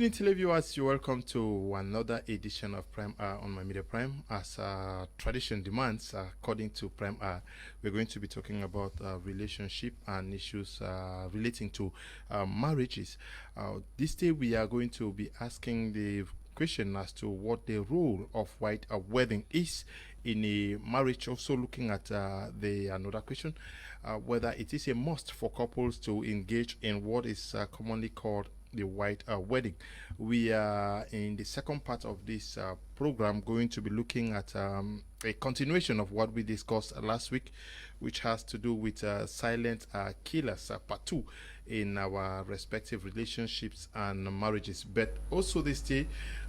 evening, televiewers. You're welcome to another edition of Prime Hour on My Media Prime. As tradition demands, according to Prime Hour, we're going to be talking about relationship and issues relating to marriages. This day, we are going to be asking the question as to what the role of white wedding is in a marriage. Also looking at the another question, whether it is a must for couples to engage in what is commonly called the white wedding. We are in the second part of this program going to be looking at a continuation of what we discussed last week, which has to do with silent killers, part 2, in our respective relationships and marriages. But also this day,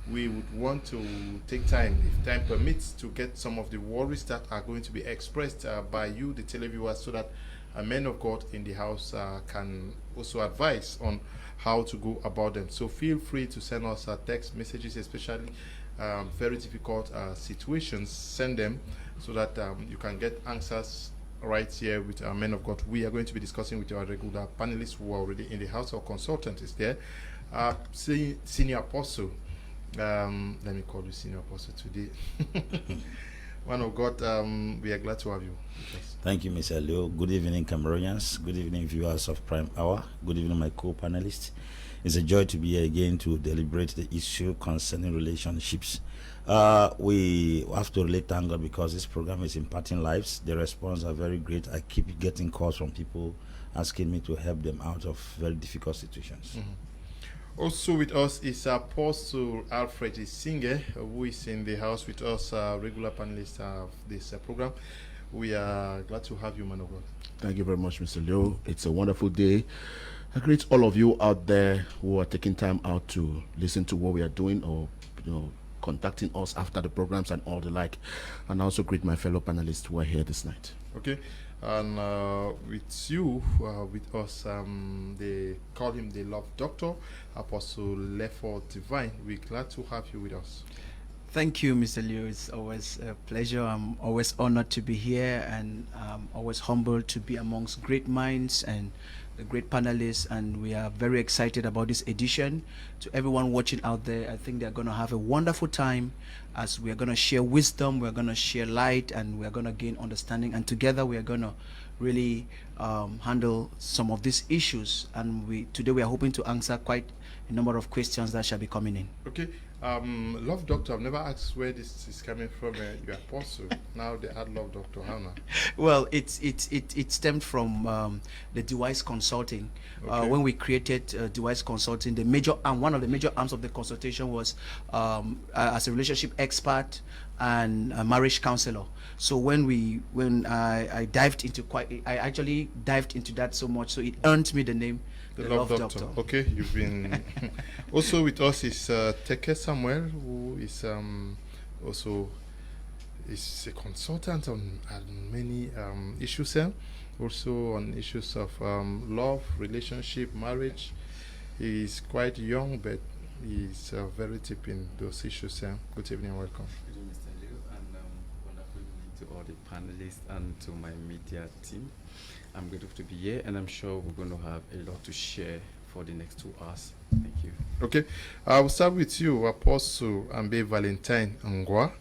we would want to take time, if time permits, to get some of the worries that are going to be expressed by you, the televiewers, so that men of God in the house can also advise on how to go about them. So feel free to send us text messages, especially very difficult situations. Send them so that you can get answers right here with our men of God. We are going to be discussing with our regular panelists who are already in the house. Our consultant is there. Senior Apostle. Let me call you Senior Apostle today. Man of God, we are glad to have you. Thank you, Mr. Leo. Good evening, Cameroonians. Good evening, viewers of Prime Hour. Good evening, my co-panelists. It's a joy to be here again to deliberate the issue concerning relationships. We have to really thank God because this program is impacting lives. The response are very great. I keep getting calls from people asking me to help them out of very difficult situations. Also with us is Apostle Alfred ESINGIE, who is in the house with us, regular panelist of this program. We are glad to have you, man of God. Thank you very much, Mr. Leo. It's a wonderful day. I greet all of you out there who are taking time out to listen to what we are doing, or contacting us after the programs and all the like. And I also greet my fellow panelists who are here this night. Okay. And with you, with us, they call him the Love Doctor, Apostle LEFOR Divine. We're glad to have you with us. Thank you, Mr. Leo. It's always a pleasure. I'm always honored to be here, and I'm always humbled to be amongst great minds and the great panelists, and we are very excited about this edition. To everyone watching out there, I think they're going to have a wonderful time as we are going to share wisdom, we're going to share light, and we're going to gain understanding, and together we are going to really handle some of these issues. And today we are hoping to answer quite a number of questions that shall be coming in. Okay. Love Doctor, I've never asked where this is coming from. Your apostle. Now they add Love Doctor. How now? Well, it stemmed from the Device Consulting. Okay. When we created Device Consulting, one of the major arms of the consultation was as a relationship expert and a marriage counselor. So when I dived into I actually dived into that so much, so it earned me the name the Love Doctor. Okay, you've been also with us is TEKE Samuel, who is also is a consultant on many issues, also on issues of love, relationship, marriage. He's quite young, but he's very deep in those issues. Good evening and welcome. Good evening, Mr. Leo, and wonderful evening to all the panelists and to my media team. I'm grateful to be here, and I'm sure we're going to have a lot to share for the next 2 hours. Thank you. Okay, I will start with you, Apostle AMBE Valentine Ngwa,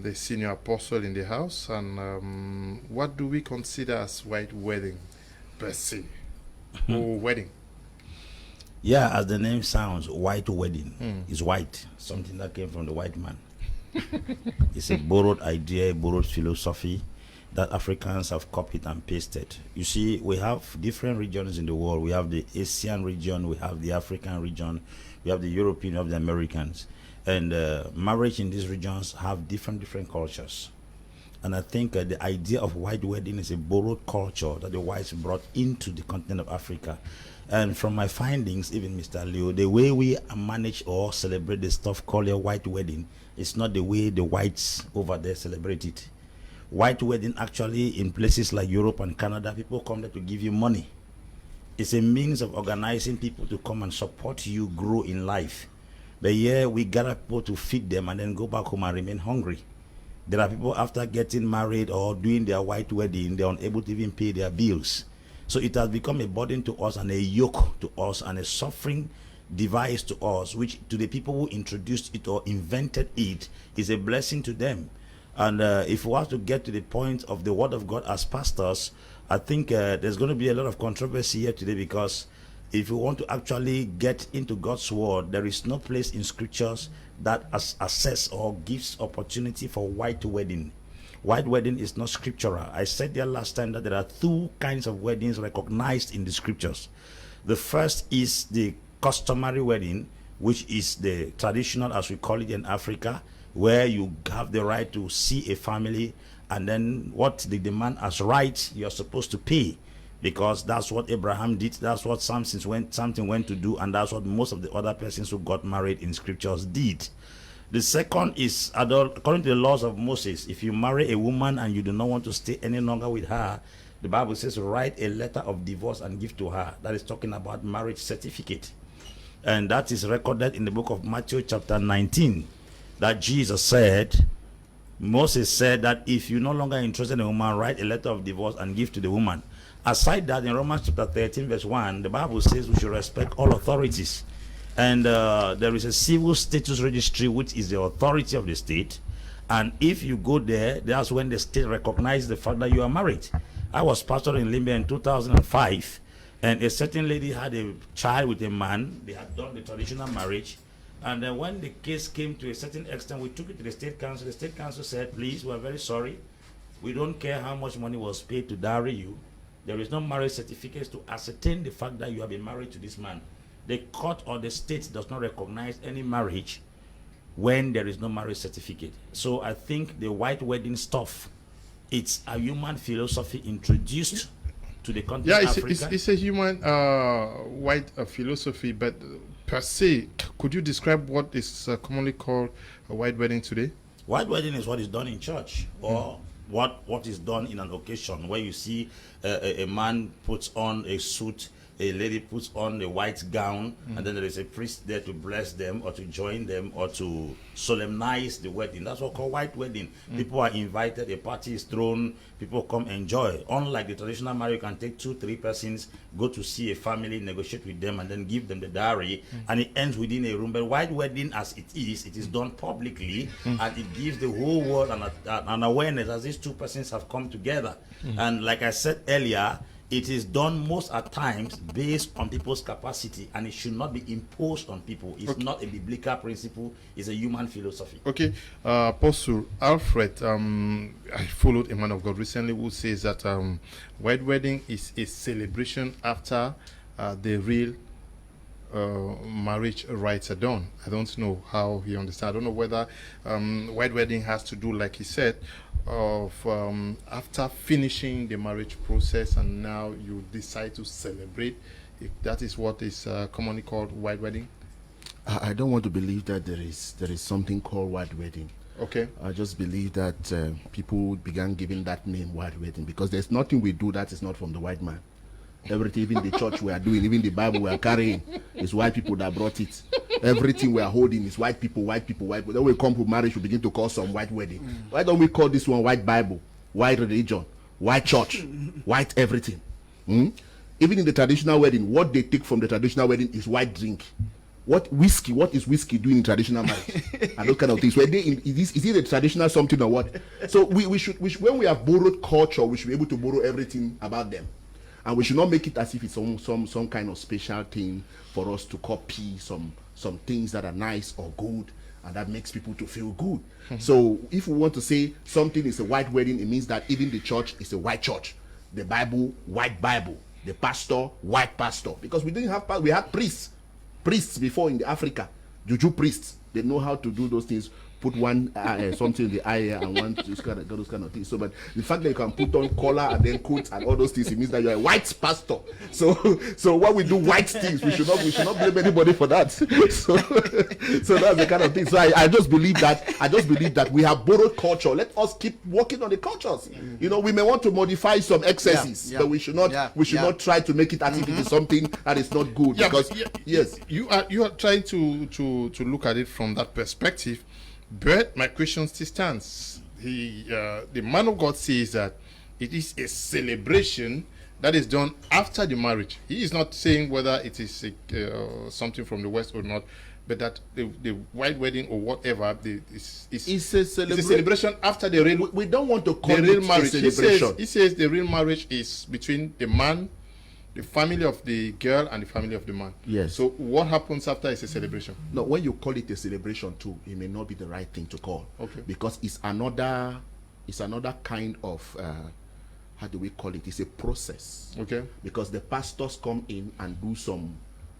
the senior apostle in the house. And what do we consider as white wedding per se? Or wedding? Yeah, as the name sounds, white wedding is white, something that came from the white man. It's a borrowed idea, borrowed philosophy that Africans have copied and pasted. You see, we have different regions in the world. We have the Asian region, we have the African region, we have the European, we have the Americans. And marriage in these regions have different cultures. And I think the idea of white wedding is a borrowed culture that the whites brought into the continent of Africa. And from my findings, even Mr. Leo, the way we manage or celebrate the stuff called a white wedding is not the way the whites over there celebrate it. White wedding, actually, in places like Europe and Canada, people come there to give you money. It's a means of organizing people to come and support you grow in life. But here we gather people to feed them and then go back home and remain hungry. There are people after getting married or doing their white wedding, they're unable to even pay their bills. So it has become a burden to us and a yoke to us and a suffering device to us, which to the people who introduced it or invented it is a blessing to them. And if we have to get to the point of the word of God as pastors, I think there's going to be a lot of controversy here today, because if you want to actually get into God's word, there is no place in scriptures that assess or gives opportunity for white wedding. White wedding is not scriptural. I said there last time that there are two kinds of weddings recognized in the scriptures. The first is the customary wedding, which is the traditional, as we call it in Africa, where you have the right to see a family, and then what they demand as right, you're supposed to pay, because that's what Abraham did, that's what Samson went to do, and that's what most of the other persons who got married in scriptures did. The second is, according to the laws of Moses, if you marry a woman and you do not want to stay any longer with her, the Bible says write a letter of divorce and give to her. That is talking about marriage certificate. And that is recorded in the book of Matthew chapter 19, that Jesus said, Moses said that if you're no longer interested in a woman, write a letter of divorce and give to the woman. Aside that, in Romans chapter 13 verse 1, the Bible says we should respect all authorities. And there is a civil status registry, which is the authority of the state. And if you go there, that's when the state recognizes the fact that you are married. I was pastor in Limbe in 2005, and a certain lady had a child with a man. They had done the traditional marriage. And then when the case came to a certain extent, we took it to the state council. The state council said, please, we're very sorry. We don't care how much money was paid to dowry you. There is no marriage certificates to ascertain the fact that you have been married to this man. The court or the state does not recognize any marriage when there is no marriage certificate. So I think the white wedding stuff, it's a human philosophy introduced to the country of Africa. It's a human white philosophy, but per se, could you describe what is commonly called a white wedding today? White wedding is what is done in church, or what is done in an occasion where you see a man puts on a suit, a lady puts on a white gown, and then there is a priest there to bless them or to join them or to solemnize the wedding. That's what called white wedding. People are invited, a party is thrown, people come enjoy. Unlike the traditional marriage, you can take 2-3 persons, go to see a family, negotiate with them, and then give them the dowry, and it ends within a room. But white wedding, as it is done publicly, and it gives the whole world an awareness as these two persons have come together. And like I said earlier, it is done most at times based on people's capacity, and it should not be imposed on people. It's not a biblical principle, it's a human philosophy. Okay, Apostle Alfred, I followed a man of God recently who says that white wedding is a celebration after the real marriage rites are done. I don't know how he understands. I don't know whether white wedding has to do, like he said, of after finishing the marriage process and now you decide to celebrate. If that is what is commonly called white wedding. I don't want to believe that there is something called white wedding. Okay. I just believe that people began giving that name white wedding because there's nothing we do that is not from the white man. Everything, even the church we are doing, even the Bible we are carrying, is white people that brought it. Everything we are holding is white people, white people, white people. Then we come to marriage, we begin to call some white wedding. Why don't we call this one white Bible, white religion, white church, white everything? Even in the traditional wedding, what they take from the traditional wedding is white drink. What is whiskey doing in traditional marriage? And those kind of things. Is it a traditional something or what? So we should, when we have borrowed culture, we should be able to borrow everything about them. And we should not make it as if it's some kind of special thing for us to copy some things that are nice or good and that makes people to feel good. So if we want to say something is a white wedding, it means that even the church is a white church. The Bible, white Bible. The pastor, white pastor. Because we had priests before in the Africa, juju priests. They know how to do those things. Put one something in the eye and one those kind of things. So, but the fact that you can put on collar and then coat and all those things, it means that you're a white pastor. So when we do white things, we should not blame anybody for that. So that's the kind of thing. So I just believe that we have borrowed culture. Let us keep working on the cultures. You know, we may want to modify some excesses, but we should not try to make it as if it is something that is not good. Yes, you are trying to look at it from that perspective. But my question still stands. The man of God says that it is a celebration that is done after the marriage. He is not saying whether it is something from the West or not, but that the white wedding or whatever is It's a celebration after the real. We don't want to call the real it marriage. a celebration. He says the real marriage is between the man, the family of the girl, and the family of the man. Yes. So what happens after is a celebration. No, when you call it a celebration too, it may not be the right thing to call. Okay. Because it's another kind of how do we call it? It's a process. Okay. Because the pastors come in and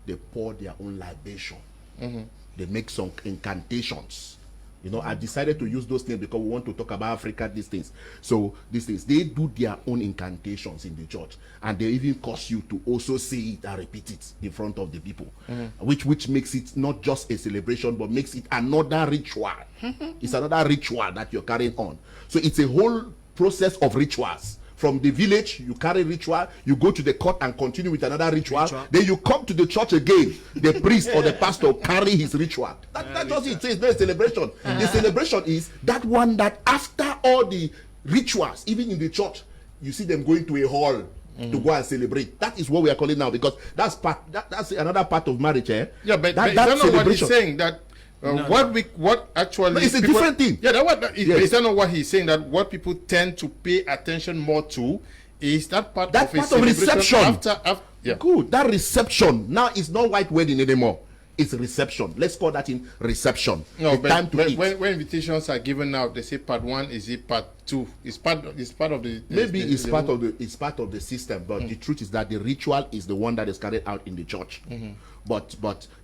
they pour their own libation. They make some incantations. You know, I decided to use those names because we want to talk about Africa, these things. So these things, they do their own incantations in the church, and they even cause you to also say it and repeat it in front of the people, which makes it not just a celebration, but makes it another ritual. It's another ritual that you're carrying on. So it's a whole process of rituals. From the village, you carry ritual, you go to the court and continue with another ritual. Then you come to the church again. The priest or the pastor carry his ritual. That's just it. It's not a celebration. The celebration is that one that after all the rituals, even in the church, you see them going to a hall to go and celebrate. That is what we are calling now, because that's another part of marriage. Yeah, but that's not what he's saying. That what actually no, it's a different thing. Yeah, is that not what he's saying? That what people tend to pay attention more to is that part of reception. After yeah. Good. That reception now is not white wedding anymore. It's reception. Let's call that in reception. No, time to eat. When invitations are given out, they say part 1. Is it part 2? It's part of the. It's part of the system, but the truth is that the ritual is the one that is carried out in the church. But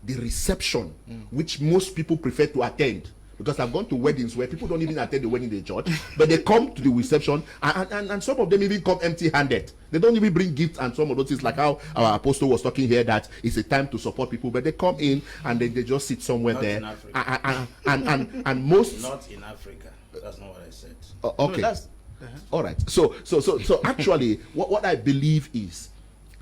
the reception, which most people prefer to attend, because I've gone to weddings where people don't even attend the wedding in the church, but they come to the reception, and some of them even come empty-handed. They don't even bring gifts, and some of those things, like how our apostle was talking here, that it's a time to support people, but they come in and they just sit somewhere not there. In Africa. And most not in Africa. That's not what I said. Okay. No, all right. So actually, what I believe is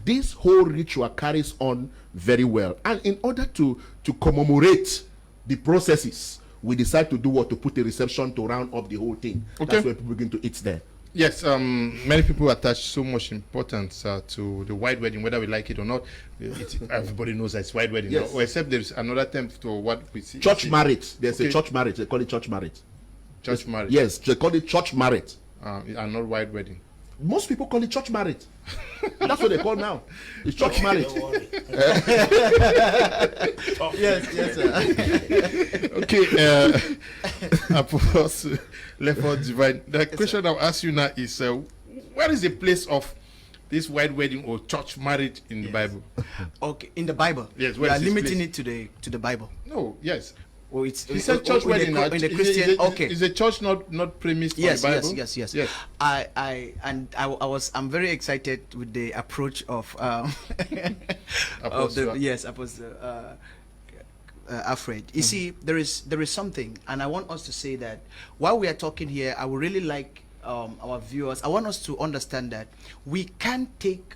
this whole ritual carries on very well, and in order to commemorate the processes, we decide to do what? To put a reception to round up the whole thing. Okay. That's where people begin to eat there. Yes, many people attach so much importance to the white wedding, whether we like it or not. Everybody knows that it's white wedding, Yes. except there's another term to what we see. Church marriage. There's a church marriage. They call it church marriage. Church marriage. Yes, they call it church marriage. And not white wedding. Most people call it church marriage. That's what they call now. It's church marriage. Don't worry. Yes, sir. Okay, Apostle LEFOR Divine. The question I'll ask you now is, where is the place of this white wedding or church marriage in the Bible? Okay, in the Bible. Yes, we where are is this limiting place? it to the Bible. No, yes. Oh, it's He said church wedding. in the Christian. Okay. Is a church not premised Yes, on the Bible? yes. I'm very excited with the approach of Apostle. Apostle Alfred. You see, there is something, and I want us to say that while we are talking here, I would really like our viewers. I want us to understand that we can't take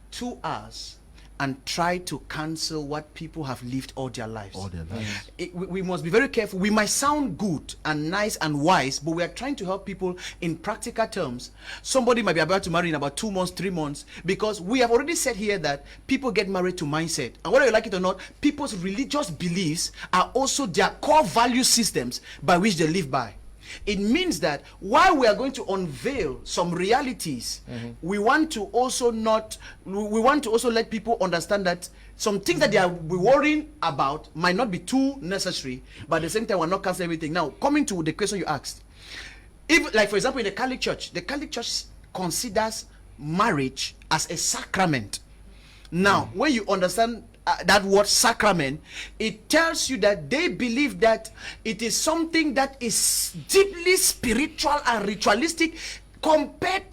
2 hours and try to cancel what people have lived all their lives. We must be very careful. We might sound good and nice and wise, but we are trying to help people in practical terms. Somebody might be about to marry in about 2 months, 3 months, because we have already said here that people get married to mindset. And whether you like it or not, people's religious beliefs are also their core value systems by which they live by. It means that while we are going to unveil some realities, we want to also let people understand that some things that they are worrying about might not be too necessary, but at the same time we're not canceling everything. Now, coming to the question you asked, if, like for example, in the Catholic Church considers marriage as a sacrament. Now, when you understand that word sacrament, it tells you that they believe that it is something that is deeply spiritual and ritualistic,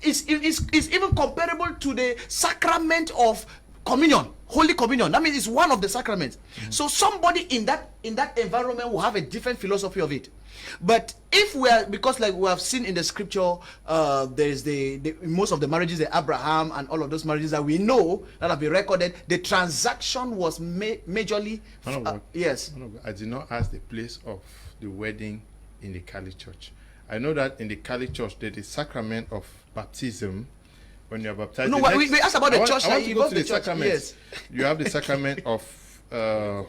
is even comparable to the sacrament of communion, Holy Communion. That means it's one of the sacraments. So somebody in that environment will have a different philosophy of it. But if we are, because like we have seen in the scripture, there's the most of the marriages, the Abraham and all of those marriages that we know that have been recorded, the transaction was majorly yes. I did not ask the place of the wedding in the Catholic Church. I know that in the Catholic Church there is sacrament of baptism, when you are baptized. No, we asked about the church. I want to you go to the church. sacrament. Yes. You have the sacrament of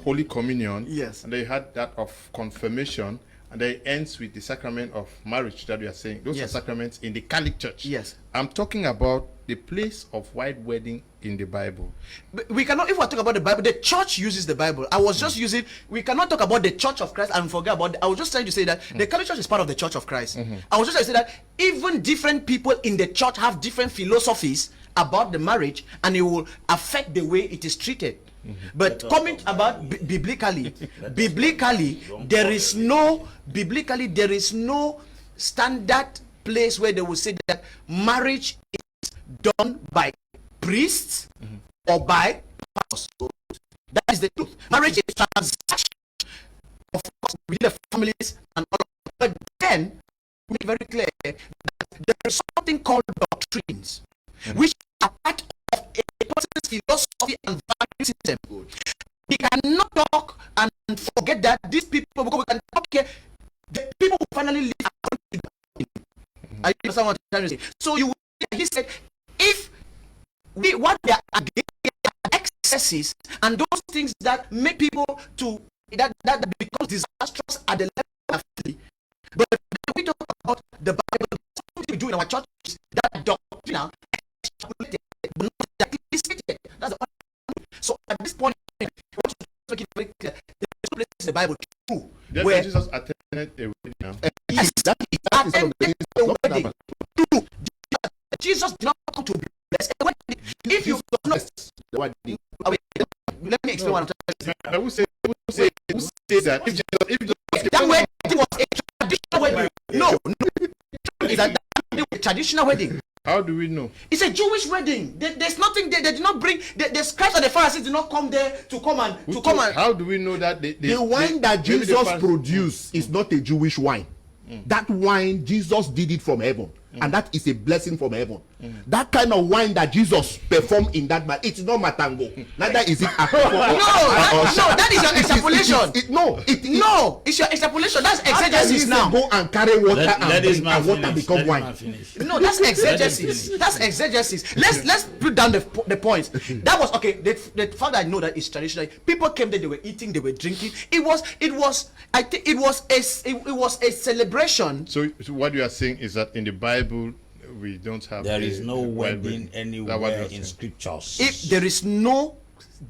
Holy Communion. Yes. And then you had that of confirmation. And then it ends with the sacrament of marriage that we are saying. Those are sacraments in the Catholic Church. Yes. I'm talking about the place of white wedding in the Bible. But we cannot, if we talk about the Bible, the church uses the Bible. I was just using, we cannot talk about the Church of Christ and forget about, I was just trying to say that the Catholic Church is part of the Church of Christ. I was just trying to say that even different people in the church have different philosophies about the marriage, and it will affect the way it is treated. But coming about biblically, there is no standard place where they will say that marriage is done by priests or by pastors. That is the truth. Marriage is a transaction, of course, within the families and all of that. But then make very clear that there is something called doctrines, which are part of a person's philosophy and value system. We cannot talk and forget that these people, because we can talk here, the people who finally live according to the doctrine. I understand what I'm trying to say. So he said, if what they are against excesses and those things that make people to that becomes disastrous at the level of family. But when we talk about the Bible, something we do in our church is that doctrine extrapolated, but not exactly stated. That's the only. So at this point, I want to make it very clear. There's no place in the Bible true where Jesus attended a wedding now. Yes, attended a wedding. True. Jesus did not come to bless a wedding. If you don't know, let me explain what I'm trying to say. I would say that if that wedding was a traditional wedding. No. Is that a traditional wedding? How do we know? It's a Jewish wedding. There's nothing they did not bring. The scribes and the Pharisees did not come there to come and. How do we know that the wine that Jesus produced is not a Jewish wine? That wine, Jesus did it from heaven, and that is a blessing from heaven. That kind of wine that Jesus performed in that man, it's not matango. Neither is it alcohol. No, that is your extrapolation. No, it's your extrapolation. That's exegesis now. Go and carry water and water become wine. No, that's exegesis. That's exegesis. Let's put down the points. That was okay. The fact that I know that it's traditional. People came there, they were eating, they were drinking. It was. I think it was a celebration. So what you are saying is that in the Bible we don't have. There is no wedding anywhere in scriptures. If there is no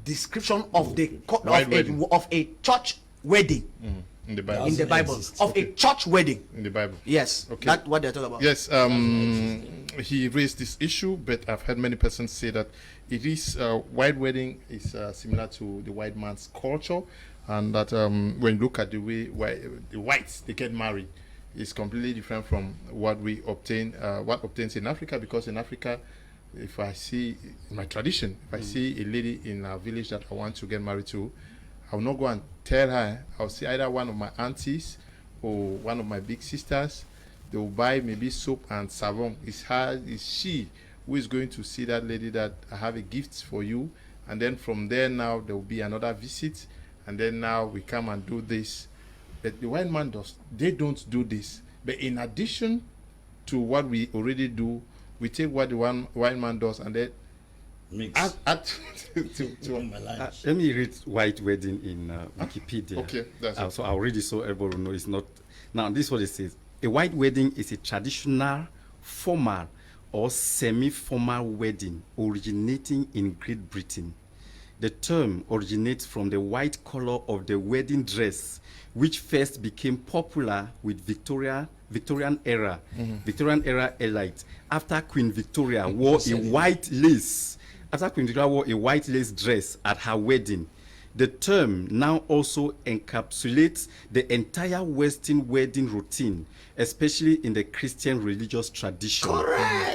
description of a church wedding in the Bible, of a church wedding in the Bible. Yes, okay. That's what they're talking about. Yes, he raised this issue, but I've heard many persons say that it is white wedding is similar to the white man's culture, and that when you look at the way the whites they get married, is completely different from what we obtain, what obtains in Africa. Because in Africa, if I see in my tradition, if I see a lady in a village that I want to get married to, I will not go and tell her. I'll see either one of my aunties or one of my big sisters. They will buy maybe soap and savon. It's she who is going to see that lady that I have a gift for you, and then from there now there will be another visit, and then now we come and do this. But the white man they don't do this. But in addition to what we already do, we take what the white man does and then mix. Let me read white wedding in Wikipedia. Okay, that's so I'll read it so everybody will know it's not. Now, this is what it says. A white wedding is a traditional, formal, or semi-formal wedding originating in Great Britain. The term originates from the white color of the wedding dress, which first became popular with Victorian era elite. After Queen Victoria wore a white lace dress at her wedding. The term now also encapsulates the entire Western wedding routine, especially in the Christian religious tradition,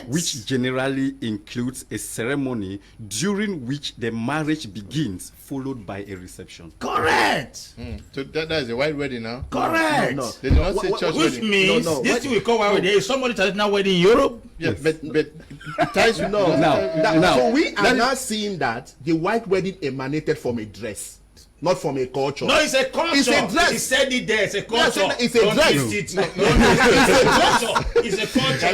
which generally includes a ceremony during which the marriage begins, followed by a reception. Correct. So that is a white wedding now? Correct. No. They do not say church Which wedding. means this thing we call white wedding. Is somebody traditional wedding in Europe? Yes, but it ties with So we are now seeing that the white wedding emanated from a dress. not from a culture. No, it's a culture. It's a dress. He said it there. It's a culture. Yeah, it's a dress. It's a culture. It's a culture.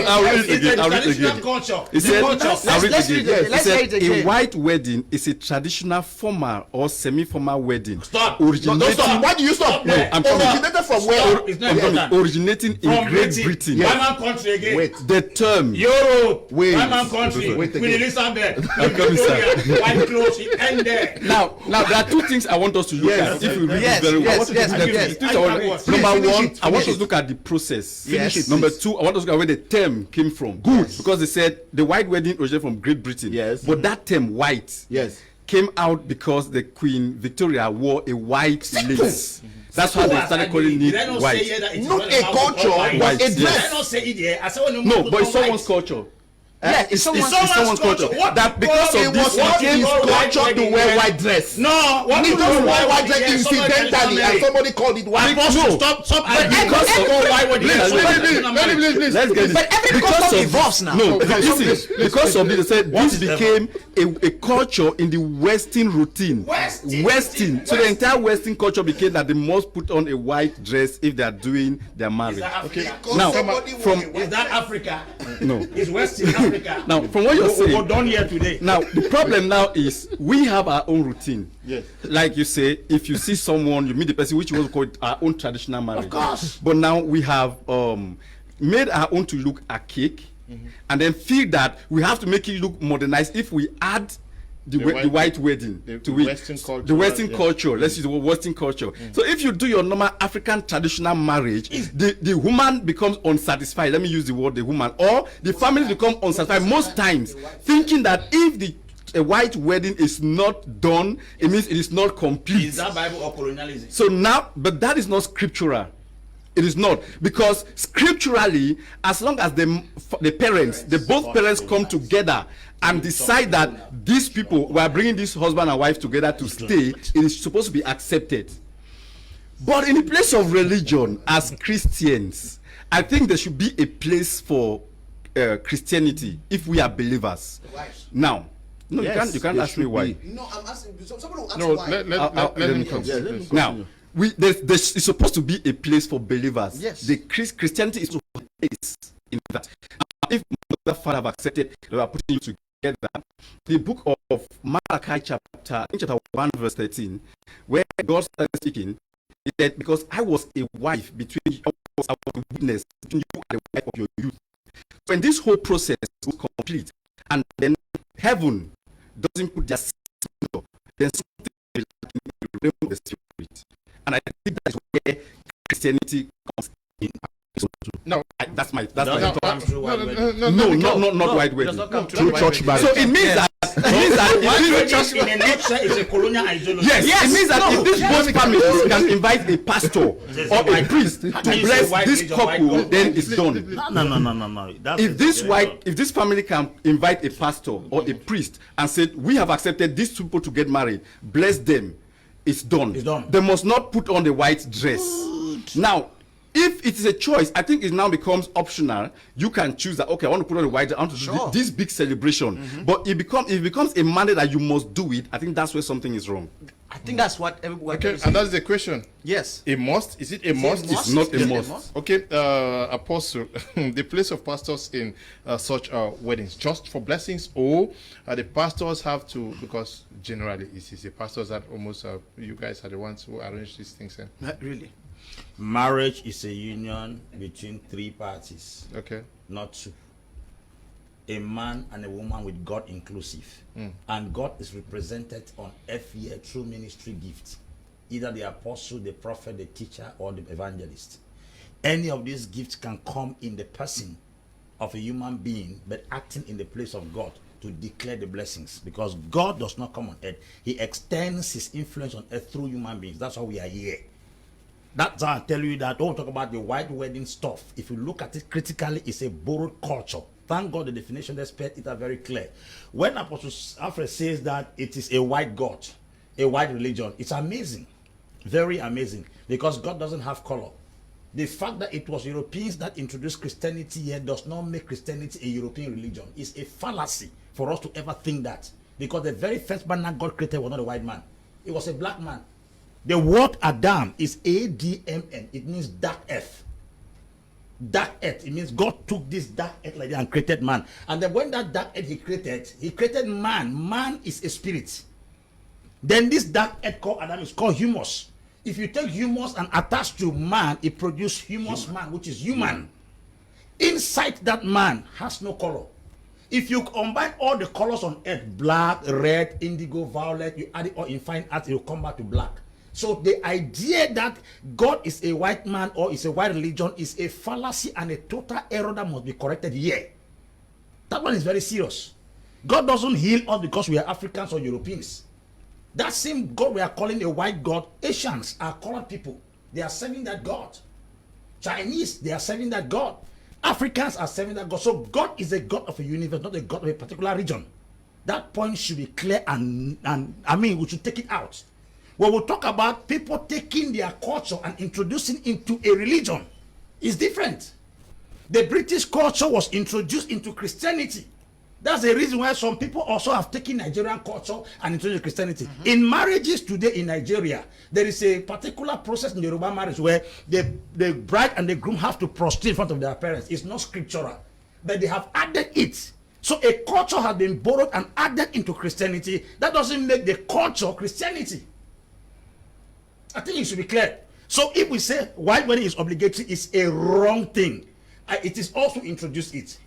I'll read it again. I'll read it again. Culture. He said, I'll read it again. Let's read it He said, again. a white wedding is a traditional formal or semi-formal wedding. Stop. No, don't stop. Why do you stop? No, I'm coming. Originated from where? It's not important. Originating in From Great Britain. German country again. Wait. The term Europe. Wait. German country. Wait Queen again. Elizabeth. I'm coming, sir. Victoria. White clothes. It end there. Now there are two things I want us to look at. If we read Yes, this very well, yes, yes, The yes. things I want- Finish number it, one, finish I want it. us to look at the process. Yes. Finish it, Number two, I want us to look at where the term came from. Good, because they said the white wedding originated from Great Britain. Yes. But that term white Yes. came out because the Queen Victoria wore a white lace. That's how they started calling Did I not it say white. here that it is Not not a about culture, to call white? but a Yes. Did I dress. not say it here? I said when No, to but it's call someone's white. culture. It's someone's culture. What That people because call of it this, what What people is call white culture to wedding wear wear? white dress? No, what It people doesn't call wear white wedding dress wear, somebody incidentally, can and marry. somebody called it white. Apostle, No. stop because of- call white wedding. Please, Somebody please, can marry. Let's get it. But every Because culture of- evolves now. No, Okay, listen. Because of this, they said this became a culture in the Western routine. Western. So the entire Western culture became that they must put on a white dress if they are doing their marriage. Is that Africa? Now, Somebody from wore a Is that Africa? no. It's Western Africa. Now, from what you're We're saying, done here today. now the problem now is we have our own routine. Yes. Like you say, if you see someone, you meet the person, which we also call it our own traditional marriage. Of course. But now we have made our own to look archaic, and then feel that we have to make it look modernized if we add the white wedding the to it. Western culture, The Western yeah. culture. Let's use the word Western culture. So if you do your normal African traditional marriage, the woman becomes unsatisfied. Let me use the word the woman, or the families become unsatisfied most times, thinking that if a white wedding is not done, it means it is not complete. Is that Bible or colonialism? So now, but that is not scriptural. It is not, because scripturally, as long as the parents, both parents come together and decide that these people were bringing this husband and wife together to stay, it is supposed to be accepted. But in the place of religion, as Christians, I think there should be a place for Christianity if we are believers. Now, no, Yes, you can't there ask me should why. be. No, I'm asking. Somebody will ask No, why. let Let him me come. Yeah, let me Now, there's supposed to be a place for believers. Yes. The Christianity is a place in that. Now, if mother father have accepted, they are putting you together. The book of Malachi chapter 1 verse 13, where God started speaking, he said, because I was a wife between you, I was a witness between you and the wife of your youth. When this whole process was complete, and then heaven doesn't put their signature, then something will happen in the realm of the spirit. And I think that is where Christianity comes in. No, That's my no, thought. Not white wedding. True church marriage. So it means that if In a nutshell, it's a colonial ideology. yes, it means that if ththese both families can invite a pastor or a priest to bless this couple, then it's done. No. That's If this family can invite a pastor or a priest and say, we have accepted these two people to get married, bless them, it's done. It's done. They must not put on the white dress. Now, if it is a choice, I think it now becomes optional. You can choose that, okay, I want to put on the white dress, I want to do this big celebration. But if it becomes a mandate that you must do it, I think that's where something is wrong. I think that's what everyone. okay, and that's the question. Yes. A must? Is it a must? It's not a must. Okay, Apostle, the place of pastors in such weddings, just for blessings, or the pastors have to, because generally it's the pastors that almost, you guys are the ones who arrange these things. Not really. Marriage is a union between three parties, Okay. not two. A man and a woman with God inclusive. And God is represented on earth here through ministry gifts. Either the apostle, the prophet, the teacher, or the evangelist. Any of these gifts can come in the person of a human being, but acting in the place of God to declare the blessings. Because God does not come on earth. He extends his influence on earth through human beings. That's why we are here. That's how I tell you that. Don't talk about the white wedding stuff. If you look at it critically, it's a borrowed culture. Thank God the definition they spelled it are very clear. When Apostle Alfred says that it is a white God, a white religion, it's amazing. Very amazing. Because God doesn't have color. The fact that it was Europeans that introduced Christianity here does not make Christianity a European religion. It's a fallacy for us to ever think that. because the very first man that God created was not a white man. It was a black man. The word Adam is A-D-M-N. It means dark earth. Dark earth. It means God took this dark earth like that and created man. And then when that dark earth he created man. Man is a spirit. Then this dark earth called Adam is called humus. If you take humus and attach to man, it produces humus man, which is human. Inside that man has no color. If you combine all the colors on earth, black, red, indigo, violet, you add it all in fine art, it will come back to black. So the idea that God is a white man or is a white religion is a fallacy and a total error that must be corrected here. That one is very serious. God doesn't heal us because we are Africans or Europeans. That same God we are calling a white God, Asians are colored people. They are serving that God. Chinese, they are serving that God. Africans are serving that God. So God is a God of a universe, not a God of a particular region. That point should be clear and I mean, we should take it out. When we talk about people taking their culture and introducing into a religion, it's different. The British culture was introduced into Christianity. That's the reason why some people also have taken Nigerian culture and introduced Christianity. In marriages today in Nigeria, there is a particular process in the Yoruba marriage where the bride and the groom have to prostrate in front of their parents. It's not scriptural, but they have added it. So a culture has been borrowed and added into Christianity. That doesn't make the culture Christianity. I think it should be clear. So if we say white wedding is obligatory, it's a wrong thing. It is also introduced it.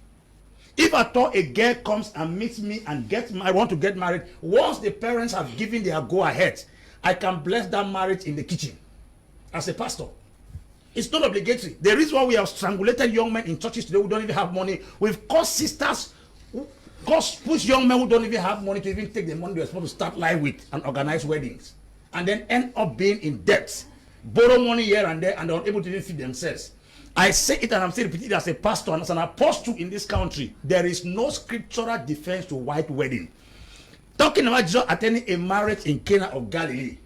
If at all a girl comes and meets me and I want to get married, once the parents have given their go ahead, I can bless that marriage in the kitchen as a pastor. It's not obligatory. The reason why we have strangulated young men in churches today who don't even have money, we've caused sisters, push young men who don't even have money to even take the money they're supposed to start life with and organize weddings, and then end up being in debt, borrow money here and there, and they're unable to even feed themselves. I say it and I'm still repeating it as a pastor and as an apostle in this country. There is no scriptural defense to white wedding. Talking about Jesus attending a marriage in Cana of Galilee,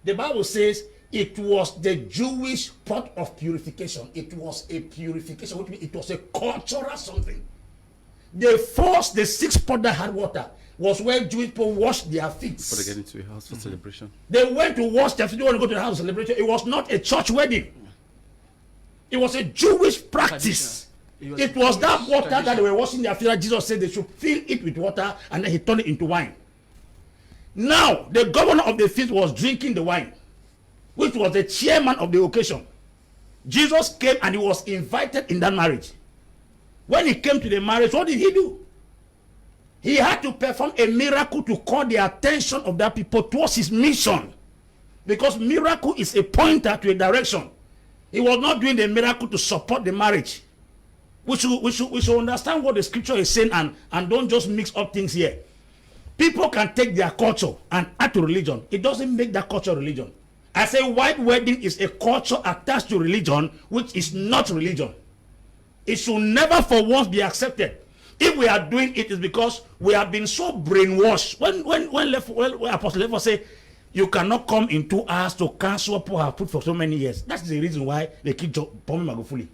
the Bible says it was the Jewish pot of purification. It was a purification, which means it was a cultural something. The 6th pot that had water was where Jewish people washed their feet. Before they get into a house for celebration. They went to wash their feet. They want to go to the house for celebration. It was not a church wedding. It was a Jewish practice. It was that water tradition that they were washing their feet that Jesus said they should fill it with water, and then he turned it into wine. Now, the governor of the feast was drinking the wine, which was the chairman of the occasion. Jesus came and he was invited in that marriage. When he came to the marriage, what did he do? He had to perform a miracle to call the attention of that people towards his mission. Because miracle is a pointer to a direction. He was not doing the miracle to support the marriage. We should understand what the scripture is saying and don't just mix up things here. People can take their culture and add to religion. It doesn't make that culture religion. I say white wedding is a culture attached to religion, which is not religion. It should never for once be accepted. If we are doing it, it's because we have been so brainwashed. When Apostle LEFOR say, you cannot come in 2 hours to cancel what people have put for so many years. That's the reason why they keep bombing Magufuli.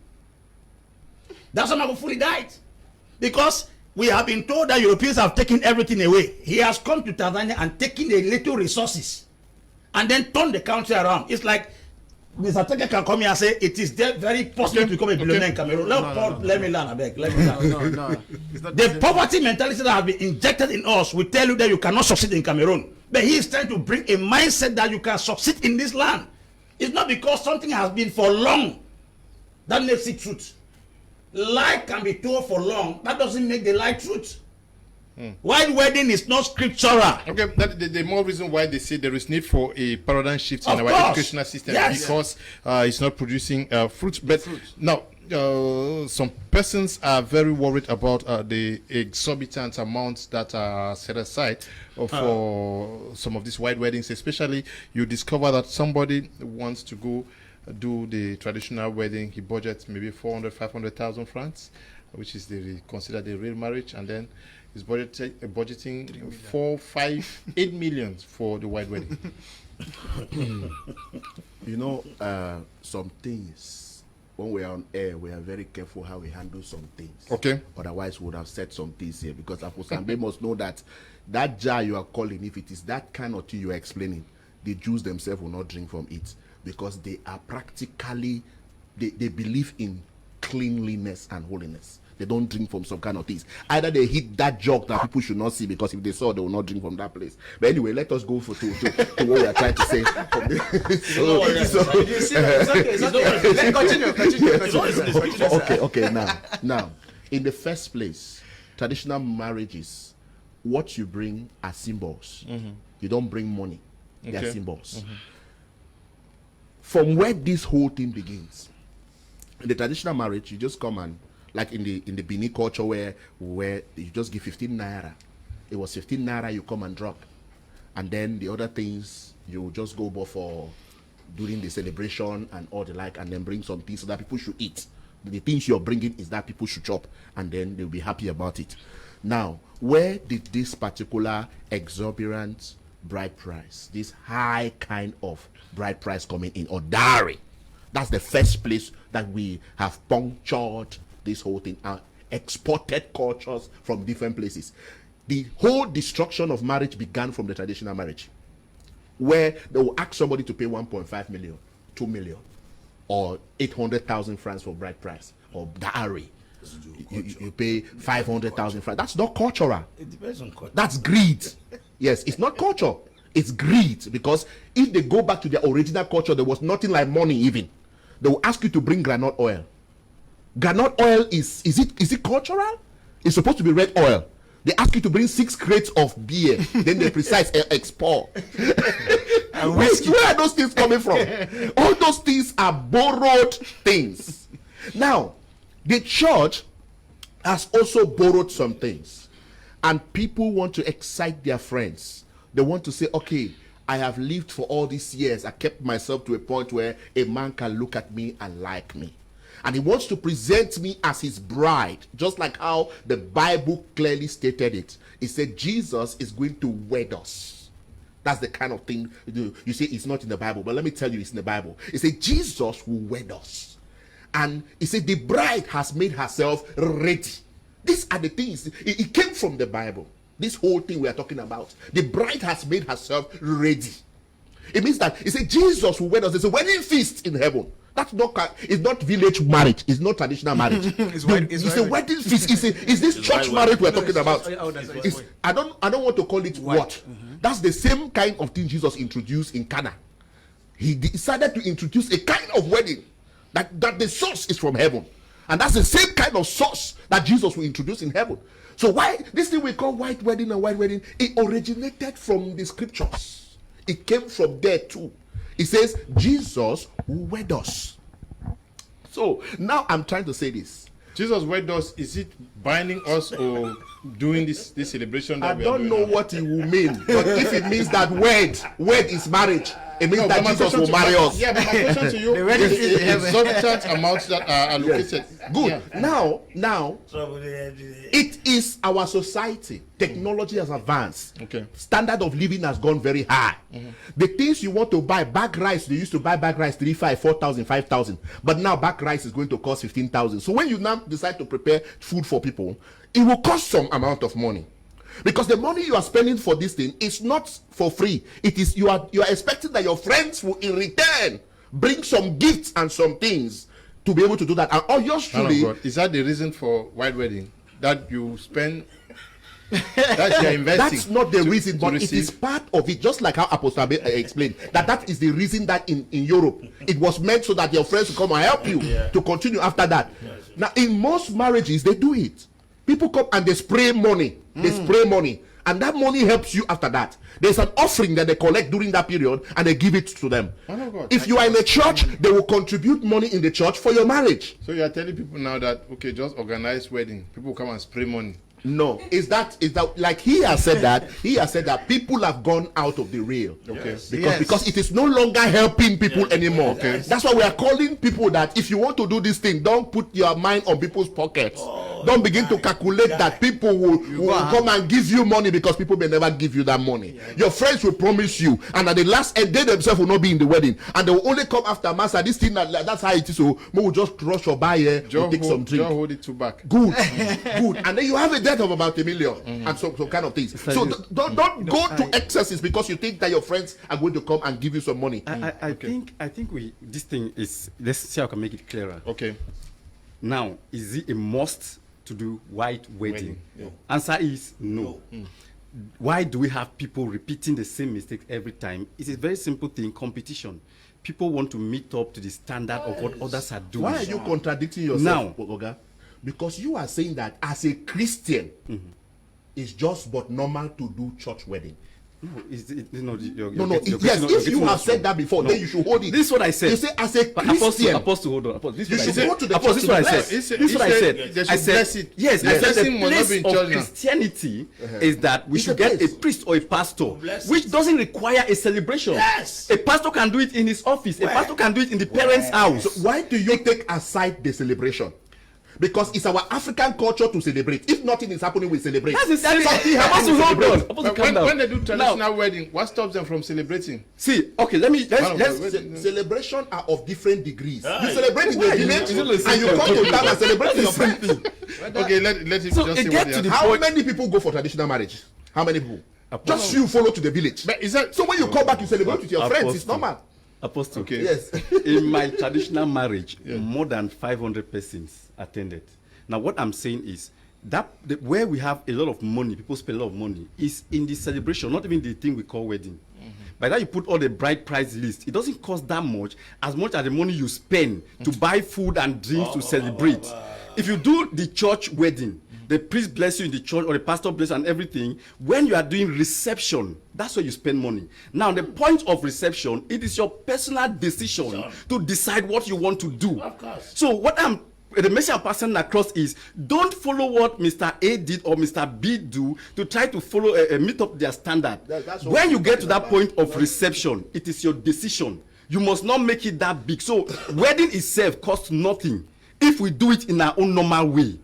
That's why Magufuli died. Because we have been told that Europeans have taken everything away. He has come to Tanzania and taken a little resources and then turned the country around. It's like Mr. Teke can come here and say it is very possible to become a billionaire in Cameroon. Let me learn, I beg. Let me learn. The poverty mentality that has been injected in us will tell you that you cannot succeed in Cameroon. But he is trying to bring a mindset that you can succeed in this land. It's not because something has been for long that makes it truth. Lie can be told for long. That doesn't make the lie truth. White wedding is not scriptural. Okay, the more reason why they say there is need for a paradigm shift in our educational system, because it's not producing fruit. But now, some persons are very worried about the exorbitant amounts that are set aside for some of these white weddings. Especially, you discover that somebody wants to go do the traditional wedding. He budgets maybe 400, 500,000 francs, which is considered the real marriage, and then is budgeting 4, 5, 8 millions for the white wedding. You know, some things when we are on air, we are very careful how we handle some things. Okay. Otherwise, we would have said some things here, because AMBE must know that that jar you are calling, if it is that kind of tea you are explaining, the Jews themselves will not drink from it, because they are practically, they believe in cleanliness and holiness. They don't drink from some kind of things. Either they hit that jug that people should not see, because if they saw, they will not drink from that place. But anyway, let us go to what we are trying to say. Continue. Okay. Now, in the first place, traditional marriages, what you bring are symbols. You don't bring money. They are symbols. From where this whole thing begins, in the traditional marriage, you just come and, like in the Benin culture where you just give 15 naira. It was 15 naira you come and drop. And then the other things you just go for during the celebration and all the like, and then bring some things so that people should eat. The things you're bringing is that people should chop, and then they'll be happy about it. Now, where did this particular exorbitant bride price, this high kind of bride price coming in, or dowry? That's the first place that we have punctured this whole thing, exported cultures from different places. The whole destruction of marriage began from the traditional marriage, where they will ask somebody to pay 1.5 million, 2 million, or 800,000 francs for bride price, or dowry. You pay 500,000 francs. That's not cultural. It depends on culture. That's greed. Yes, it's not culture. It's greed, because if they go back to their original culture, there was nothing like money even. They will ask you to bring granite oil. Granite oil is it cultural? It's supposed to be red oil. They ask you to bring 6 crates of beer. Then they precise export. Where are those things coming from? All those things are borrowed things. Now, the church has also borrowed some things, and people want to excite their friends. They want to say, okay, I have lived for all these years. I kept myself to a point where a man can look at me and like me. And he wants to present me as his bride, just like how the Bible clearly stated it. It said Jesus is going to wed us. That's the kind of thing you say it's not in the Bible, but let me tell you, it's in the Bible. It said Jesus will wed us. And it said the bride has made herself ready. These are the things. It came from the Bible. This whole thing we are talking about. The bride has made herself ready. It means that it said Jesus will wed us. It's a wedding feast in heaven. That's not, it's not village marriage. It's not traditional marriage. It's a wedding feast. It's this church marriage we're talking about. I don't want to call it what. That's the same kind of thing Jesus introduced in Cana. He decided to introduce a kind of wedding that the source is from heaven. And that's the same kind of source that Jesus will introduce in heaven. So why this thing we call white wedding and white wedding, it originated from the scriptures. It came from there too. It says Jesus will wed us. So now I'm trying to say this. Jesus wed us, is it binding us or doing this celebration that I don't know what it will mean, but if it means that wed is marriage, it means that Jesus will marry us. Yeah, but my question to you is exorbitant amounts that are allocated. Yes. Good. Yeah. Now, it is our society. Technology has advanced. Okay. Standard of living has gone very high. The things you want to buy, bag rice, they used to buy bag rice 3,500, 4,000, 5,000. But now bag rice is going to cost 15,000. So when you now decide to prepare food for people, it will cost some amount of money. Because the money you are spending for this thing is not for free. It is you are expecting that your friends will in return bring some gifts and some things to be able to do that. And obviously, is that the reason for white wedding? That you spend that you're investing? That's not the reason, but it is part of it. Just like how Apostle Abe explained, that is the reason that in Europe it was meant so that your friends will come and help you to continue after that. Now in most marriages they do it. People come and they spray money. They spray money. And that money helps you after that. There's an offering that they collect during that period and they give it to them. If you are in a church, they will contribute money in the church for your marriage. So you are telling people now that, okay, just organize wedding. People come and spray money. No, is that like he has said that people have gone out of the rail. Okay. Because it is no longer helping people anymore. Okay. That's why we are calling people that if you want to do this thing, don't put your mind on people's pockets. Don't begin to calculate that people will come and give you money because people may never give you that money. Your friends will promise you, and at the last end, they themselves will not be in the wedding, and they will only come after master. This thing that's how it is. So we will just rush or buy here, we'll take some drink. Just hold it to back. Good, good, and then you have a debt of about $1 million and some kind of things. So don't go to excesses because you think that your friends are going to come and give you some money. I think this thing is, let's see how I can make it clearer. Okay. Now, is it a must to do white wedding? No. Answer is no. Why do we have people repeating the same mistake every time? It's a very simple thing, competition. People want to meet up to the standard of what others are doing. Why are you contradicting yourself, Oga? Because you are saying that as a Christian, it's just but normal to do church wedding. No, yes, if you have said that before, then you should hold it. This is what I said. You say as a Christian. Apostle, hold on. Apostle, this You is should what go to the Apostle, church this is what I to said. bless. This is what I said. They I should said, bless it. yes, I said Blessing the must not place be in of church now. Christianity is that we It's should a get a place. priest or a pastor, bless which doesn't require a celebration. Yes. A pastor can do it in his office. A pastor can do it in the parents' house. So why do you take aside the celebration? Because it's our African culture to celebrate. If nothing is happening, we celebrate. That's the same Something thing. happens, Apostle, we hold on. celebrate. Apostle, But calm when, down. when they do traditional Now, wedding, what stops them from celebrating? see, okay, let's Celebration are of different degrees. You Aye. celebrate in Why the are you- village, is it the same and you thing? come to town and celebrate in your friends. Okay, let him So just it say gets what to he the has. How point- many people go for traditional marriage? How many people? Apostle. Just you follow to the village. But is that So when you come back, you celebrate with your friends. It's Apostle. normal. Apostle. Okay. Yes. In my traditional marriage, more than 500 persons attended. Now, what I'm saying is that where we have a lot of money, people spend a lot of money, is in the celebration, not even the thing we call wedding. By that you put all the bride price list, it doesn't cost that much as the money you spend to buy food and drinks to celebrate. If you do the church wedding, the priest bless you in the church or the pastor bless and everything, when you are doing reception, that's where you spend money. Now, the point of reception, it is your personal decision to decide what you want to do. Of course. So the message I'm passing across is don't follow what Mr. A did or Mr. B do to try to follow meet up their standard. That's what When you we're get to talking that point of reception, it is your decision. You must not make it that big. So wedding itself costs nothing if we do it in our own normal way.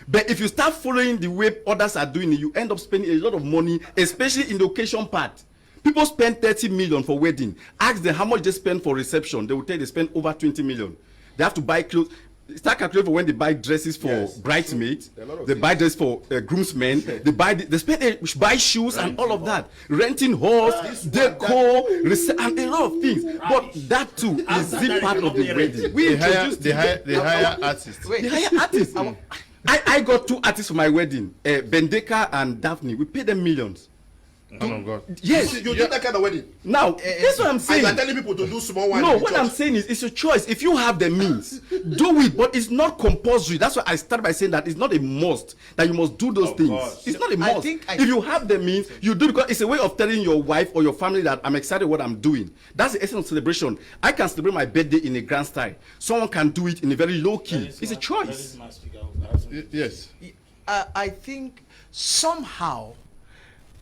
But if you start following the way others are doing it, you end up spending a lot of money, especially in the occasion part. People spend 30 million for wedding. Ask them how much they spend for reception. They will tell you they spend over 20 million. They have to buy clothes. Start calculating for when they buy dresses for bridesmaids, they buy dresses for groomsmen, they buy shoes and all of that, renting halls, decor, and a lot of things. But that too is the part of the wedding. We introduced They hire artists. they hire artists. I got 2 artists for my wedding, Bendeka and Daphne. We paid them millions. Man of God. Yes. You do that kind of wedding. Now, that's what I'm And saying. you are telling people to do small one. No, in the what church. I'm saying is it's your choice. If you have the means, do it, but it's not compulsory. That's why I started by saying that it's not a must that you must do those things. course. It's not a must. think if you have the means, you do, because it's a way of telling your wife or your family that I'm excited what I'm doing. That's the essence of celebration. I can celebrate my birthday in a grand style. Someone can do it in a very low key. It's a choice. Yes. I think somehow,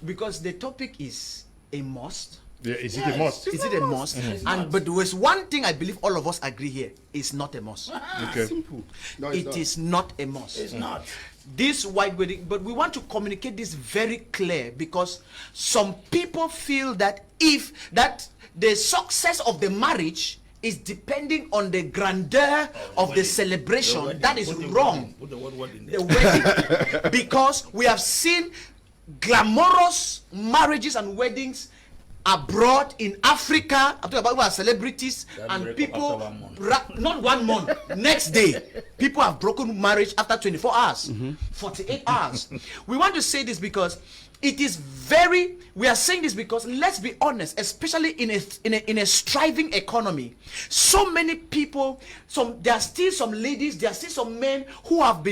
because the topic is a must. Yeah, is it a must? Is it a must? And but there was one thing I believe all of us agree here: it's not a must. Okay. Simple. No, It is not a must. It's not. This white wedding, but we want to communicate this very clear, because some people feel that if that the success of the marriage is depending on the grandeur of the celebration, that is wrong. Put the word wedding The there. wedding, because we have seen glamorous marriages and weddings abroad in Africa. I'm talking about our celebrities That and break up people, after 1 month. not 1 month, next day, people have broken marriage after 24 hours, 48 hours. We want to say this because it is very, we are saying this because, let's be honest, especially in a striving economy, so many people, there are still some ladies, there are still some men who have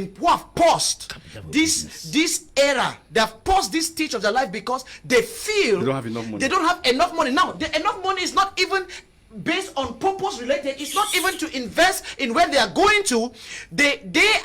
paused this era. They have paused this stage of their life because they feel They don't have enough money. They don't have enough money. Now, the enough money is not even based on purpose related. It's not even to invest in where they are going to. They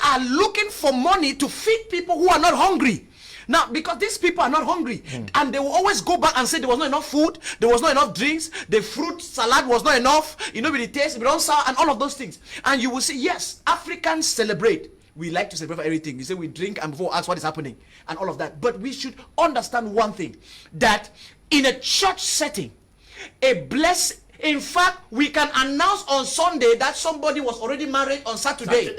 are looking for money to feed people who are not hungry. Now, because these people are not hungry, and they will always go back and say there was not enough food, there was not enough drinks, the fruit salad was not enough, you know, with the taste, but sour, and all of those things. And you will say, yes, Africans celebrate. We like to celebrate for everything. You say we drink and before ask what is happening and all of that. But we should understand one thing, that in a church setting, in fact, we can announce on Sunday that somebody was already married on Saturday.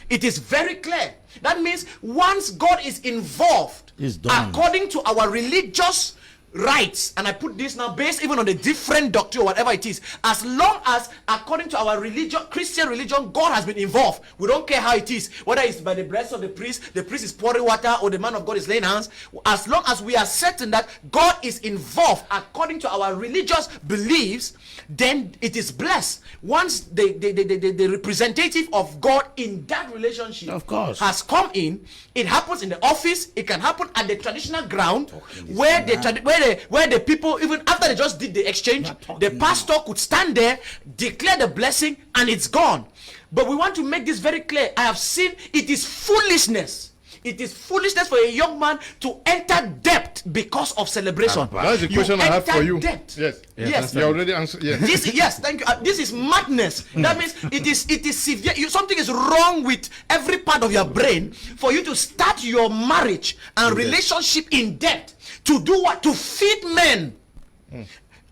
It is very clear. That means once God is involved, according to our religious rights, and I put this now based even on the different doctrine or whatever it is, as long as according to our religion, Christian religion, God has been involved, we don't care how it is, whether it's by the breast of the priest is pouring water, or the man of God is laying hands, as long as we are certain that God is involved according to our religious beliefs, then it is blessed. Once the representative of God in that relationship, of course, has come in, it happens in the office, it can happen at the traditional ground, where the people, even after they just did the exchange, the pastor could stand there, declare the blessing, and it's gone. But we want to make this very clear. I have seen it is foolishness. It is foolishness for a young man to enter debt because of celebration. That's the question I have for you. Debt. Yes. You already answered. Yes. Yes, thank you. This is madness. That means it is severe. Something is wrong with every part of your brain for you to start your marriage and relationship in debt. To do what? To feed men.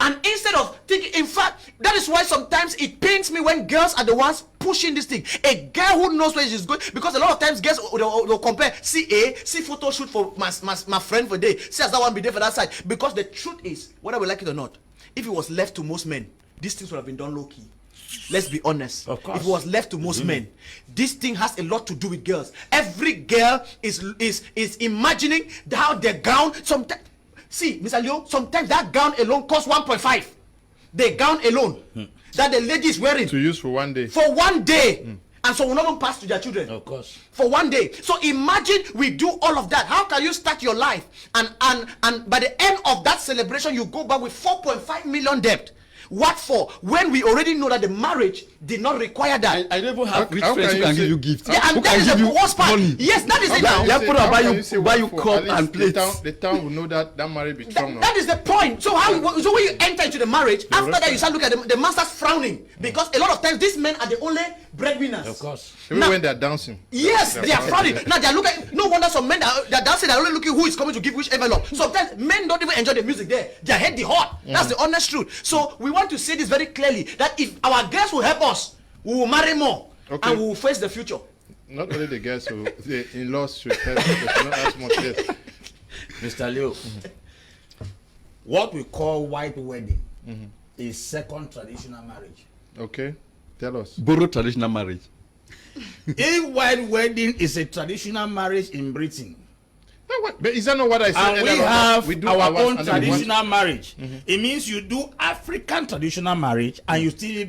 And instead of thinking, in fact, that is why sometimes it pains me when girls are the ones pushing this thing. A girl who knows where she's going, because a lot of times girls will compare, see photo shoot for my friend for day, see as that one be there for that side. Because the truth is, whether we like it or not, if it was left to most men, these things would have been done low key. Let's be honest. Of course. If it was left to most men, this thing has a lot to do with girls. Every girl is imagining how the gown. Sometimes, see, Mr. Leo, sometimes that gown alone costs 1.5. The gown alone that the lady is wearing to use for one day. For one day. And so will not even pass to their children. Of course. For one day. So imagine we do all of that. How can you start your life and by the end of that celebration you go back with 4.5 million debt? What for? When we already know that the marriage did not require that. I don't even have rich friends who can give you gifts. Yeah, and that is the worst part. Money. Yes, that is it now. Buy you cup and plates. The town will know that marriage be strong. That is the point. So when you enter into the marriage, after that you start looking at the man starts frowning, because a lot of times these men are the only breadwinners. Of course. Even when they're dancing. Yes, they are frowning. Now they are looking. No wonder some men they're dancing. They're only looking who is coming to give which envelope. Sometimes men don't even enjoy the music there. Their head the hot. That's the honest truth. So we want to say this very clearly, that if our girls will help us, we will marry more, and we will face the future. Not only the girls, so the in-laws should help us, not as much. Yes. Mr. Leo, what we call white wedding is second traditional marriage. Okay, tell us. Borrowed traditional marriage. If white wedding is a traditional marriage in Britain, but is that not what I said? And we have our own traditional marriage. It means you do African traditional marriage and you still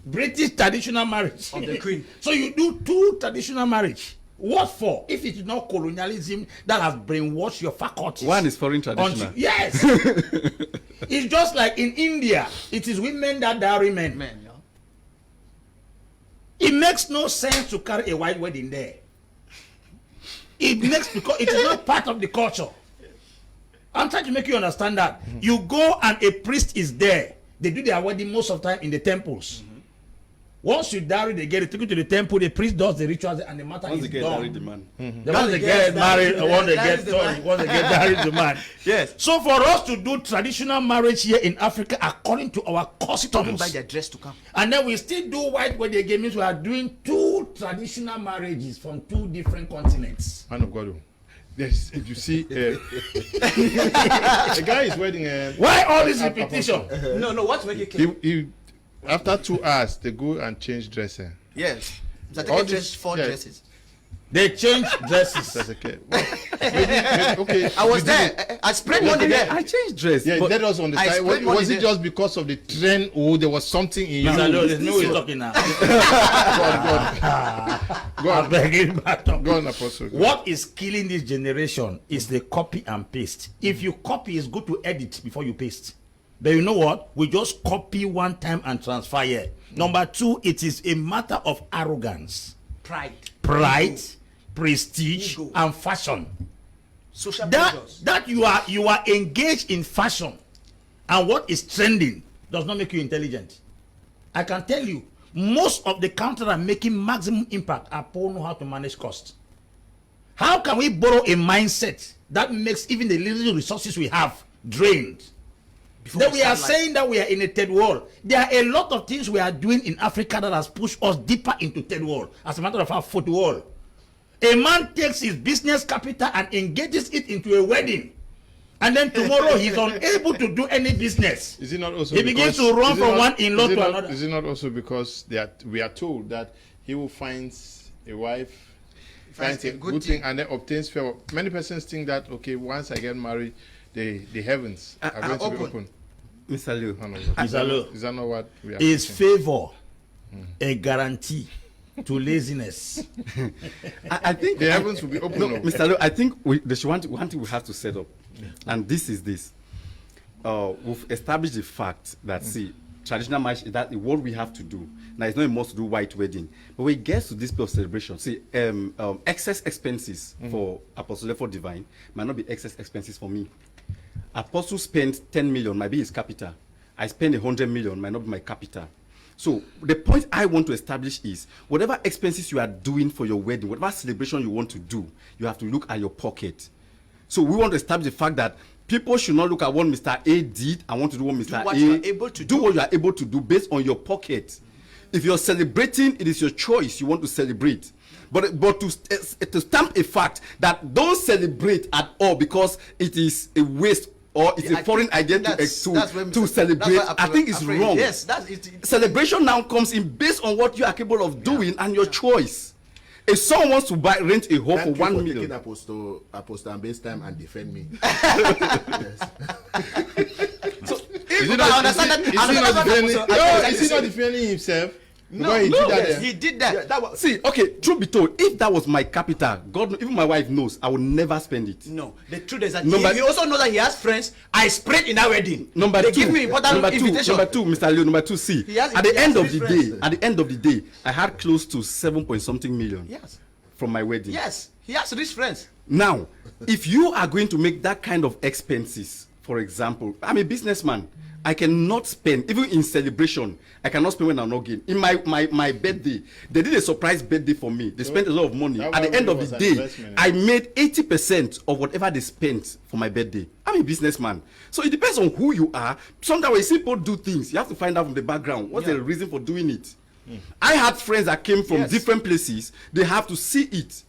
British traditional marriage of the Queen. So you do two traditional marriage. What for? If it is not colonialism that has brainwashed your faculties. One is foreign traditional. Yes. It's just like in India, it is women that marry men. It makes no sense to carry a white wedding there. It makes, because it is not part of the culture. I'm trying to make you understand that. You go and a priest is there. They do their wedding most of the time in the temples. Once you marry, they get it taken to the temple. The priest does the rituals, and the matter is done. The man. Once they get married, once they get married, the man. Yes. So for us to do traditional marriage here in Africa according to our customs, buy their dress to come, and then we still do white wedding again, means we are doing two traditional marriages from two different continents. Man of God. Yes, you see, the guy is wedding. Why all this repetition? No, what's making clear? After 2 hours, they go and change dressing. Yes. All these 4 dresses. They change dresses. That's okay. Okay. I was there. I spread money there. I changed dress. Yeah, that was on the side. Was it just because of the trend, or there was something in you? No, there's no way talking now. Go on. Go on, Apostle. What is killing this generation is the copy and paste. If you copy, it's good to edit before you paste. But you know what? We just copy one time and transfer here. Number 2, it is a matter of arrogance. Pride. prestige, Ego. and fashion. Social That pressures. that you are engaged in fashion and what is trending does not make you intelligent. I can tell you, most of the countries that are making maximum impact are poor know how to manage cost. How can we borrow a mindset that makes even the little resources we have drained? Then we are saying that we are in a third world. There are a lot of things we are doing in Africa that has pushed us deeper into third world. As a matter of fact, fourth world. A man takes his business capital and engages it into a wedding, and then tomorrow he's unable to do any business. Is it not also He begins to run is it from not- one in-law is it to not- another? Is it not also because we are told that he will find a wife, finds a good thing, and then obtains favor? Many persons think that, okay, once I get married, the heavens are going to be open. Mr. Liu, No, no, Mr. Liu, is that not what we are is teaching? favor a guarantee to laziness? I think The heavens will be open. No, No, Mr. Liu, I think there's one thing we have to set up, and this is this. We've established the fact that, see, traditional marriage is that what we have to do. Now, it's not a must to do white wedding. But when it gets to this place of celebration, see, excess expenses for Apostle LEFOR Divine might not be excess expenses for me. Apostle spends 10 million, might be his capital. I spend 100 million, might not be my capital. So the point I want to establish is whatever expenses you are doing for your wedding, whatever celebration you want to do, you have to look at your pocket. So we want to establish the fact that people should not look at what Mr. A did and want to do what Mr. what A you are able to do do. what you are able to do based on your pocket. If you're celebrating, it is your choice. You want to celebrate. But to stamp a fact that don't celebrate at all because it is a waste or it's Yeah, a foreign idea that's where to Mr. celebrate, that's why I think it's Alfred- wrong. Yes, that's it. Celebration now comes in based on what you are capable of doing and your choice. If someone wants to rent a hall for Thank you 1 for million, taking Apostle Ambe's time and defend me. Is he But I not understand that- is I he not understand defending? that- No, is he not defending himself? Because he did that there. He did that. Yeah, that was, see, okay, truth be told, if that was my capital, God, even my wife knows, I would never spend it. No, the truth is that Number- he also know that he has friends. I sprayed in that wedding. Number they two, give me important number invitation. two, Mr. Leo, number two, see, He has- at the he has end of three the friends. day, I had close to 7-point-something million Yes, from my wedding. yes, he has rich friends. Now, if you are going to make that kind of expenses, for example, I'm a businessman. I cannot spend, even in celebration, I cannot spend when I'm not getting. In my birthday, they did a surprise birthday for me. They spent a lot of money. that At the one end of was the an day, investment. I made 80% of whatever they spent for my birthday. I'm a businessman. So it depends on who you are. Sometimes when you see people do things, you have to find out from the background. What's the reason for doing it? I had friends that came from Yes. different places. They have to see it.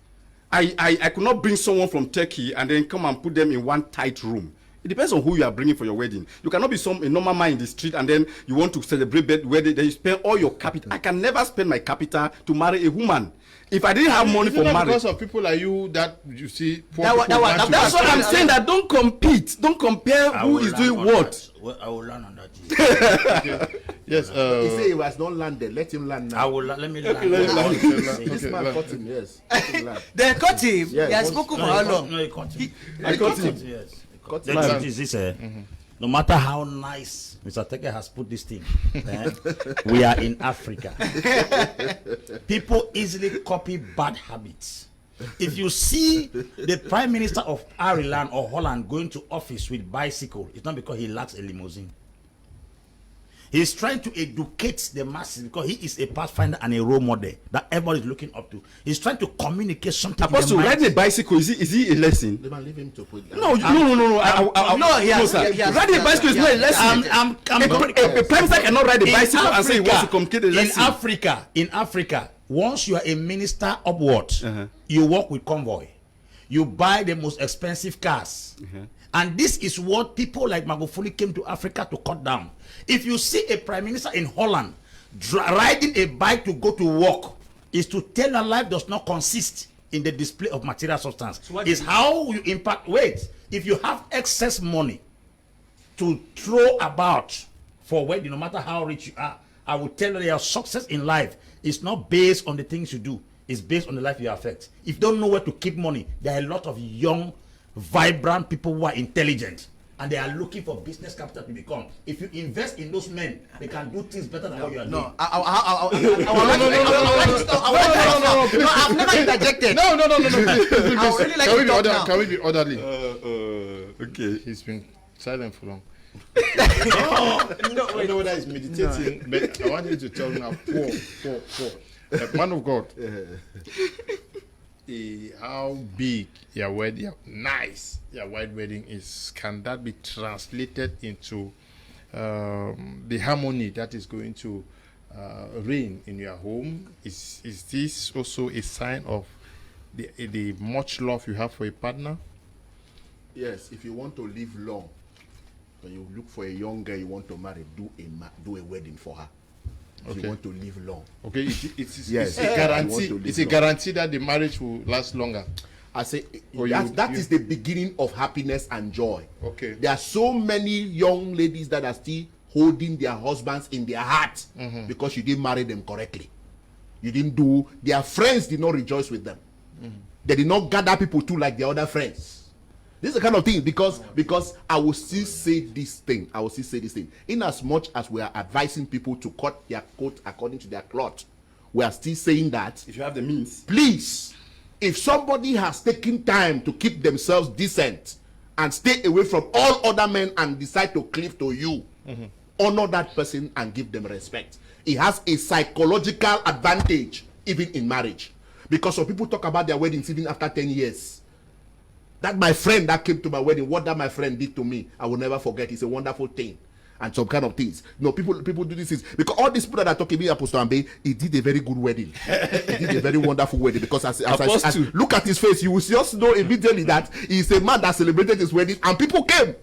I could not bring someone from Turkey and then come and put them in one tight room. It depends on who you are bringing for your wedding. You cannot be a normal man in the street and then you want to celebrate wedding, then you spend all your capital. I can never spend my capital to marry a woman. If I didn't have money Is it for not marriage. because of people like you that you see poor That one- people that one- want to That's what I'm participate? saying, that don't compete. Don't compare I who will is learn doing on what. that. Well, I will learn on that. Yes. he said he was not landed. Let him land I now. will let me learn. This Okay, man land. caught him, yes. Let him land. They cut him. Yes. He has spoken for how long? No, he caught him. I got him. Yes. Caught The him. truth is this, no matter how nice Mr. Teke has put this thing, we are in Africa. People easily copy bad habits. If you see the Prime Minister of Ireland or Holland going to office with bicycle, it's not because he lacks a limousine. He's trying to educate the masses because he is a pathfinder and a role model that everybody is looking up to. He's trying to communicate something. in the Apostle, mind. riding a bicycle, is he a lesson? The man, leave him to put No. No, he has- sir. he has- Riding a bicycle is not a lesson. I'm A prime minister cannot ride a In bicycle and say he wants to communicate a lesson. In Africa, once you are a minister upward, you work with convoy. You buy the most expensive cars. And this is what people like Magufuli came to Africa to cut down. If you see a prime minister in Holland riding a bike to go to work, is to tell that life does not consist in the display of material substance. It's how you impact. Wait, if you have excess money to throw about for wedding, no matter how rich you are, I will tell you that your success in life is not based on the things you do. It's based on the life you affect. If you don't know where to keep money, there are a lot of young, vibrant people who are intelligent. and they are looking for business capital to become. If you invest in those men, they can do things better than what you are doing. I've never interjected. No, please. I would really like to talk now. Can we be orderly? Okay. He's been silent for long. No, I don't know whether he's meditating, but I want you to tell me now. Man of God, how big your wedding, nice your white wedding is, can that be translated into the harmony that is going to reign in your home? Is this also a sign of the much love you have for a partner? Yes, if you want to live long, when you look for a young girl you want to marry, do a wedding for her. If you want to live long. Okay, it's Yes, a guarantee. It's a long. guarantee that the marriage will last longer. I say Or that you- is the beginning of happiness and joy. Okay. There are so many young ladies that are still holding their husbands in their heart because you didn't marry them correctly. You didn't do. Their friends did not rejoice with them. They did not gather people too like their other friends. This is the kind of thing because I will still say this thing. In as much as we are advising people to cut their coat according to their cloth, we are still saying that If you have the means. please, if somebody has taken time to keep themselves decent and stay away from all other men and decide to cleave to you, honor that person and give them respect. It has a psychological advantage even in marriage, because some people talk about their weddings even after 10 years. That my friend that came to my wedding, what that my friend did to me, I will never forget. It's a wonderful thing. And some kind of things. No, people do this is because all these people that are talking about Apostle AMBE, he did a very good wedding. He did a very wonderful wedding. Because as look at his face, you will just know immediately that he's a man that celebrated his wedding and people came.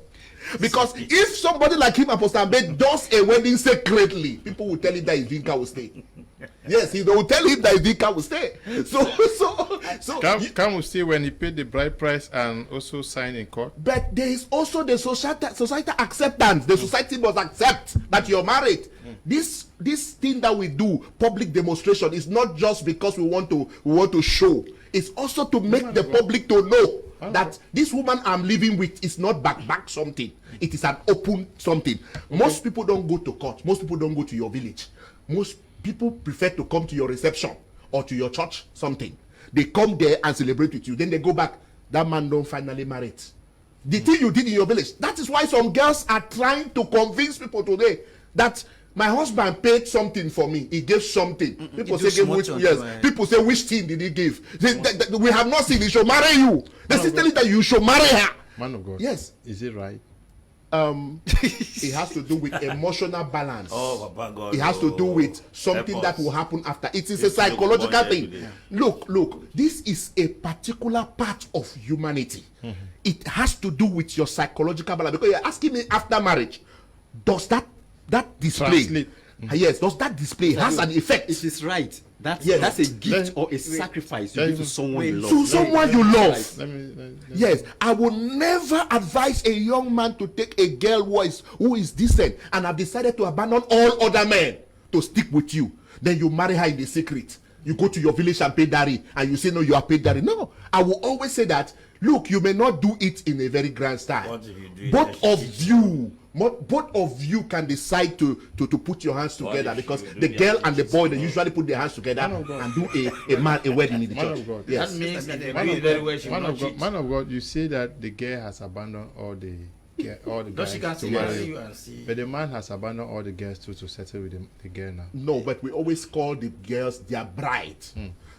Because if somebody like him, Apostle AMBE, does a wedding secretly, people will tell him that his Vinka will stay. Yes, they will tell him that his Vinka will stay. So Can we see when he paid the bride price and also signed in court? but there is also the society acceptance. The society must accept that you're married. This thing that we do, public demonstration, is not just because we want to show. It's also to make the public to know that this woman I'm living with is not back something. It is an open something. Most people don't go to court. Most people don't go to your village. Most people prefer to come to your reception or to your church something. They come there and celebrate with you. Then they go back. That man don't finally marry it. The thing you did in your village. That is why some girls are trying to convince people today that my husband paid something for me. He gave something. People say give which, yes. People say which thing did he give? We have not seen. He should marry you. They still tell you that you should marry her. Man of God. Yes. Is it right? It has to do with emotional balance. Oh, Papa God. It has to do with something that will happen after. It is a psychological thing. Look, this is a particular part of humanity. It has to do with your psychological balance. Because you're asking me after marriage, does that display? Translate. Yes, does that display has an effect? It is right. That's Yes. that's a gift or a sacrifice you give to someone you love. To someone you love. Let me Yes, I will never advise a young man to take a girl who is decent and have decided to abandon all other men to stick with you. Then you marry her in the secret. You go to your village and pay dowry, and you say no, you are paid dowry. No, I will always say that. Look, you may not do it in a very grand style. What if you do it Both of you can decide to put your hands together, if because you do the the girl and the activities boy, they usually put their hands together and do a wedding in the Man church. of God. Yes. That means if they Man do of it very God, well, she will man not of God, cheat. man of God, you say that the girl has abandoned all the No, guys she can to still marry marry you. you and see. But the man has abandoned all the girls to settle with the girl now. No, but we always call the girls their bride.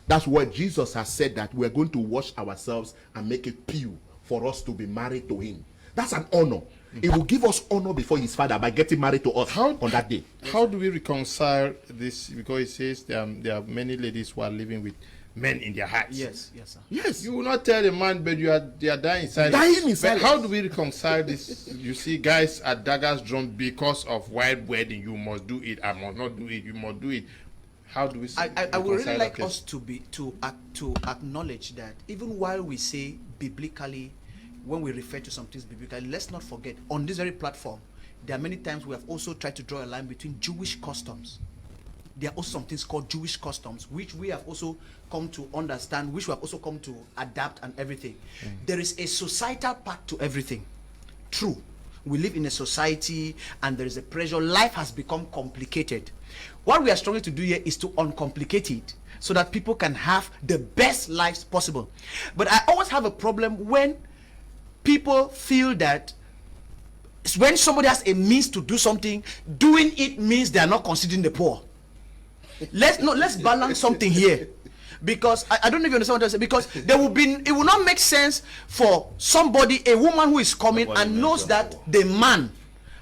That's what Jesus has said, that we're going to wash ourselves and make it pure for us to be married to him. That's an honor. It will give us honor before his father by getting married to us on that day. How do we reconcile this? Because it says there are many ladies who are living with men in their hearts. Yes, sir. Yes. You will not tell the man, but they are dying inside. Dying inside. But how do we reconcile this? You see, guys at daggers drawn because of white wedding. You must do it. I must not do it. You must do it. How do we? I would really reconcile like that us to acknowledge that even while we say biblically, when we refer to some things biblically, let's not forget on this very platform, there are many times we have also tried to draw a line between Jewish customs. There are also some things called Jewish customs, which we have also come to understand, which we have also come to adapt and everything. There is a societal part to everything. True. we live in a society and there is a pressure. Life has become complicated. What we are struggling to do here is to uncomplicate it so that people can have the best lives possible. But I always have a problem when people feel that when somebody has a means to do something, doing it means they are not considering the poor. Let's balance something here. Because I don't know if you understand what I'm saying. Because it will not make sense for somebody, a woman who is coming and knows that the man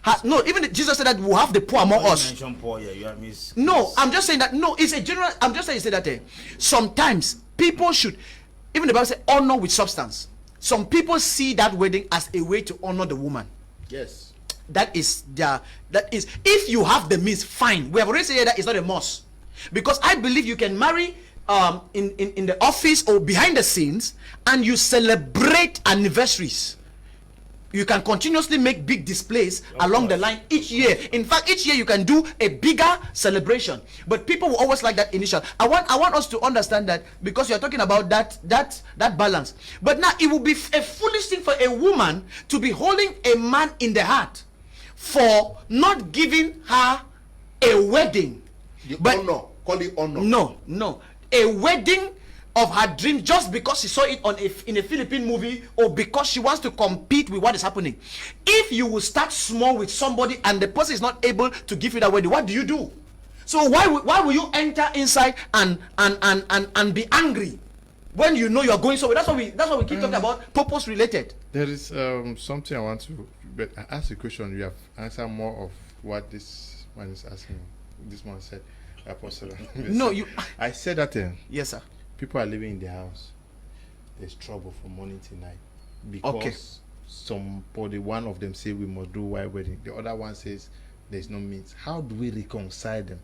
has even Jesus said that we'll have the poor among us. Poor, yeah, no, I'm just saying that it's a general. I'm just saying that sometimes people should, even the Bible says, honor with substance. Some people see that wedding as a way to honor the woman. Yes. That is if you have the means, fine. We have already said that it's not a must. Because I believe you can marry in the office or behind the scenes and you celebrate anniversaries. You can continuously make big displays along the line each year. In fact, each year you can do a bigger celebration. But people will always like that initial. I want us to understand that, because you're talking about that balance. But now it will be a foolish thing for a woman to be holding a man in the heart for not giving her a wedding. Honor. Call it honor. No. A wedding of her dream just because she saw it in a Philippine movie, or because she wants to compete with what is happening. If you will start small with somebody and the person is not able to give you that wedding, what do you do? So why will you enter inside and be angry when you know you're going somewhere? That's what we keep talking about, purpose related. There is something I want to, but I ask a question. You have answered more of what this man is asking. This man said, Apostle. No, I said that. Yes, sir. People are living in their house. There's trouble from morning till night because somebody, one of them say we must do white wedding. The other one says there's no means. How do we reconcile them?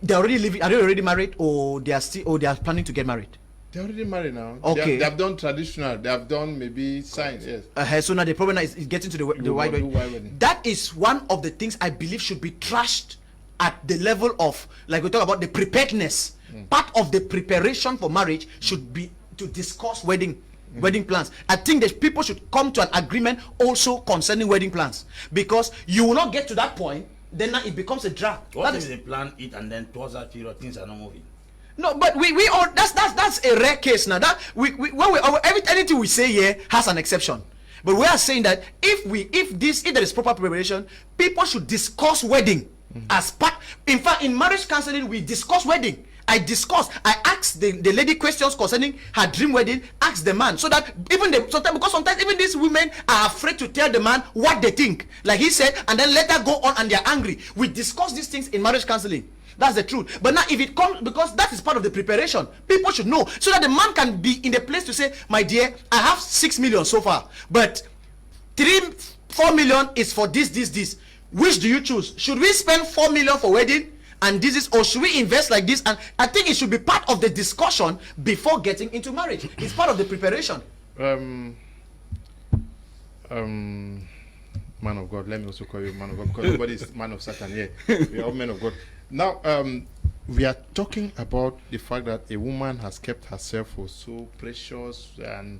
They're already living. Are they already married, or they are planning to get married? They're already married now. Okay. They have done traditional. They have done maybe signs. Yes. So now the problem is getting to the white wedding. That is one of the things I believe should be trashed at the level of, like we talk about, the preparedness. Part of the preparation for marriage should be to discuss wedding plans. I think that people should come to an agreement also concerning wedding plans, because you will not get to that point, then now it becomes a drag. What if they plan it and then towards that period things are not moving? No, but we all that's a rare case now. That anything we say here has an exception. But we are saying that if there is proper preparation, people should discuss wedding as part. In fact, in marriage counseling, we discuss wedding. I ask the lady questions concerning her dream wedding, ask the man, so that sometimes even these women are afraid to tell the man what they think, like he said, and then later go on and they're angry. We discuss these things in marriage counseling. That's the truth. But now if it comes, because that is part of the preparation, people should know, so that the man can be in the place to say, my dear, I have 6 million so far, but 4 million is for this. Which do you choose? Should we spend 4 million for wedding and this is, or should we invest like this? And I think it should be part of the discussion before getting into marriage. It's part of the preparation. Man of God, let me also call you man of God, because nobody is man of Satan here. We are all men of God. Now, we are talking about the fact that a woman has kept herself for so precious and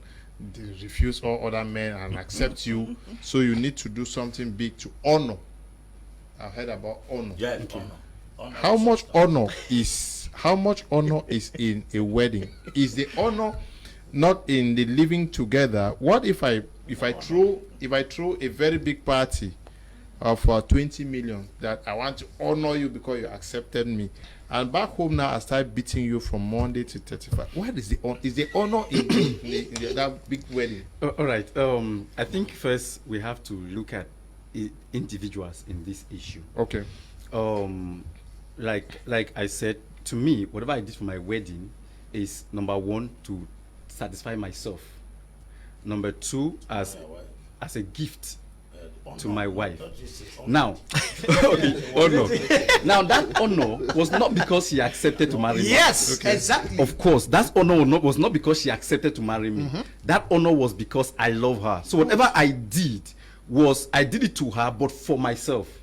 refuse all other men and accept you. So you need to do something big to honor. I've heard about honor. Yeah, honor. How much honor is in a wedding? Is the honor not in the living together? What if I throw a very big party of 20 million that I want to honor you because you accepted me, and back home now I start beating you from Monday to 35? What is the honor? Is the honor in that big wedding? All right. I think first we have to look at individuals in this issue. Okay. Like I said, to me, whatever I did for my wedding is, number one, to satisfy myself. Number two, as a gift to my wife. Now, honor. Now that honor was not because she accepted to marry me. Yes, okay. Exactly. Of course, that honor was not because she accepted to marry me. That honor was because I love her. So whatever I did it to her, but for myself.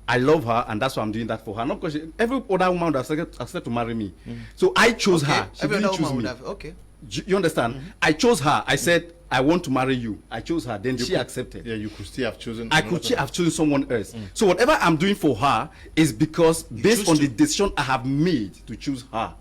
I love her, and that's why I'm doing that for her. Not because every other woman would have accepted to marry me. So I chose her. She didn't choose me. Okay. You understand? I chose her. I said, I want to marry you. I chose her. Then she accepted. Yeah, you could still have chosen. I could have chosen someone else. So whatever I'm doing for her is because based on the decision I have made to choose her.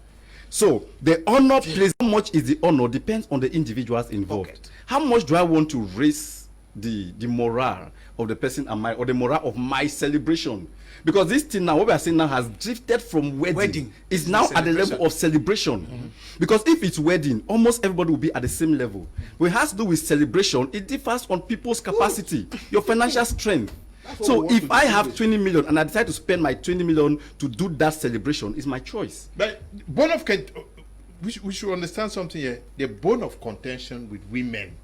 So the honor plays, how much is the honor depends on the individuals involved. Okay. How much do I want to raise the morale of the person am I, or the morale of my celebration? Because this thing now, what we are saying now, has drifted from wedding. It's now at the level of celebration. Because if it's wedding, almost everybody will be at the same level. When it has to do with celebration, it differs on people's capacity, your financial strength. So if I have 20 million and I decide to spend my 20 million to do that celebration, it's my choice. But we should understand something here. The bone of contention with women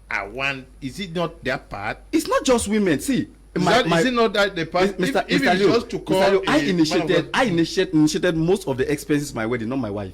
are one. Is it not their part? It's not just women. See, Is it not that the part? Mr. If it's just to call I initiated most of the expenses of my wedding, not my wife.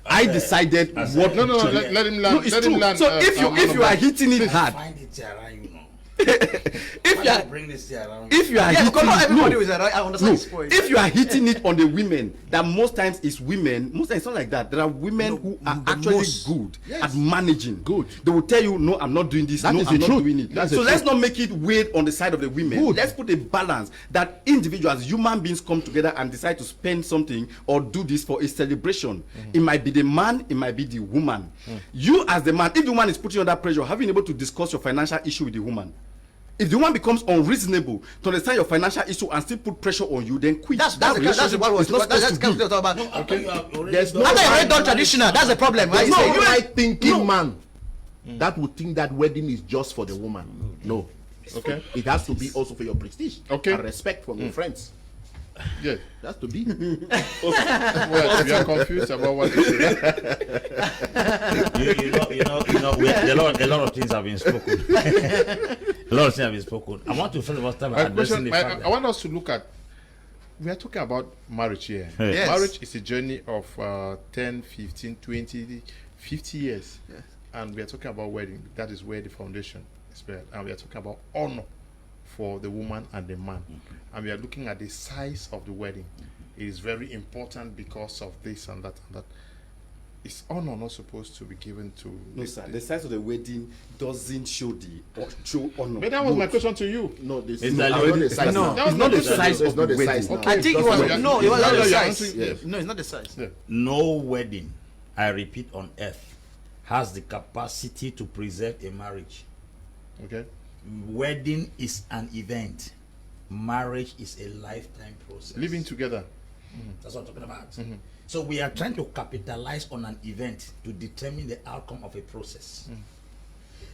I decided what. No, let him land. No, it's let true. Him land, So if you are hitting it hard, Find it around, you know. if you are Bring this around. if you are Yeah, because not hitting everybody no, is right. I understand this point. if you are hitting it on the women, that most times it's women. Most times it's not like that. There are women who are actually good at managing. Good. They will tell you, no, I'm not doing this. That No, is I'm the not truth. doing it. That's So the let's truth. not make it weighed on the side of the women. Good. Let's put a balance that individuals, human beings, come together and decide to spend something or do this for a celebration. It might be the man, it might be the woman. You as the man, if the woman is putting you under pressure, have you been able to discuss your financial issue with the woman? If the woman becomes unreasonable to understand your financial issue and still put pressure on you, then quit. That's what was not that's supposed to be. what we're talking about. Okay. There's no After you already done traditional, that's the problem. Right? There's You say, no you right thinking man that would think that wedding is just for the woman. No. Okay. It has to be also for your prestige. Okay. And respect from your friends. Yeah. That's to be. Well, you are confused about what you say. A lot of things have been spoken. A lot of things have been spoken. I want to first of all start by addressing the fact I want us to look at. We are talking about marriage here. Yes. Marriage is a journey of 10, 15, 20, 50 years. Yes. And we are talking about wedding. That is where the foundation is built. And we are talking about honor for the woman and the man. And we are looking at the size of the wedding. It is very important because of this and that and that. Is honor not supposed to be given to No, sir. The size of the wedding doesn't show show honor. But that was my question to you. No, this It's is like not wedding. the size. No, That was it's not my the question. size It's of not the the wedding. size now. Okay. I think it was Yeah. no, it was not the Yeah, size. yeah. No, it's not the size. Yeah. no wedding, I repeat, on earth has the capacity to preserve a marriage. Okay. Wedding is an event. Marriage is a lifetime process. Living together. That's what I'm talking about. So we are trying to capitalize on an event to determine the outcome of a process.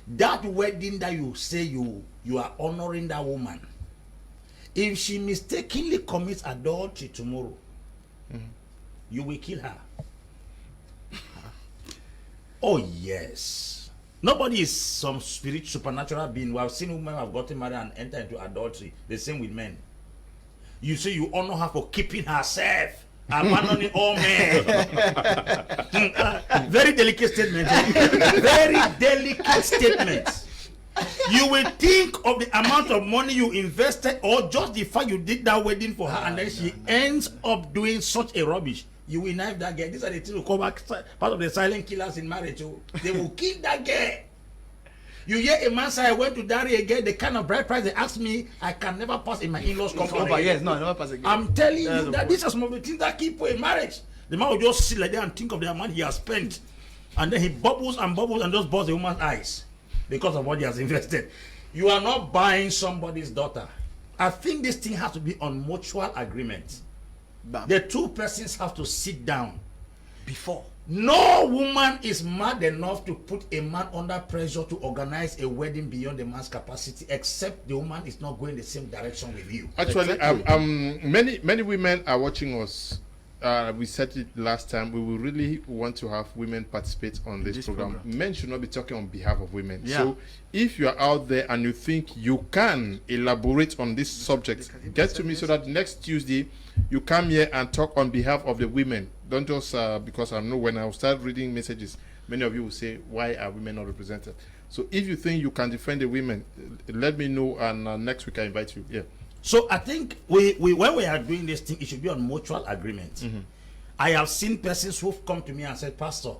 That wedding that you say you are honoring that woman, if she mistakenly commits adultery tomorrow, you will kill her. Oh yes. Nobody is some supernatural being. We have seen women who have gotten married and entered into adultery. The same with men. You say you honor her for keeping herself, abandoning all men. Very delicate statement. Very delicate statement. You will think of the amount of money you invested, or just the fact you did that wedding for her, and then she ends up doing such a rubbish. You will knife that girl. These are the things who come back, part of the silent killers in marriage. Oh. They will kill that girl. You hear a man say, I went to marry a girl, the kind of bride price they asked me, I can never pass in my in-laws compound. Yes, no, never pass again. I'm telling That's you the that point. these are some of the things that keep in marriage. The man will just sit like that and think of the amount he has spent. And then he bubbles and just busts the woman's eyes because of what he has invested. You are not buying somebody's daughter. I think this thing has to be on mutual agreement. The two persons have to sit down. Before. No woman is mad enough to put a man under pressure to organize a wedding beyond the man's capacity, except the woman is not going the same direction with you. Actually, many women are watching us. We said it last time. We will really want to have women participate on this program. Men should not be talking on behalf of women. Yeah. So if you are out there and you think you can elaborate on this subject, get to me so that next Tuesday you come here and talk on behalf of the women. Don't just because I know when I start reading messages, many of you will say, why are women not represented? So if you think you can defend the women, let me know, and next week I invite you. Yeah. So I think we when we are doing this thing, it should be on mutual agreement. I have seen persons who've come to me and said, Pastor,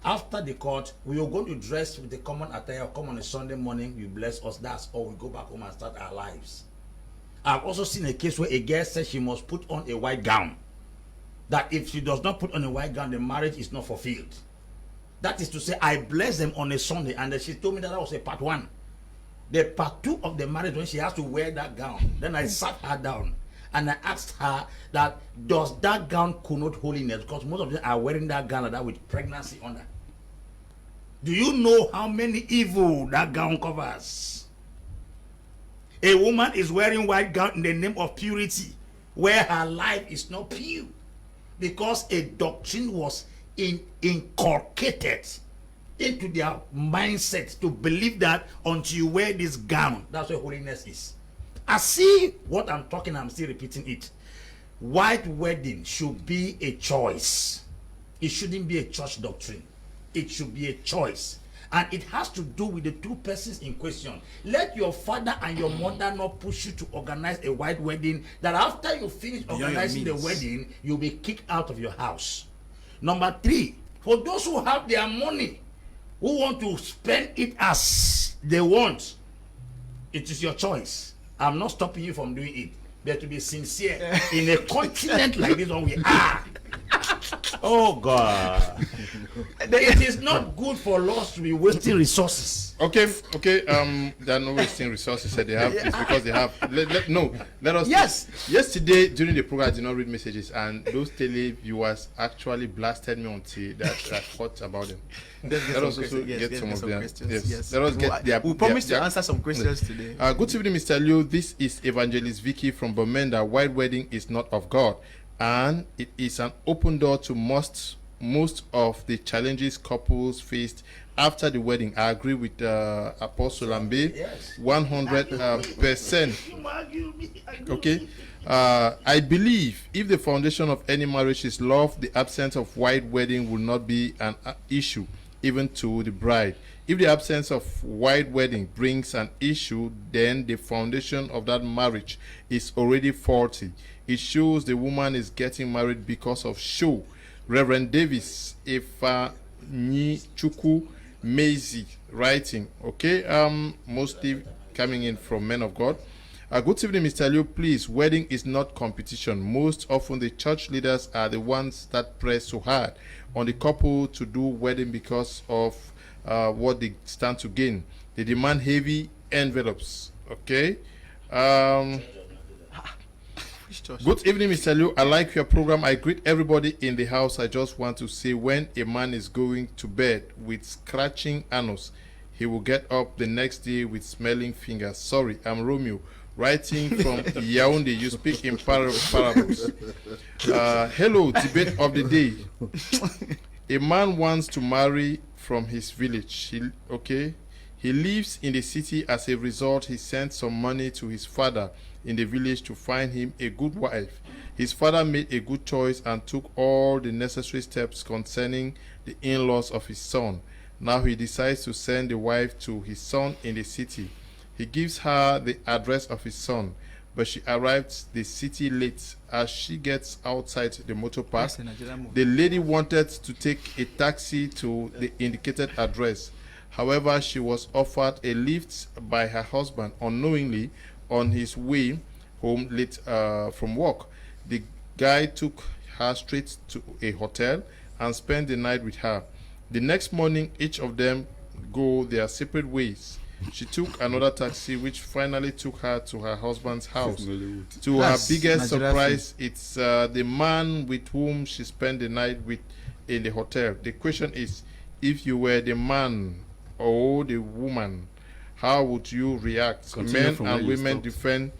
After the court, we are going to dress with the common attire, come on a Sunday morning, you bless us, that's all. We go back home and start our lives. I've also seen a case where a girl said she must put on a white gown. That if she does not put on a white gown, the marriage is not fulfilled. That is to say, I blessed them on a Sunday, and then she told me that was a part 1. The part 2 of the marriage, when she has to wear that gown, then I sat her down and I asked her that, does that gown connote holiness? Because most of them are wearing that gown like that with pregnancy under. Do you know how many evil that gown covers? A woman is wearing white gown in the name of purity, where her life is not pure, because a doctrine was inculcated into their mindset to believe that until you wear this gown, that's what holiness is. I see what I'm talking, I'm still repeating it. White wedding should be a choice. It shouldn't be a church doctrine. It should be a choice. And it has to do with the 2 persons in question. Let your father and your mother not push you to organize a white wedding, that after you finish organizing the wedding, you'll be kicked out of your house. Number 3, for those who have their money, who want to spend it as they want, it is your choice. I'm not stopping you from doing it. But to be sincere, in a continent like this one we are, oh God, it is not good for us to be wasting resources. Okay. They are not wasting resources that they have. It's because they have. Let us. Yes. Yesterday during the program, I did not read messages, and those tele viewers actually blasted me until that I thought about them. Let us also get some of their questions. Yes. Let us get their. We promise to answer some questions today. Good evening, Mr. Leo. This is Evangelist Vicky from Bomenda. White wedding is not of God, and it is an open door to most of the challenges couples faced after the wedding. I agree with Apostle AMBE, 100%. Okay. I believe if the foundation of any marriage is love, the absence of white wedding will not be an issue, even to the bride. If the absence of white wedding brings an issue, then the foundation of that marriage is already faulty. It shows the woman is getting married because of show. Reverend Davis Ifeanyi Chukwu Maisie writing. Okay, mostly coming in from men of God. Good evening, Mr. Liu. Please, wedding is not competition. Most often the church leaders are the ones that press so hard on the couple to do wedding because of what they stand to gain. They demand heavy envelopes. Okay. Good evening, Mr. Liu. I like your program. I greet everybody in the house. I just want to say, when a man is going to bed with scratching anus, he will get up the next day with smelling fingers. Sorry, I'm Romeo, writing from Yaoundé. You speak in parables. Hello, debate of the day. A man wants to marry from his village. He lives in the city. As a result, he sent some money to his father in the village to find him a good wife. His father made a good choice and took all the necessary steps concerning the in-laws of his son. Now he decides to send the wife to his son in the city. He gives her the address of his son, but she arrives the city late. As she gets outside the motor park, the lady wanted to take a taxi to the indicated address. However, she was offered a lift by her husband unknowingly on his way home late from work. The guy took her straight to a hotel and spent the night with her. The next morning, each of them go their separate ways. She took another taxi, which finally took her to her husband's house. To her biggest surprise, it's the man with whom she spent the night with in the hotel. The question is, if you were the man or the woman, how would you react? Men and women defend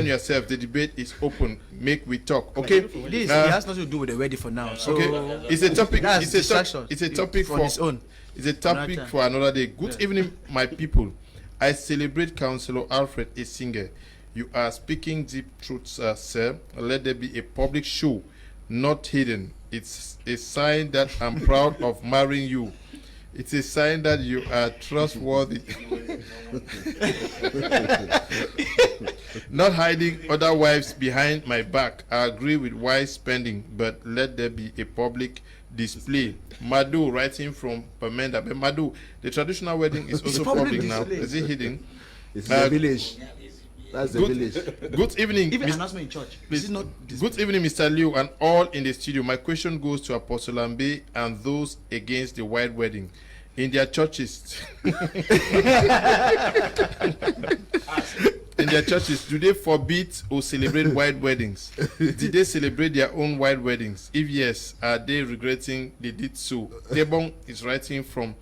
yourself. The debate is open. Make we talk. Okay. This it has nothing to do with the wedding for now. So okay. It's a topic. It's a topic for its own. It's a topic for another day. Good evening, my people. I celebrate Councillor Alfred ESINGIE. You are speaking deep truths, sir. Let there be a public show, not hidden. It's a sign that I'm proud of marrying you. It's a sign that you are trustworthy. Not hiding other wives behind my back. I agree with wise spending, but let there be a public display. Madu writing from Pamenda. But Madu, the traditional wedding is also public now. display. Is it hidden? It's the village. That's the village. Good evening. Even Mis- announcement in church. Please. Is it not Good evening, Mr. Liu, and all in the studio. My question goes to Apostle AMBE and those against the white wedding. In their churches, in their churches, do they forbid or celebrate white weddings? Did they celebrate their own white weddings? If yes, are they regretting they did so? Tebong is writing from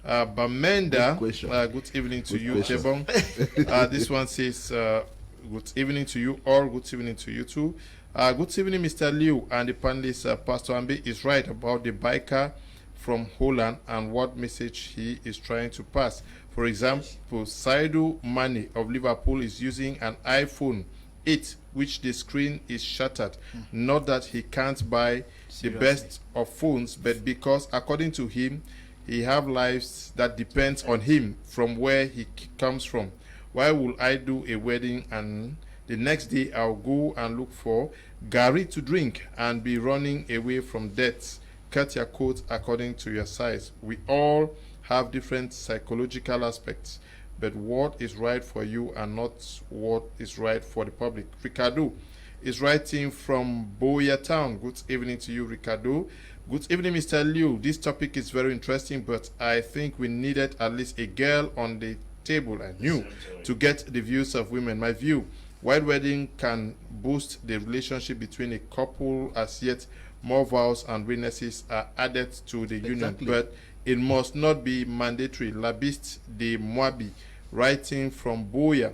Bamenda. Good question. Good evening to Good you, question. Tebong. This one says, good evening to you all. Good evening to you too. Good evening, Mr. Liu and the panelists. Pastor AMBE is right about the biker from Holland and what message he is trying to pass. For example, Sadio Mane of Liverpool is using an iPhone 8, which the screen is shattered. Not that he can't buy the best of phones, but because, according to him, he have lives that depends on him from where he comes from. Why would I do a wedding and the next day I'll go and look for Gary to drink and be running away from debts? Cut your coat according to your size. We all have different psychological aspects, but what is right for you and not what is right for the public. Ricardo is writing from Boya Town. Good evening to you, Ricardo. Good evening, Mr. Liu. This topic is very interesting, but I think we needed at least a girl on the table and you to get the views of women. My view, white wedding can boost the relationship between a couple as yet more vows and witnesses are added to the union, but it must not be mandatory. Labiste de Moabi, writing from Boya.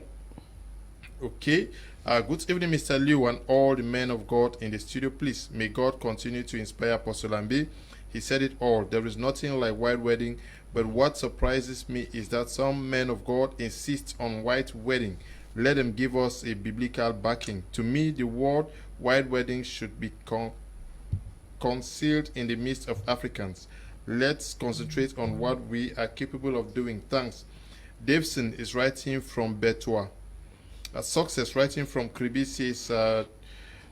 Okay. Good evening, Mr. Liu, and all the men of God in the studio. Please, may God continue to inspire Apostle AMBE. He said it all. There is nothing like white wedding, but what surprises me is that some men of God insist on white wedding. Let them give us a biblical backing. To me, the word white wedding should be concealed in the midst of Africans. Let's concentrate on what we are capable of doing. Thanks. Davison is writing from Betua. Success writing from Kribi says,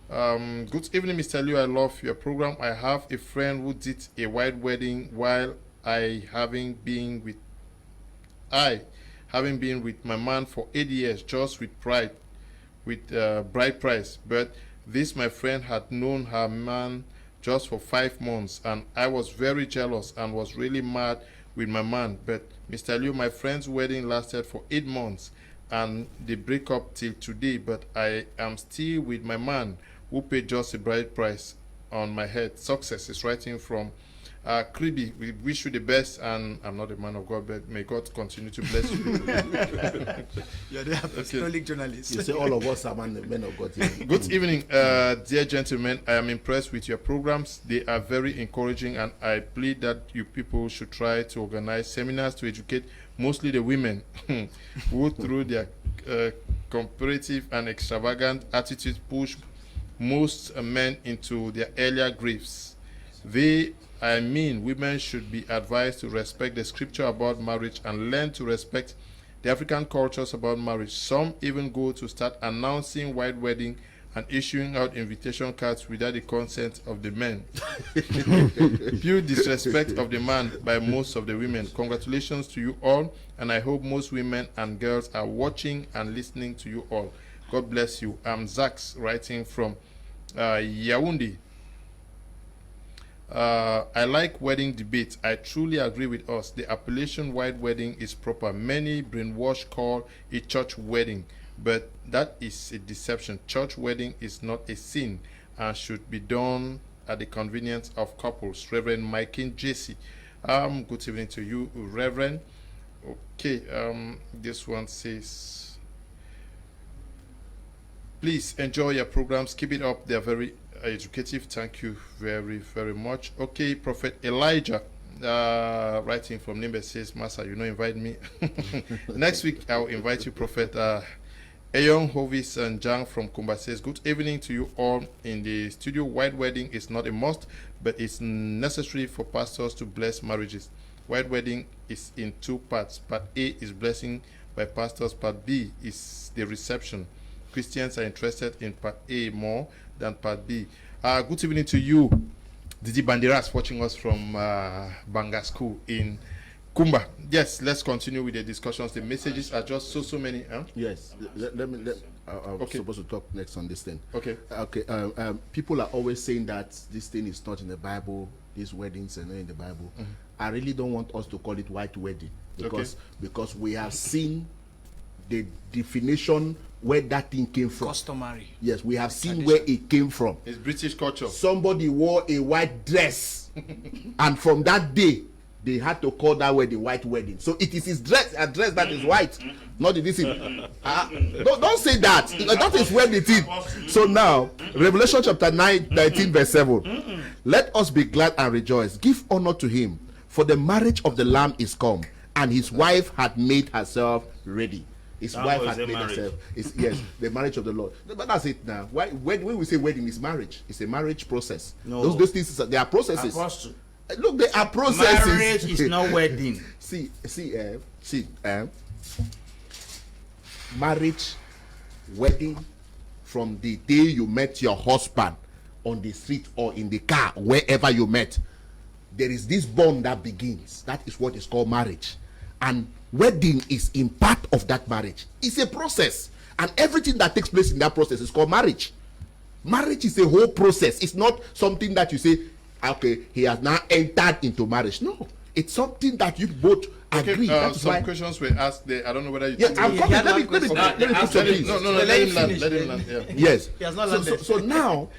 good evening, Mr. Liu. I love your program. I have a friend who did a white wedding while having been with my man for 8 years, just with bride price. But this my friend had known her man just for 5 months, and I was very jealous and was really mad with my man. But Mr. Liu, my friend's wedding lasted for 8 months and they break up till today, but I am still with my man who paid just a bride price on my head. Success is writing from Kribi. We wish you the best, and I'm not a man of God, but may God continue to bless you. You're the apostolic journalist. You say all of us are men of God here. Good evening, dear gentlemen. I am impressed with your programs. They are very encouraging, and I plead that you people should try to organize seminars to educate mostly the women who, through their comparative and extravagant attitudes, push most men into their earlier graves. Women should be advised to respect the scripture about marriage and learn to respect the African cultures about marriage. Some even go to start announcing white wedding and issuing out invitation cards without the consent of the men. Pure disrespect of the man by most of the women. Congratulations to you all, and I hope most women and girls are watching and listening to you all. God bless you. I'm Zax, writing from Yaoundé. I like wedding debate. I truly agree with us. The appellation white wedding is proper. Many brainwash call it church wedding, but that is a deception. Church wedding is not a sin and should be done at the convenience of couples. Reverend Mike Jesse. Good evening to you, Reverend. Okay, this one says, please enjoy your programs. Keep it up. They are very educative. Thank you very, very much. Okay, Prophet Elijah, writing from Nimbe, says, Master, you know, invite me. Next week, I'll invite you, Prophet Eyong Hovis and Jang from Kumba says, good evening to you all in the studio. White wedding is not a must, but it's necessary for pastors to bless marriages. White wedding is in two parts. Part A is blessing by pastors. Part B is the reception. Christians are interested in part A more than part B. Good evening to you, Didi Banderas, watching us from Banga School in Kumba. Yes, let's continue with the discussions. The messages are just so many. Huh? Yes. I'm Okay. supposed to talk next on this thing. Okay. Okay. People are always saying that this thing is not in the Bible. These weddings are not in the Bible. I really don't want us to call it white wedding because we have seen the definition where that thing came from. Customary. Yes, we have seen where it came from. It's British culture. Somebody wore a white dress, and from that day, they had to call that wedding white wedding. So it is his dress, a dress that is white, not the this thing. Don't say that. That is where it is. So now, Revelation chapter 19 verse 7. Let us be glad and rejoice. Give honor to him, for the marriage of the Lamb is come, and his wife had made herself ready. His wife had made herself. Yes, the marriage of the Lord. But that's it now. Why, when we say wedding, is marriage. It's a marriage process. No. Those things, they are processes. Apostle. Look, they are processes. Marriage is not wedding. Marriage, wedding, from the day you met your husband on the street or in the car, wherever you met, there is this bond that begins. That is what is called marriage. And wedding is in part of that marriage. It's a process. And everything that takes place in that process is called marriage. Marriage is a whole process. It's not something that you say, okay, he has now entered into marriage. No, it's something that you both agree. That's some why questions were asked there. I don't know whether you. Yeah, I'm coming. Let me put some Okay. things. No, let him land. Let him land. Yeah. Yes. He has not So, landed. so now,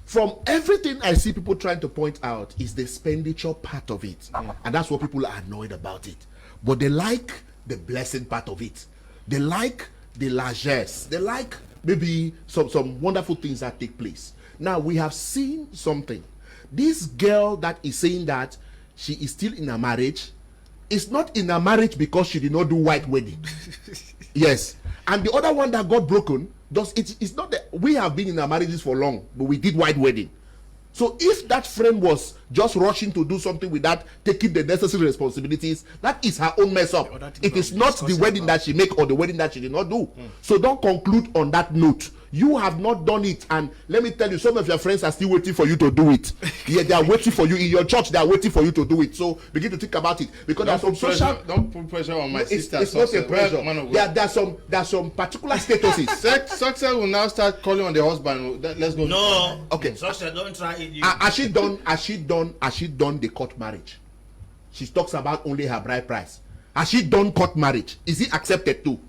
from everything I see people trying to point out is the expenditure part of it, and that's what people are annoyed about it. But they like the blessing part of it. They like the largesse. They like maybe some wonderful things that take place. Now we have seen something. This girl that is saying that she is still in a marriage is not in a marriage because she did not do white wedding. Yes. And the other one that got broken, it's not that we have been in our marriages for long, but we did white wedding. So if that friend was just rushing to do something without taking the necessary responsibilities, that is her own mess up. It is not the wedding that she make or the wedding that she did not do. So don't conclude on that note. You have not done it, and let me tell you, some of your friends are still waiting for you to do it. Yeah, they are waiting for you in your church. They are waiting for you to do it. So begin to think about it, because there's some social. Don't put pressure on my sister. It's not a pressure. There's some particular statuses. Success will now start calling on the husband. Let's go. No. Okay. Success, don't try it. Has she done the court marriage? She talks about only her bride price. Has she done court marriage? Is it accepted too?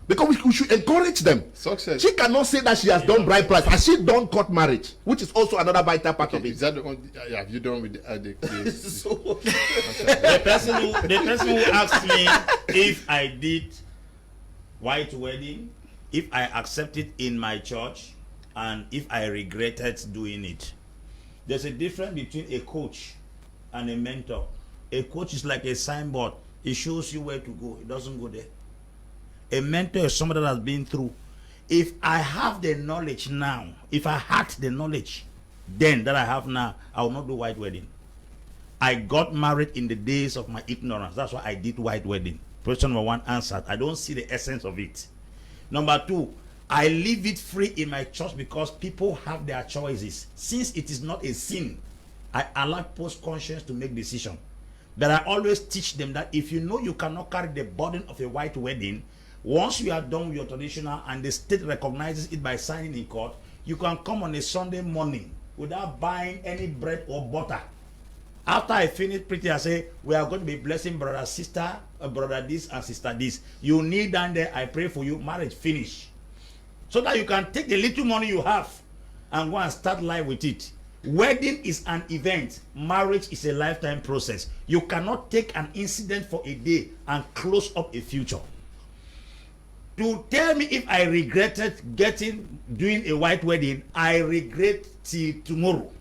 Because we should encourage them. Success. She cannot say that she has done bride price. Has she done court marriage? Which is also another vital part of it. Is that the only, have you done with the So, The person who asked me if I did white wedding, if I accepted in my church, and if I regretted doing it. There's a difference between a coach and a mentor. A coach is like a signboard. It shows you where to go. It doesn't go there. A mentor is somebody that has been through. If I have the knowledge now, if I had the knowledge then that I have now, I will not do white wedding. I got married in the days of my ignorance. That's why I did white wedding. Question number one answered. I don't see the essence of it. Number two, I leave it free in my church because people have their choices. Since it is not a sin, I allow post-conscience to make decision. But I always teach them that if you know you cannot carry the burden of a white wedding, once you are done with your traditional and the state recognizes it by signing in court, you can come on a Sunday morning without buying any bread or butter. After I finish preaching, I say, we are going to be blessing brother, sister, brother this and sister this. You kneel down there, I pray for you, marriage finish. So that you can take the little money you have and go and start life with it. Wedding is an event. Marriage is a lifetime process. You cannot take an incident for a day and close up a future. To tell me if I regretted doing a white wedding, I regret till tomorrow.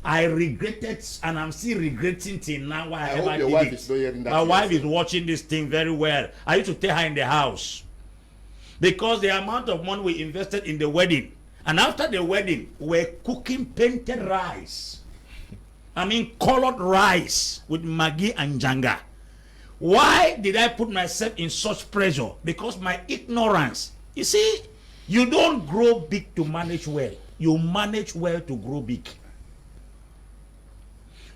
I regretted, and I'm still regretting till now why I hope ever your did wife it. is not hearing that. My wife is watching this thing very well. I used to tell her in the house. Because the amount of money we invested in the wedding, and after the wedding, we're cooking painted rice. I mean colored rice with Maggi and Janga. Why did I put myself in such pressure? Because my ignorance. You see, you don't grow big to manage well. You manage well to grow big.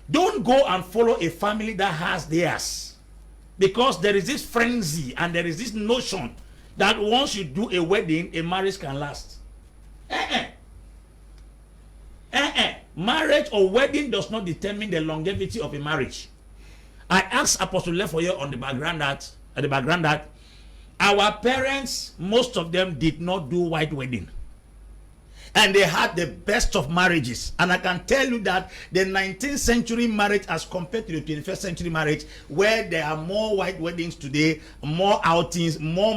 Don't go and follow a family that has theirs. Because there is this frenzy and there is this notion that once you do a wedding, a marriage can last. Marriage or wedding does not determine the longevity of a marriage. I asked Apostle LEFOR on the background that our parents, most of them did not do white wedding. And they had the best of marriages. And I can tell you that the 19th century marriage as compared to the 21st century marriage, where there are more white weddings today, more outings, more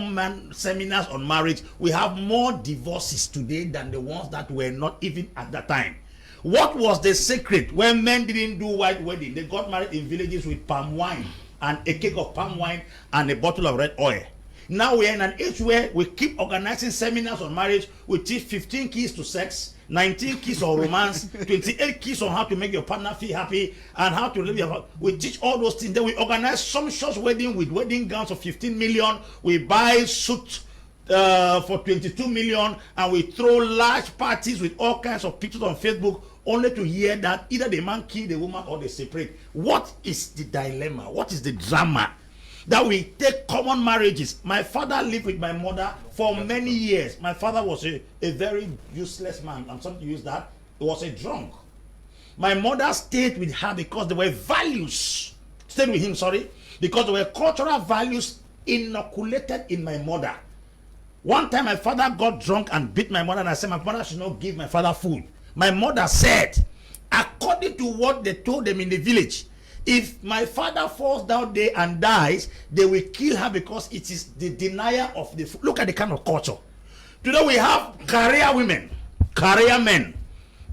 seminars on marriage, we have more divorces today than the ones that were not even at that time. What was the secret when men didn't do white wedding? They got married in villages with palm wine and a cake of palm wine and a bottle of red oil. Now we are in an age where we keep organizing seminars on marriage. We teach 15 keys to sex, 19 keys on romance, 28 keys on how to make your partner feel happy and how to live your. We teach all those things. Then we organize some church wedding with wedding gowns of 15 million. We buy suits for 22 million, and we throw large parties with all kinds of pictures on Facebook, only to hear that either the man killed the woman or they separate. What is the dilemma? What is the drama? That we take common marriages. My father lived with my mother for many years. My father was a very useless man. I'm sorry to use that. He was a drunk. My mother stayed with her because there were values. Stayed with him, sorry. Because there were cultural values inoculated in my mother. One time my father got drunk and beat my mother, and I said my mother should not give my father food. My mother said, according to what they told them in the village, if my father falls down there and dies, they will kill her because it is the denier of the food. Look at the kind of culture. Today we have career women, career men,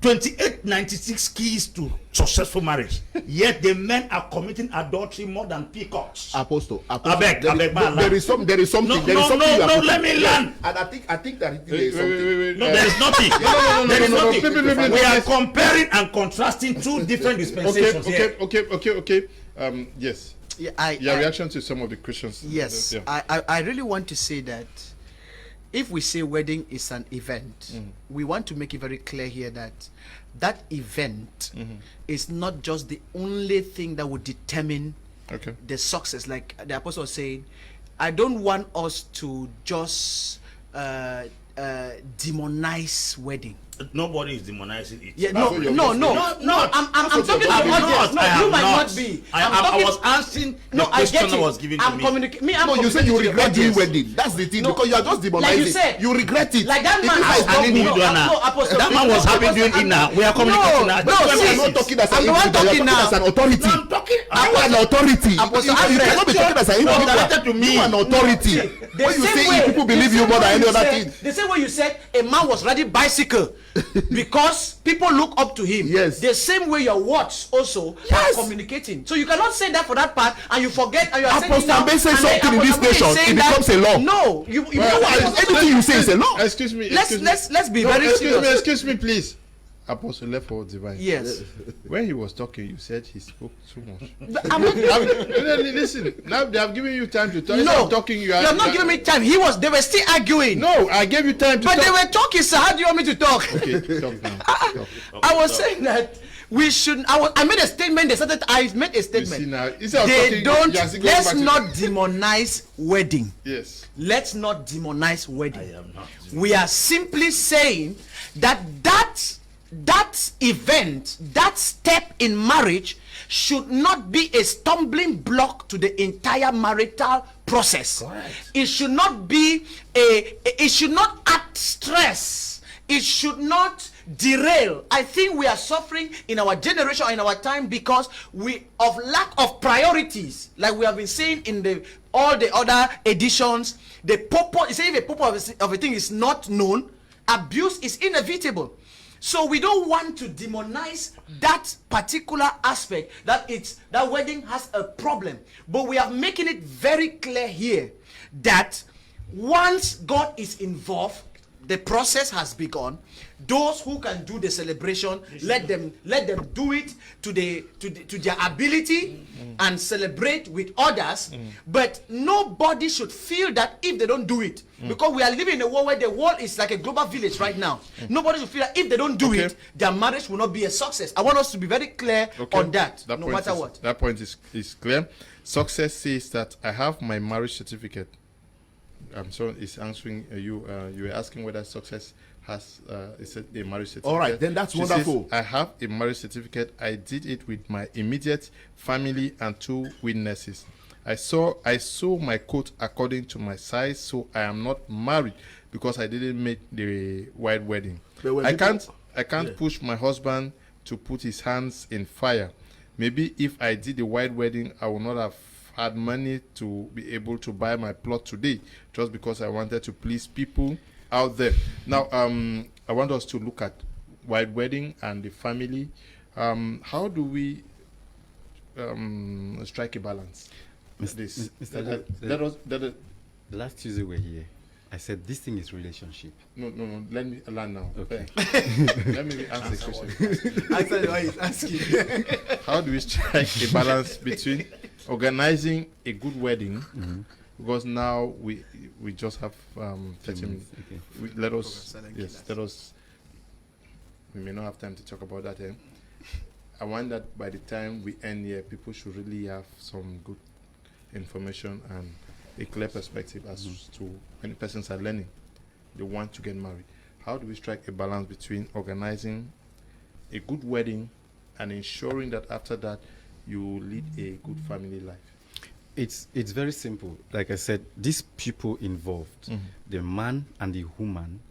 2896 keys to successful marriage. Yet the men are committing adultery more than peacocks. Apostle, I beg, there is something. There is something. No, let me learn. And I think that there is something. No, there is nothing. There is nothing. We are comparing and contrasting two different dispensations. Okay. Yes. Yeah, Your reaction to some of the Christians. Yes, Yeah. I really want to say that if we say wedding is an event, we want to make it very clear here that that event is not just the only thing that would determine the success. Like the apostle was saying, I don't want us to just demonize wedding. Nobody is demonizing it. Yeah, no. I'm talking to the audience. No, you might not be. I was answering the question that was given to me. No, you said you regret doing wedding. That's the thing, because you are just demonizing. Like you said, you regret it. Like that man. That man was happy doing it now. We are communicating now. No, I'm not talking as an individual. You're talking as an authority. No, I'm talking. You are an authority. You cannot be talking as an individual. You are an authority. When you say people believe you more than any other thing. The same way you said a man was riding bicycle because people look up to him. Yes. The same way your words also are communicating. So you cannot say that for that part and you forget and you are saying Apostle AMBE says something in this nation, it becomes a law. No, you know what? Anything you say is a law. Excuse me. Let's be very serious. Excuse me, please. Apostle LEFOR Divine. Yes. When he was talking, you said he spoke too much. I'm not, Listen, now they have given you time to talk. no, I'm talking. you have not given me time. They were still arguing. No, I gave you time to But talk. they were talking, sir. How do you want me to talk? Okay, talk now. Talk. I was saying that we should. I made a statement. I made a statement. You see now, instead of They talking, don't. you are still going Let's back to- not demonize wedding. Yes. Let's not demonize wedding. I am not. We are simply saying that event, that step in marriage should not be a stumbling block to the entire marital process. Correct. It should not be it should not add stress. It should not derail. I think we are suffering in our generation, in our time, because of lack of priorities. Like we have been saying in all the other editions, the purpose, if the purpose of a thing is not known, abuse is inevitable. So we don't want to demonize that particular aspect, that wedding has a problem. But we are making it very clear here that once God is involved, the process has begun. Those who can do the celebration, let them do it to their ability and celebrate with others. But nobody should feel that if they don't do it, because we are living in a world where the world is like a global village right now. Nobody should feel that if they don't do it, their marriage will not be a success. I want us to be very clear on that, no matter what. That point is clear. Success says that I have my marriage certificate. I'm sorry, it's answering you. You were asking whether success has a marriage certificate. All right, then that's She wonderful. says, I have a marriage certificate. I did it with my immediate family and 2 witnesses. I sew my coat according to my size, so I am not married because I didn't make the white wedding. I can't push my husband to put his hands in fire. Maybe if I did the white wedding, I would not have had money to be able to buy my plot today, just because I wanted to please people out there. Now, I want us to look at white wedding and the family. How do we strike a balance? Last Tuesday we were here. I said this thing is relationship. No. Let me learn now. Okay. Let me answer the question. Answer why he's asking. How do we strike a balance between organizing a good wedding, because now we just have 30 minutes. Okay. Let us. We may not have time to talk about that. I want that by the time we end here, people should really have some good information and a clear perspective as to when persons are learning, they want to get married. How do we strike a balance between organizing a good wedding and ensuring that after that you lead a good family life? It's very simple. Like I said, these people involved, the man and the woman,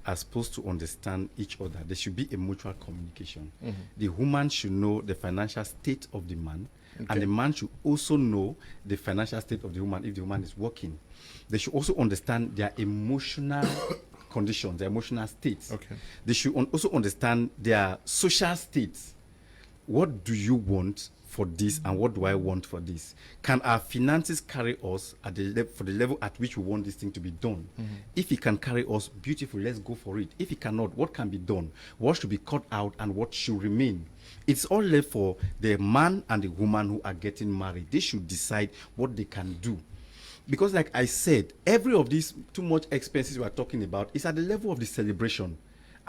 are supposed to understand each other. There should be a mutual communication. The woman should know the financial state of the man, and the man should also know the financial state of the woman if the woman is working. They should also understand their emotional conditions, their emotional states. They should also understand their social states. What do you want for this, and what do I want for this? Can our finances carry us at for the level at which we want this thing to be done? If it can carry us, beautiful, let's go for it. If it cannot, what can be done? What should be cut out and what should remain? It's all left for the man and the woman who are getting married. They should decide what they can do. Because like I said, every of these too much expenses we are talking about is at the level of the celebration.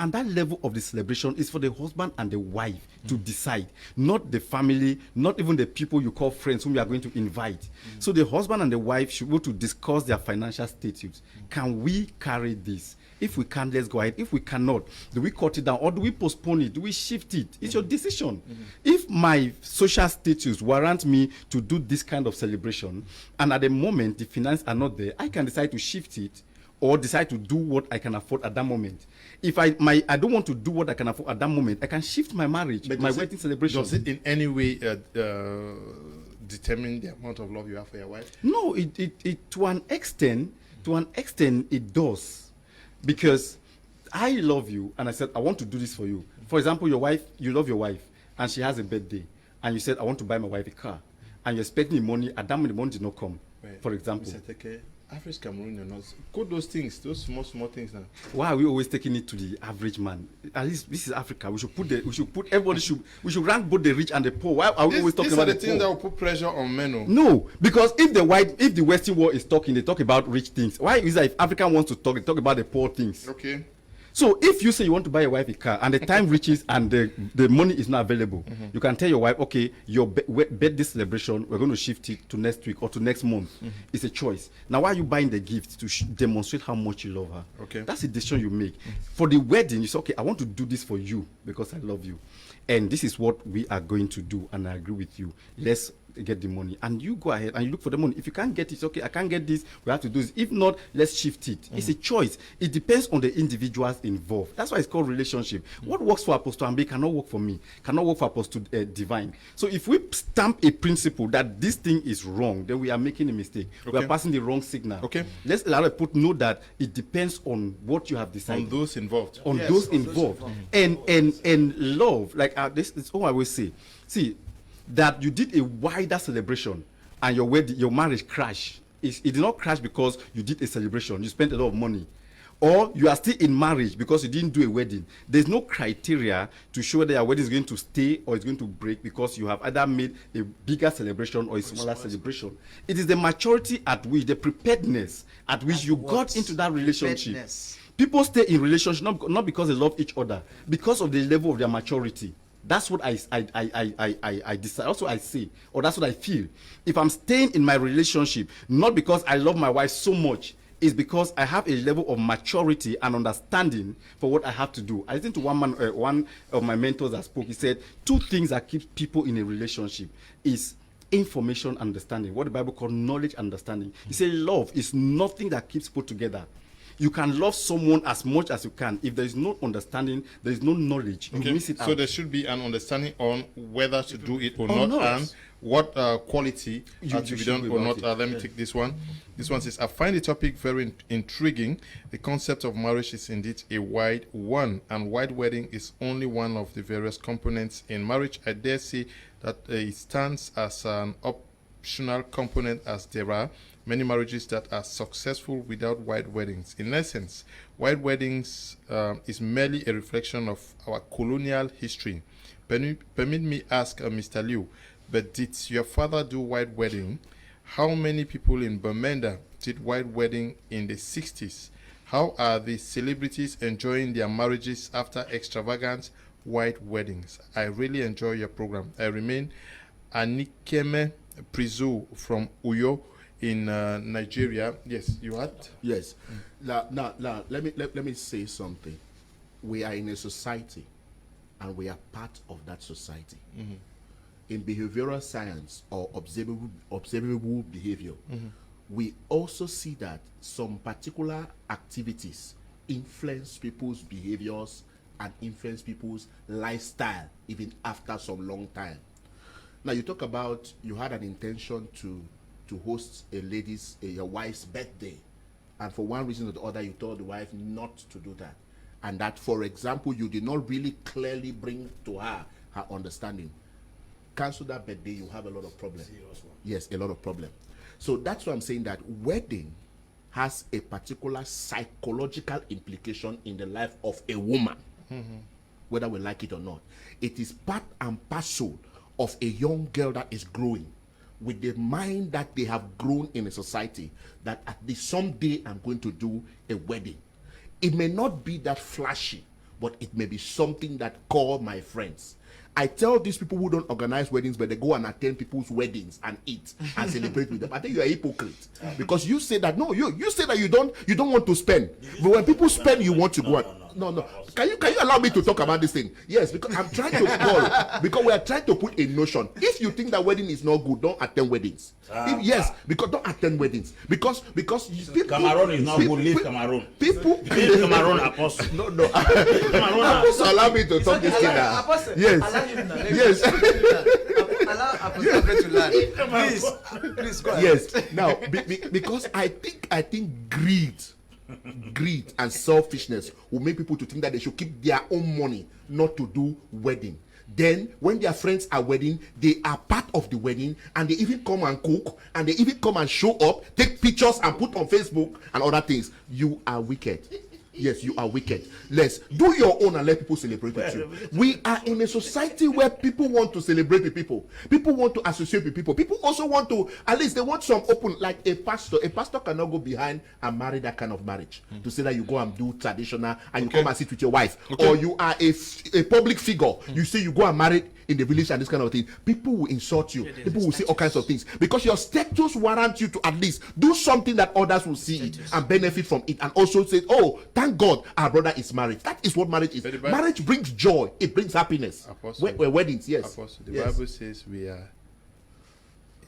And that level of the celebration is for the husband and the wife to decide, not the family, not even the people you call friends whom you are going to invite. So the husband and the wife should go to discuss their financial status. Can we carry this? If we can, let's go ahead. If we cannot, do we cut it down or do we postpone it? Do we shift it? It's your decision. If my social status warrants me to do this kind of celebration, and at the moment the finances are not there, I can decide to shift it or decide to do what I can afford at that moment. If I don't want to do what I can afford at that moment, I can shift my marriage, my wedding celebration. Does it in any way determine the amount of love you have for your wife? No, it to an extent it does. Because I love you and I said, I want to do this for you. For example, your wife, you love your wife and she has a birthday and you said, I want to buy my wife a car. And you're expecting the money, at that moment the money did not come, for example. Mr. TEKE, average Cameroonian knows. Quote those things, those small things now. Why are we always taking it to the average man? At least this is Africa. We should everybody should rank both the rich and the poor. Why are we always talking about the poor? These are the things that will put pressure on men. No, because if the Western world is talking, they talk about rich things. Why is that if Africa wants to talk, they talk about the poor things? Okay. So if you say you want to buy your wife a car and the time reaches and the money is not available, you can tell your wife, okay, your birthday celebration, we're going to shift it to next week or to next month. It's a choice. Now, why are you buying the gift? To demonstrate how much you love her. Okay. That's a decision you make. For the wedding, you say, okay, I want to do this for you because I love you. And this is what we are going to do, and I agree with you. Let's get the money. And you go ahead and you look for the money. If you can't get it, okay, I can't get this, we have to do this. If not, let's shift it. It's a choice. It depends on the individuals involved. That's why it's called relationship. What works for Apostle AMBE cannot work for me, cannot work for Apostle Divine. So if we stamp a principle that this thing is wrong, then we are making a mistake. We are passing the wrong signal. Okay. Let's know that it depends on what you have decided. On those involved. On those involved. And love, like this is all I will say. See, that you did a wider celebration and your marriage crashed. It did not crash because you did a celebration. You spent a lot of money. or you are still in marriage because you didn't do a wedding. There's no criteria to show that your wedding is going to stay or it's going to break because you have either made a bigger celebration or a smaller celebration. It is the maturity at which, the preparedness at which you got into that relationship. People stay in relationship not because they love each other, because of the level of their maturity. That's what I decide. Also, I say, or that's what I feel. If I'm staying in my relationship, not because I love my wife so much, it's because I have a level of maturity and understanding for what I have to do. I listened to one of my mentors that spoke. He said, 2 things that keep people in a relationship is information, understanding. What the Bible calls knowledge, understanding. He said, love is nothing that keeps people together. You can love someone as much as you can. If there is no understanding, there is no knowledge, you miss it out. So there should be an understanding on whether to do it or not, and what quality to be done or not. Let me take this one. This one says, I find the topic very intriguing. The concept of marriage is indeed a wide one, and wide wedding is only one of the various components in marriage. I dare say that it stands as an optional component, as there are many marriages that are successful without wide weddings. In essence, wide weddings is merely a reflection of our colonial history. Permit me ask Mr. Liu, but did your father do wide wedding? How many people in Bermuda did wide wedding in the 60s? How are the celebrities enjoying their marriages after extravagant wide weddings? I really enjoy your program. I remain Anikeme Prizu from Uyo in Nigeria. Yes, you had? Yes. Now, let me say something. We are in a society, and we are part of that society. In behavioral science or observable behavior, we also see that some particular activities influence people's behaviors and influence people's lifestyle even after some long time. Now, you talk about you had an intention to host your wife's birthday, and for one reason or the other you told the wife not to do that, and that, for example, you did not really clearly bring to her understanding. Cancel that birthday, you have a lot of problems. Yes, a lot of problems. So that's why I'm saying that wedding has a particular psychological implication in the life of a woman, whether we like it or not. It is part and parcel of a young girl that is growing with the mind that they have grown in a society, that at least someday I'm going to do a wedding. It may not be that flashy, but it may be something that call my friends. I tell these people who don't organize weddings, but they go and attend people's weddings and eat and celebrate with them. I think you're a hypocrite, because you say that you say that you don't want to spend, but when people spend, you want to go. No. Can you allow me to talk about this thing? Yes, because I'm trying to call, because we are trying to put a notion. If you think that wedding is not good, don't attend weddings. Because don't attend weddings because people, Cameroon is not good. Leave Cameroon. People leave Cameroon, Apostle. No. Apostle, allow me to talk this thing now. Yes. Allow Apostle to learn. Please go ahead. Yes. Now, because I think greed and selfishness will make people to think that they should keep their own money not to do wedding. Then when their friends are wedding, they are part of the wedding, and they even come and cook, and they even come and show up, take pictures and put on Facebook and other things. You are wicked. Yes, you are wicked. Let's do your own and let people celebrate with you. We are in a society where people want to celebrate with people. People want to associate with people. People also want to, at least they want some open, like a pastor. A pastor cannot go behind and marry that kind of marriage. To say that you go and do traditional and you come and sit with your wife. Or you are a public figure. You say you go and marry in the village and this kind of thing. People will insult you. People will say all kinds of things. Because your status warrants you to at least do something that others will see and benefit from it. And also say, oh, thank God our brother is married. That is what marriage is. Marriage brings joy. It brings happiness. Weddings, yes. Apostle, the Bible says we are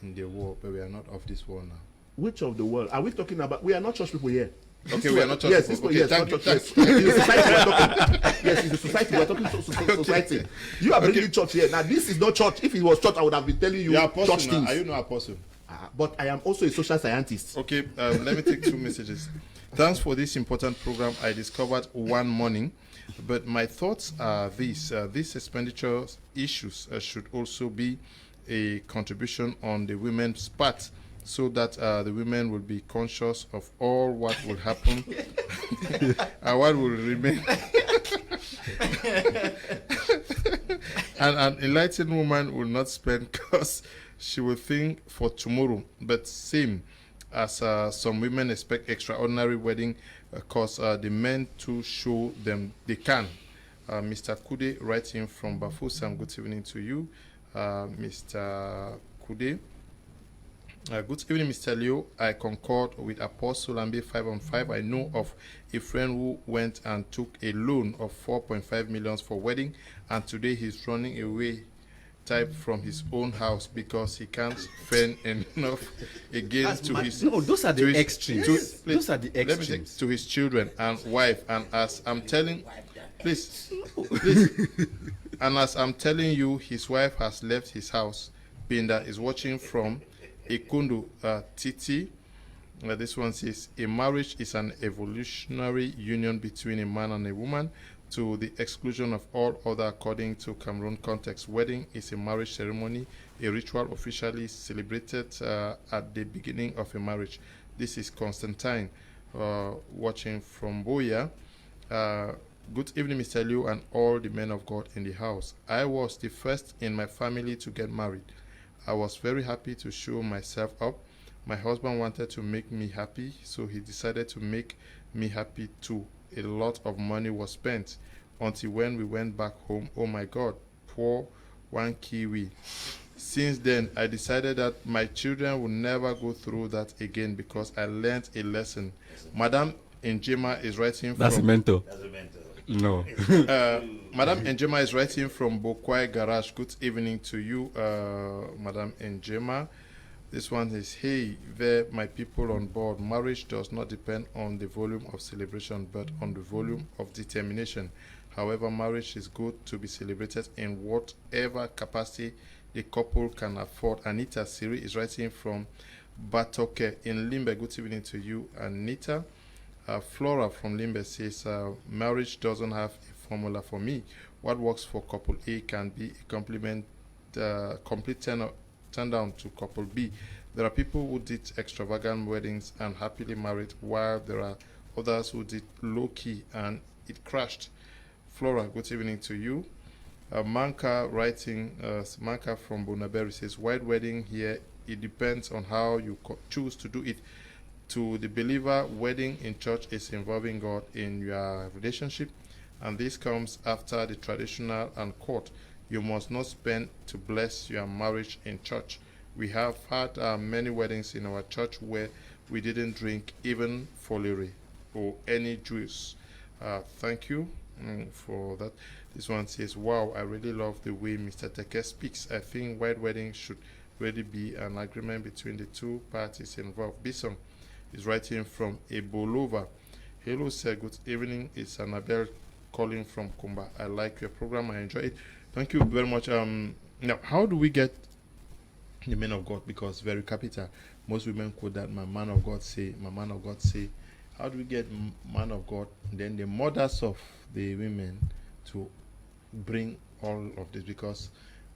in the world, but we are not of this world now. Which of the world? Are we talking about? We are not church people here. Okay, we are not church people. Okay, thank you. Yes, it's a society. We're talking society. You are bringing church here. Now, this is not church. If it was church, I would have been telling you church things. Are you not apostle? But I am also a social scientist. Okay, let me take 2 messages. Thanks for this important program I discovered one morning, but my thoughts are these expenditure issues should also be a contribution on the women's part so that the women will be conscious of all what will happen and what will remain. And an enlightened woman will not spend because she will think for tomorrow. But same as some women expect extraordinary wedding because the men to show them they can. Mr. Kuneh writing from Bafusam, good evening to you. Mr. Kuneh. Good evening, Mr. Leo. I concord with Apostle AMBE 5 on 5. I know of a friend who went and took a loan of 4.5 million for wedding, and today he's running away type from his own house because he can't spend enough again to his. No, those are to the his- extremes. to- Those are the let me say, extremes. to his children and wife, and as I'm telling, please, and as I'm telling you, his wife has left his house. Binda is watching from Ikundo Titi. This one says, a marriage is an evolutionary union between a man and a woman to the exclusion of all other according to Cameroon context. Wedding is a marriage ceremony, a ritual officially celebrated at the beginning of a marriage. This is Constantine watching from Boya. Good evening, Mr. Liu and all the men of God in the house. I was the first in my family to get married. I was very happy to show myself up. My husband wanted to make me happy, so he decided to make me happy too. A lot of money was spent until when we went back home. Oh my God, poor one Kiwi. Since then, I decided that my children will never go through that again because I learned a lesson. Madam Njema is writing That's a from mentor. That's a mentor. No. Madam Njema is writing from Bokwai Garage. Good evening to you, Madam Njema. This one is, hey there, my people on board. Marriage does not depend on the volume of celebration, but on the volume of determination. However, marriage is good to be celebrated in whatever capacity the couple can afford. Anita Siri is writing from Batoke in Limbe. Good evening to you, Anita. Flora from Limbe says, marriage doesn't have a formula for me. What works for couple A can be a complete turn down to couple B. There are people who did extravagant weddings and happily married, while there are others who did low-key and it crashed. Flora, good evening to you. Manka writing, Manka from Bonaberry says, white wedding here, it depends on how you choose to do it. To the believer, wedding in church is involving God in your relationship, and this comes after the traditional and court. You must not spend to bless your marriage in church. We have had many weddings in our church where we didn't drink even folere or any juice. Thank you for that. This one says, wow, I really love the way Mr. TEKE speaks. I think white wedding should really be an agreement between the two parties involved. Bison is writing from Ebolova. Hello, sir. Good evening. It's Annabelle calling from Kumba. I like your program. I enjoy it. Thank you very much. Now, how do we get the men of God? Because very capital. Most women quote that my man of God say, my man of God say. How do we get man of God? Then the mothers of the women to bring all of this, because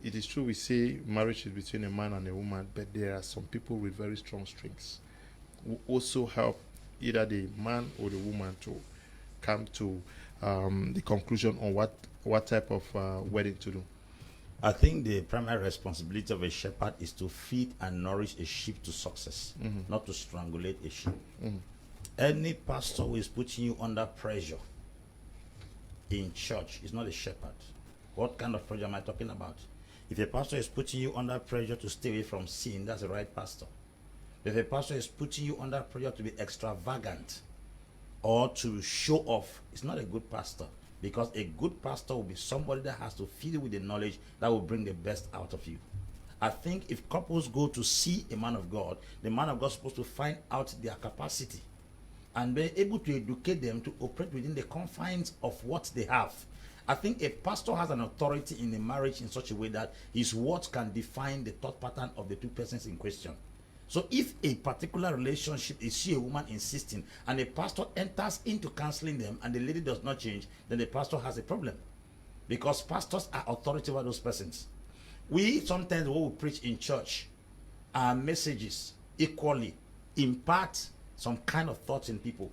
it is true we say marriage is between a man and a woman, but there are some people with very strong strings who also help either the man or the woman to come to the conclusion on what type of wedding to do. I think the primary responsibility of a shepherd is to feed and nourish a sheep to success, not to strangulate a sheep. Any pastor who is putting you under pressure in church is not a shepherd. What kind of pressure am I talking about? If a pastor is putting you under pressure to stay away from sin, that's the right pastor. If a pastor is putting you under pressure to be extravagant or to show off, it's not a good pastor, because a good pastor will be somebody that has to feed you with the knowledge that will bring the best out of you. I think if couples go to see a man of God, the man of God is supposed to find out their capacity and be able to educate them to operate within the confines of what they have. I think a pastor has an authority in the marriage in such a way that his words can define the thought pattern of the two persons in question. So if a particular relationship is see a woman insisting and a pastor enters into counseling them and the lady does not change, then the pastor has a problem, because pastors are authority over those persons. We sometimes, what we preach in church are messages equally impart some kind of thoughts in people.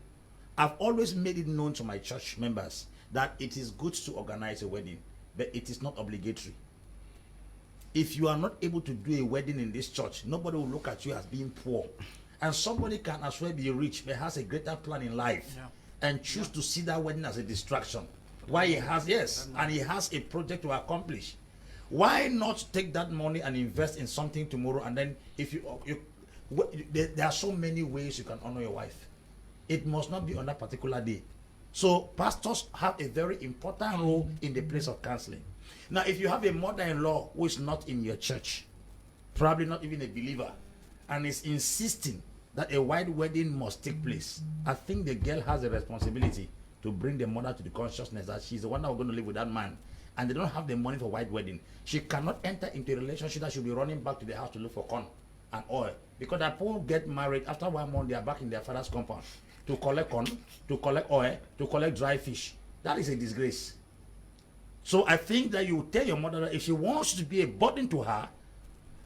I've always made it known to my church members that it is good to organize a wedding, but it is not obligatory. If you are not able to do a wedding in this church, nobody will look at you as being poor. And somebody can as well be rich, but has a greater plan in life, and choose to see that wedding as a distraction. Why he has, and he has a project to accomplish. Why not take that money and invest in something tomorrow? And then if there are so many ways you can honor your wife. It must not be on that particular day. So pastors have a very important role in the place of counseling. Now, if you have a mother-in-law who is not in your church, probably not even a believer, and is insisting that a white wedding must take place, I think the girl has a responsibility to bring the mother to the consciousness that she's the one that is going to live with that man, and they don't have the money for white wedding. She cannot enter into a relationship that she'll be running back to the house to look for corn and oil, because that people get married, after 1 month they are back in their father's compound to collect corn, to collect oil, to collect dry fish. That is a disgrace. So I think that you tell your mother that if she wants to be a burden to her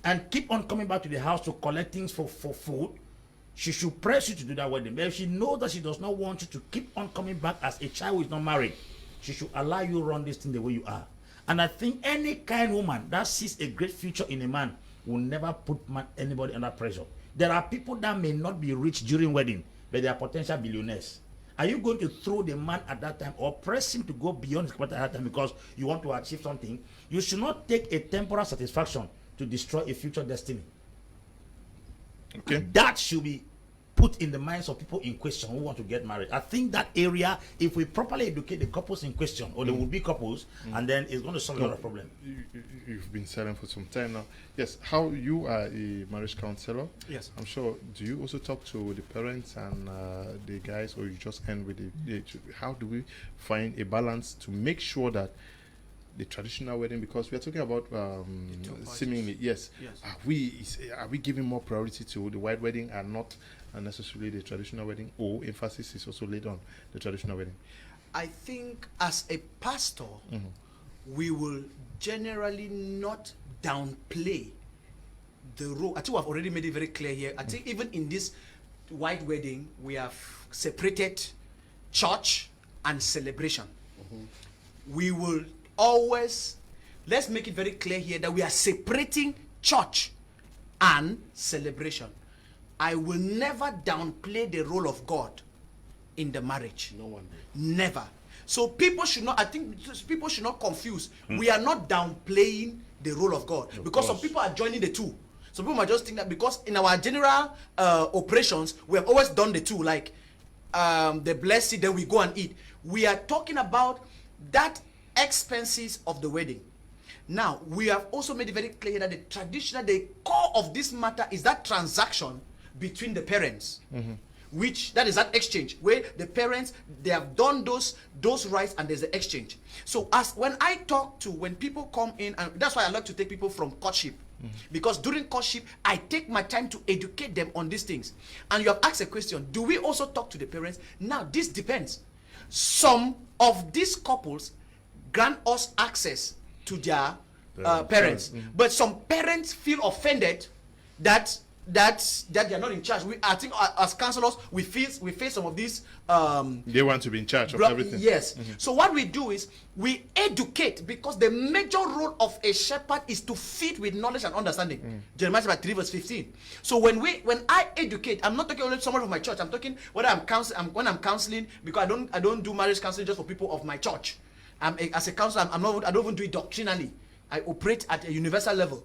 and keep on coming back to the house to collect things for food, she should press you to do that wedding. But if she knows that she does not want you to keep on coming back as a child who is not married, she should allow you run this thing the way you are. And I think any kind woman that sees a great future in a man will never put anybody under pressure. There are people that may not be rich during wedding, but they are potential billionaires. Are you going to throw the man at that time or press him to go beyond his capacity at that time because you want to achieve something? You should not take a temporal satisfaction to destroy a future destiny. Okay. And that should be put in the minds of people in question who want to get married. I think that area, if we properly educate the couples in question, or there will be couples, and then it's going to solve a lot of problems. You've been silent for some time now. Yes, how you are a marriage counselor? Yes. I'm sure. Do you also talk to the parents and the guys, or you just end with the how do we find a balance to make sure that the traditional wedding, because we are talking about seemingly, yes. Are we giving more priority to the white wedding and not necessarily the traditional wedding, or emphasis is also laid on the traditional wedding? I think as a pastor, we will generally not downplay the role. I think I've already made it very clear here. I think even in this white wedding, we have separated church and celebration. We will always, let's make it very clear here that we are separating church and celebration. I will never downplay the role of God in the marriage. No one did. Never. So people should not, I think people should not confuse. We are not downplaying the role of God, because some people are joining the two. Some people might just think that because in our general operations, we have always done the two, like the blessing, then we go and eat. We are talking about that expenses of the wedding. Now, we have also made it very clear that the core of this matter is that transaction between the parents, which that is that exchange where the parents, they have done those rights and there's the exchange. So when people come in, and that's why I like to take people from courtship, because during courtship I take my time to educate them on these things. And you have asked a question, do we also talk to the parents? Now this depends. Some of these couples grant us access to their parents, but some parents feel offended that they are not in charge. I think as counselors we face some of these. They want to be in charge of everything. Yes. So what we do is we educate, because the major role of a shepherd is to feed with knowledge and understanding. Jeremiah chapter 3 verse 15. So when I educate, I'm not talking only to someone from my church. I'm talking when I'm counseling, because I don't do marriage counseling just for people of my church. As a counselor, I don't even do it doctrinally. I operate at a universal level,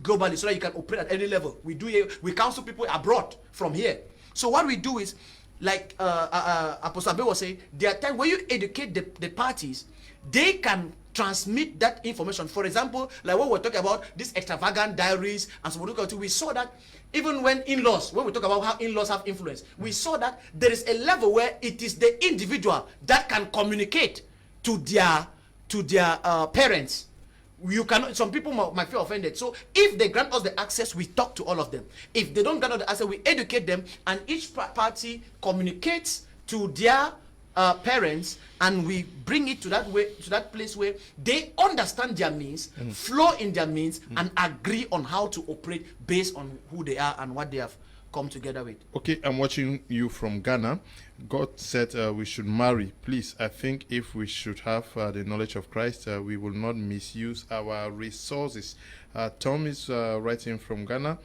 globally, so that you can operate at any level. We counsel people abroad from here. So what we do is, like Apostle AMBE was saying, there are times when you educate the parties, they can transmit that information. For example, like what we're talking about, these extravagant diaries and so on, we saw that even when we talk about how in-laws have influence, we saw that there is a level where it is the individual that can communicate to their parents. You cannot. Some people might feel offended. So if they grant us the access, we talk to all of them. If they don't grant us the access, we educate them, and each party communicates to their parents, and we bring it to that place where they understand their means, flow in their means, and agree on how to operate based on who they are and what they have come together with. Okay, I'm watching you from Ghana. God said we should marry. Please, I think if we should have the knowledge of Christ, we will not misuse our resources. Tom is writing from Ghana.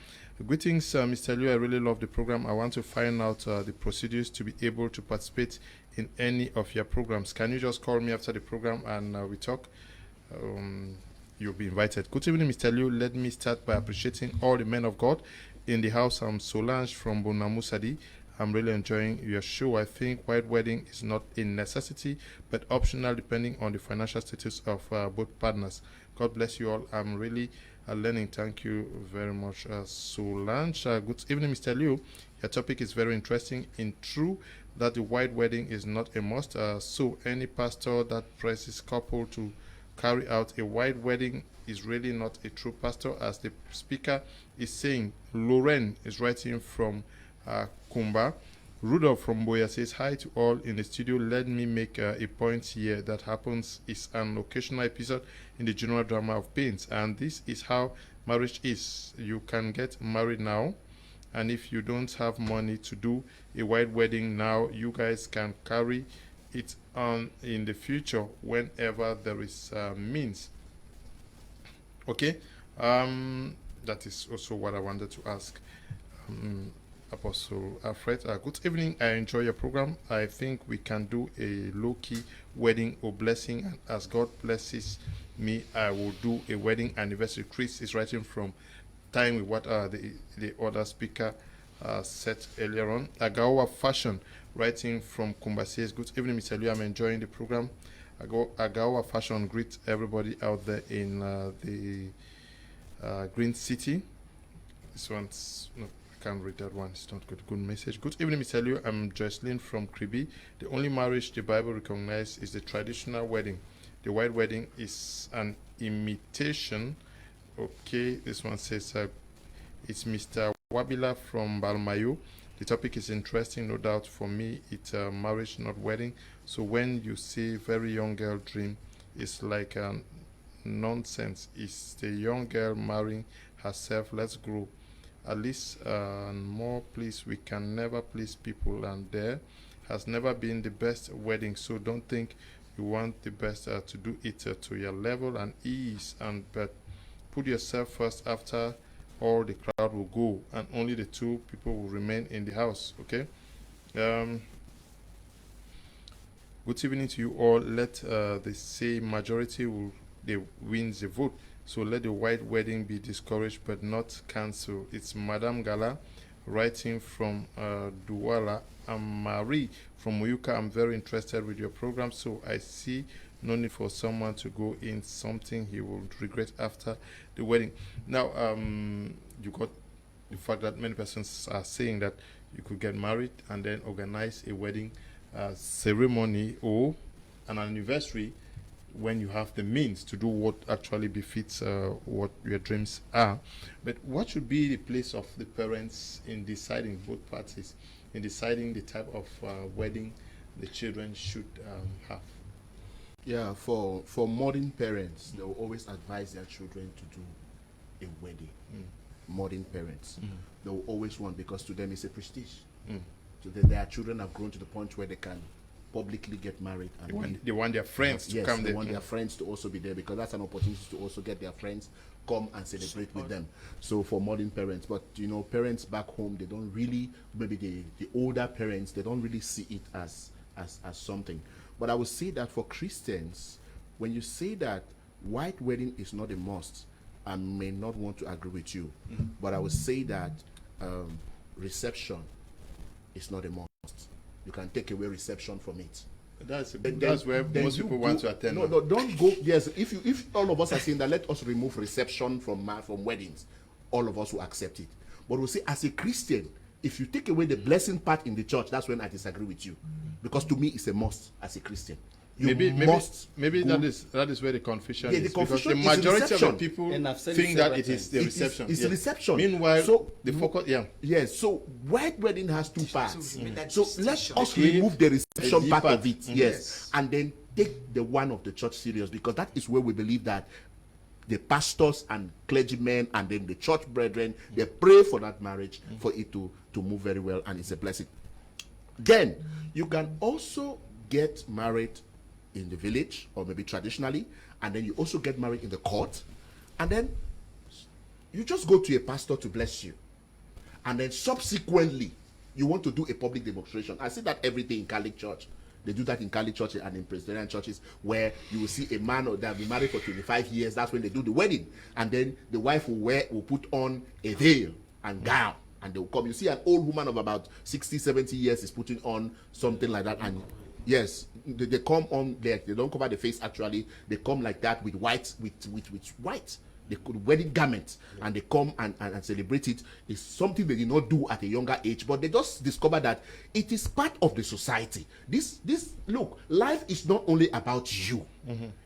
Greetings, Mr. Liu. I really love the program. I want to find out the procedures to be able to participate in any of your programs. Can you just call me after the program and we talk? You'll be invited. Good evening, Mr. Liu. Let me start by appreciating all the men of God in the house. I'm Solange from Bonamusadi. I'm really enjoying your show. I think white wedding is not a necessity, but optional depending on the financial status of both partners. God bless you all. I'm really learning. Thank you very much, Solange. Good evening, Mr. Liu. Your topic is very interesting. In true that the white wedding is not a must, so any pastor that presses couple to carry out a white wedding is really not a true pastor, as the speaker is saying. Lauren is writing from Kumba. Rudolph from Boya says, hi to all in the studio. Let me make a point here that happens is an occasional episode in the general drama of pains, and this is how marriage is. You can get married now, and if you don't have money to do a white wedding now, you guys can carry it on in the future whenever there is means. Okay, that is also what I wanted to ask Apostle Alfred. Good evening. I enjoy your program. I think we can do a low-key wedding or blessing, and as God blesses me, I will do a wedding anniversary. Chris is writing from time with what the other speaker said earlier on. Agawa Fashion writing from Kumba says, good evening, Mr. Liu. I'm enjoying the program. Agawa Fashion greets everybody out there in the Green City. This one's no, I can't read that one. It's not good. Good message. Good evening, Mr. Liu. I'm Jocelyn from Kribi. The only marriage the Bible recognizes is the traditional wedding. The white wedding is an imitation. Okay, this one says it's Mr. Wabila from Balmayo. The topic is interesting, no doubt. For me, it's marriage, not wedding. So when you say very young girl dream, it's like nonsense. It's the young girl marrying herself. Let's grow. At least more, please. We can never please people, and there has never been the best wedding. So don't think you want the best to do it to your level and ease, but put yourself first. After all, the crowd will go, and only the two people will remain in the house. Okay. Good evening to you all. Let the say majority will wins the vote. So let the white wedding be discouraged but not cancelled. It's Madame Gala writing from Douala. I'm Marie from Muyuka. I'm very interested with your program, so I see no need for someone to go in something he will regret after the wedding. Now, you got the fact that many persons are saying that you could get married and then organize a wedding ceremony or an anniversary when you have the means to do what actually befits what your dreams are. But what should be the place of the parents in deciding, both parties, in deciding the type of wedding the children should have? Yeah, for modern parents, they will always advise their children to do a wedding. Modern parents, they will always want, because to them it's a prestige. So their children have grown to the point where they can publicly get married, and they want their friends to come there. They want their friends to also be there, because that's an opportunity to also get their friends come and celebrate with them. So for modern parents, but you know, parents back home, they don't really, maybe the older parents, they don't really see it as something. But I would say that for Christians, when you say that white wedding is not a must, I may not want to agree with you, but I would say that reception is not a must. You can take away reception from it. That's where most people want to attend. No, don't go. Yes, if all of us are saying that, let us remove reception from weddings, all of us will accept it. But we'll say, as a Christian, if you take away the blessing part in the church, that's when I disagree with you, because to me it's a must as a Christian. Maybe that is where the confusion is, because the majority of the people think that it is the reception. It's the reception. Meanwhile, so the focus, yes. So white wedding has two parts. So let us remove the reception part of it, yes, and then take the one of the church serious, because that is where we believe that the pastors and clergymen and then the church brethren, they pray for that marriage for it to to move very well, and it's a blessing. Then you can also get married in the village, or maybe traditionally, and then you also get married in the court, and then you just go to a pastor to bless you, and then subsequently you want to do a public demonstration. I see that every day in Catholic Church. They do that in Catholic churches and in Presbyterian churches, where you will see a man that have been married for 25 years. That's when they do the wedding, and then the wife will put on a veil and gown, and they will come. You see an old woman of about 60, 70 years is putting on something like that, and yes, they come on there. They don't cover the face actually. They come like that with white, with white. The wedding garment, and they come and celebrate it. It's something they did not do at a younger age, but they just discover that it is part of the society. This look, life is not only about you.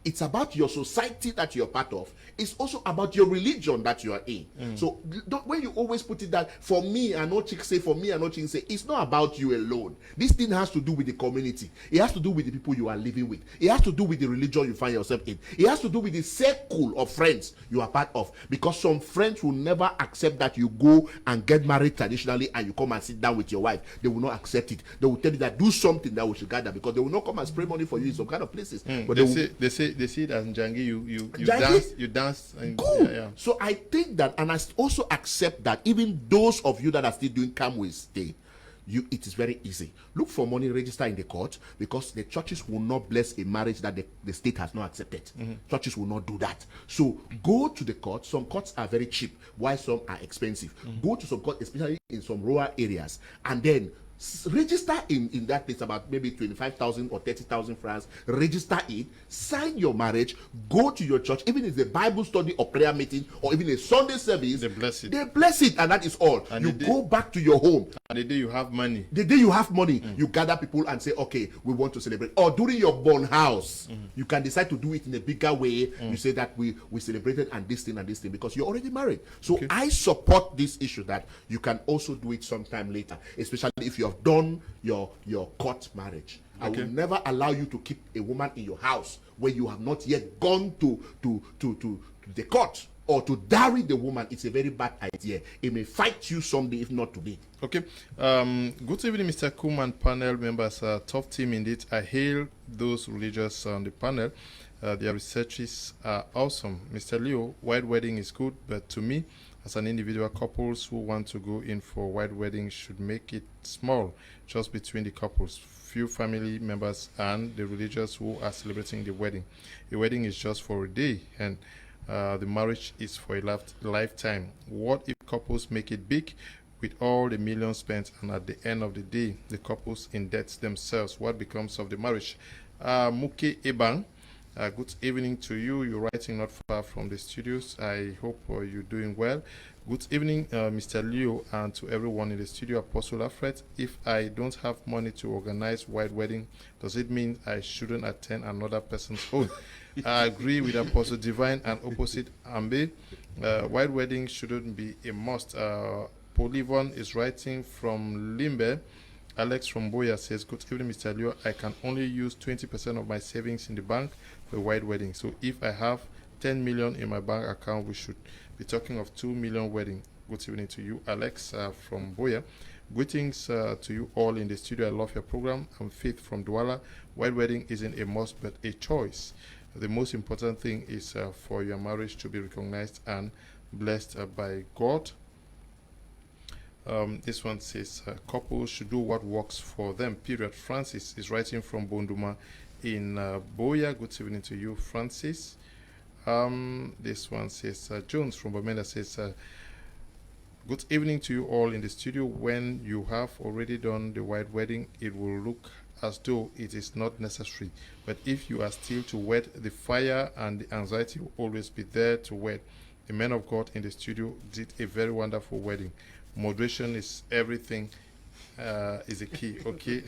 It's about your society that you're part of. It's also about your religion that you are in. So when you always put it that for me and no chick say, for me and no chick say, it's not about you alone. This thing has to do with the community. It has to do with the people you are living with. It has to do with the religion you find yourself in. It has to do with the circle of friends you are part of. Because some friends will never accept that you go and get married traditionally and you come and sit down with your wife. They will not accept it. They will tell you that do something that we should gather, because they will not come and spray money for you in some kind of places. But they say it as Njangi. You dance. And, cool. Yeah. So I think that, and I also accept that even those of you that are still doing come with stay, it is very easy. Look for money, register in the court, because the churches will not bless a marriage that the state has not accepted. Churches will not do that. So go to the court. Some courts are very cheap, while some are expensive. Go to some court, especially in some rural areas, and then register in that place, about maybe 25,000 or 30,000 francs. Register it, sign your marriage, go to your church, even if it's a Bible study or prayer meeting or even a Sunday service, They bless it. they bless it, and that is all. And you the go back to your home. And the day you have money, You gather people and say, okay, we want to celebrate. Or during your born house, you can decide to do it in a bigger way. You say that we celebrated and this thing, because you're already married. So I support this issue that you can also do it sometime later, especially if you have done your court marriage. I will never allow you to keep a woman in your house where you have not yet gone to the court, or to dowry the woman. It's a very bad idea. It may fight you someday, if not today. Okay. Good evening, Mr. Kuhn and panel members. Tough team indeed. I hail those religious on the panel. Their researches are awesome. Mr. Leo, white wedding is good, but to me, as an individual, couples who want to go in for white wedding should make it small, just between the couples, few family members, and the religious who are celebrating the wedding. A wedding is just for a day, and the marriage is for a lifetime. What if couples make it big with all the millions spent, and at the end of the day, the couples indebt themselves? What becomes of the marriage? Muke Ebang, good evening to you. You're writing not far from the studios. I hope you're doing well. Good evening, Mr. Leo, and to everyone in the studio. Apostle Alfred, if I don't have money to organize white wedding, does it mean I shouldn't attend another person's own? I agree with Apostle Divine and opposite AMBE. White wedding shouldn't be a must. Polivon is writing from Limbe. Alex from Boya says, good evening, Mr. Leo. I can only use 20% of my savings in the bank for a white wedding. So if I have 10 million in my bank account, we should be talking of 2 million wedding. Good evening to you, Alex from Boya. Greetings to you all in the studio. I love your program. I'm Faith from Douala. White wedding isn't a must, but a choice. The most important thing is for your marriage to be recognized and blessed by God. This one says couples should do what works for them, period. Francis is writing from Bonduma in Boya. Good evening to you, Francis. This one says Jones from Bamenda says good evening to you all in the studio. When you have already done the white wedding, it will look as though it is not necessary, but if you are still to wed, the fire and the anxiety will always be there to wed. The men of God in the studio did a very wonderful wedding. Moderation is everything, is a key. Okay.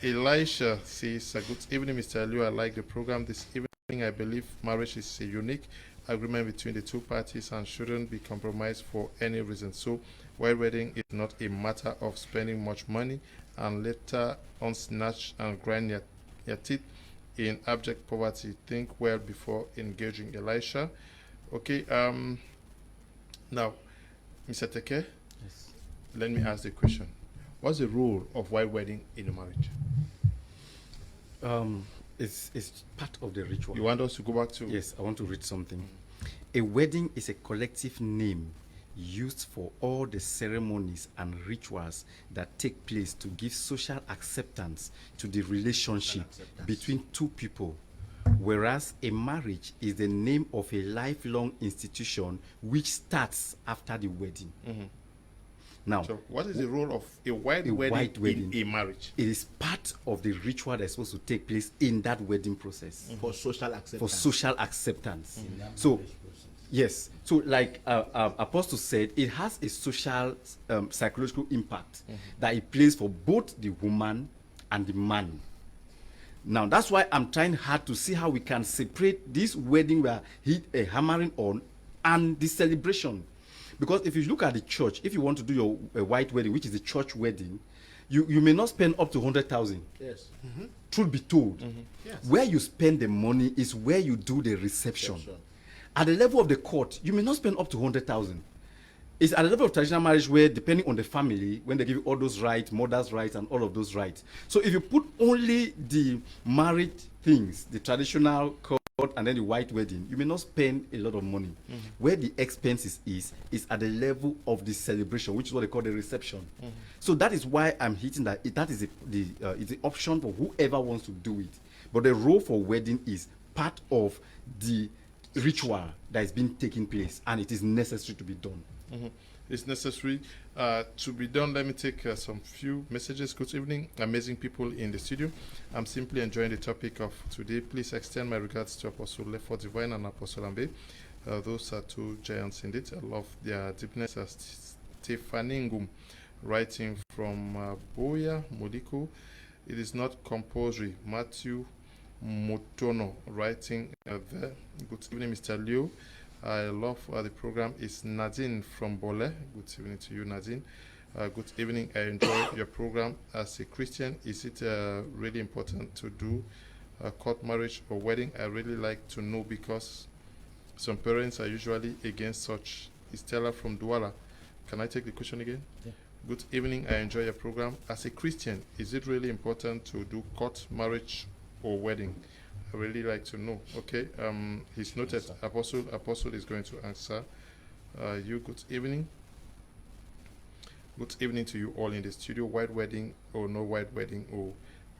Elisha says, good evening, Mr. Liu. I like the program this evening. I believe marriage is a unique agreement between the two parties and shouldn't be compromised for any reason. So white wedding is not a matter of spending much money and later on snatch and grind your teeth in abject poverty. Think well before engaging. Elisha. Okay. Now, Mr. Teke, let me ask the question. What's the role of white wedding in a marriage? It's part of the ritual. You want us to go back to? Yes, I want to read something. A wedding is a collective name used for all the ceremonies and rituals that take place to give social acceptance to the relationship between two people, whereas a marriage is the name of a lifelong institution which starts after the wedding. Now, So what is the role of a white wedding in a marriage? it is part of the ritual that's supposed to take place in that wedding process For social acceptance. for social acceptance. So, yes. So, like Apostle said, it has a social, psychological impact that it plays for both the woman and the man. Now, that's why I'm trying hard to see how we can separate this wedding we are hammering on and the celebration. Because if you look at the church, if you want to do your white wedding, which is a church wedding, you may not spend up to 100,000. Yes. Truth be told, Yes. where you spend the money is where you do the reception. At the level of the court, you may not spend up to 100,000. It's at the level of traditional marriage where, depending on the family, when they give you all those rights, mother's rights, and all of those rights. So if you put only the married things, the traditional court and then the white wedding, you may not spend a lot of money. Where the expenses is at the level of the celebration, which is what they call the reception. So that is why I'm hitting that. That is it's the option for whoever wants to do it. But the role for wedding is part of the ritual that is being taking place, and it is necessary to be done. It's necessary to be done. Let me take some few messages. Good evening, amazing people in the studio. I'm simply enjoying the topic of today. Please extend my regards to Apostle LEFOR Divine and Apostle AMBE. Those are two giants indeed. I love their deepness. Stefaningum, writing from Boya Modiko. It is not compulsory. Matthew Motono, writing there. Good evening, Mr. Leo. I love the program. Is Nadine from Bole. Good evening to you, Nadine. Good evening. I enjoy your program. As a Christian, is it really important to do a court marriage or wedding? I really like to know because some parents are usually against such. Is Stella from Douala. Can I take the question again? Yeah. Good evening. I enjoy your program. As a Christian, is it really important to do court marriage or wedding? I really like to know. Okay, he's noted. Apostle is going to answer you. Good evening. Good evening to you all in the studio. White wedding or no white wedding, or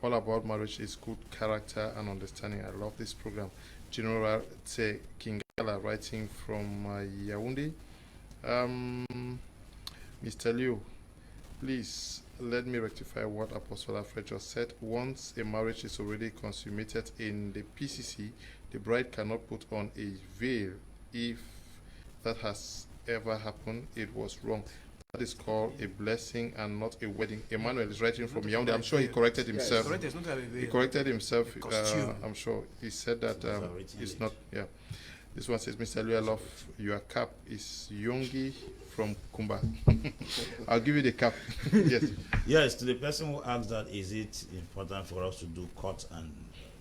all about marriage is good character and understanding. I love this program. General TEKE Kingala, writing from Yaoundé. Mr. Liu, please let me rectify what Apostle Alfred just said. Once a marriage is already consummated in the PCC, the bride cannot put on a veil. If that has ever happened, it was wrong. That is called a blessing and not a wedding. Emmanuel is writing from Yaoundé. I'm sure he corrected himself. He corrected himself. I'm sure he said that it's not. Yeah. This one says, Mr. Liu, I love your cap. Is Yongi from Kumba. I'll give you the cap. Yes. Yes, to the person who asked that, is it important for us to do court and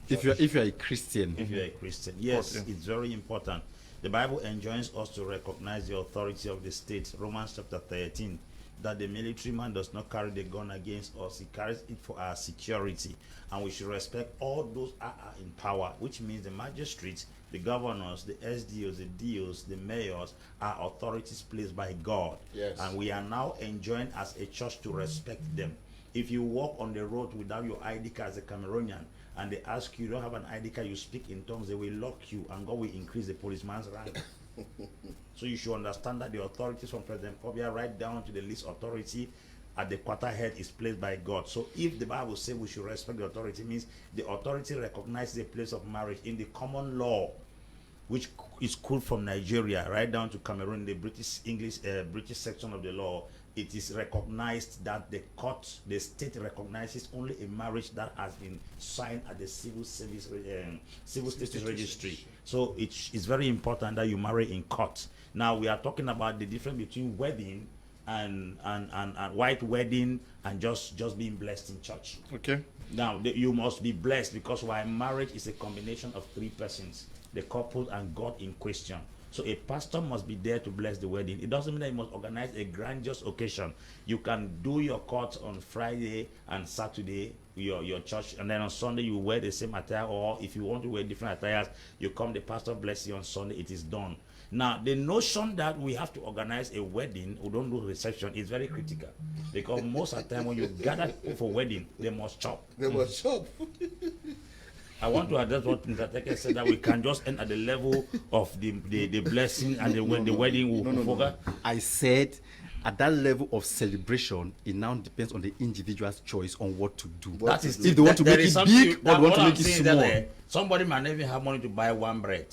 If you're a Christian, if you're a Christian? Yes, it's very important. The Bible enjoins us to recognize the authority of the state. Romans chapter 13, that the military man does not carry the gun against us. He carries it for our security. And we should respect all those are in power, which means the magistrates, the governors, the SDOs, the DOs, the mayors are authorities placed by God. Yes. And we are now enjoined as a church to respect them. If you walk on the road without your ID card as a Cameroonian, and they ask you don't have an ID card, you speak in tongues, they will lock you, and God will increase the policeman's rank. So you should understand that the authorities from President Kobia right down to the least authority at the quarterhead is placed by God. So if the Bible says we should respect the authority, means the authority recognizes the place of marriage in the common law, which is cool from Nigeria right down to Cameroon, the British section of the law. It is recognized that the court, the state recognizes only a marriage that has been signed at the civil status registry. So it's very important that you marry in court. Now we are talking about the difference between wedding and white wedding and just being blessed in church. Okay. Now you must be blessed, because while marriage is a combination of three persons, the couple and God in question. So a pastor must be there to bless the wedding. It doesn't mean that you must organize a grandiose occasion. You can do your court on Friday and Saturday, your church, and then on Sunday you wear the same attire, or if you want to wear different attires, you come, the pastor bless you on Sunday, it is done. Now, the notion that we have to organize a wedding, we don't do reception, is very critical. Because most of the time when you gather for wedding, they must chop. They must chop. I want to address what Mr. Teke said, that we can just end at the level of the blessing and the wedding will focus. I said at that level of celebration, it now depends on the individual's choice on what to do. That is, if they want to make it big or they want to make it small. Somebody might not even have money to buy one bread.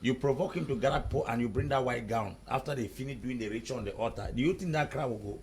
You provoke him to gather poor and you bring that white gown. After they finish doing the ritual on the altar, do you think that crowd will go?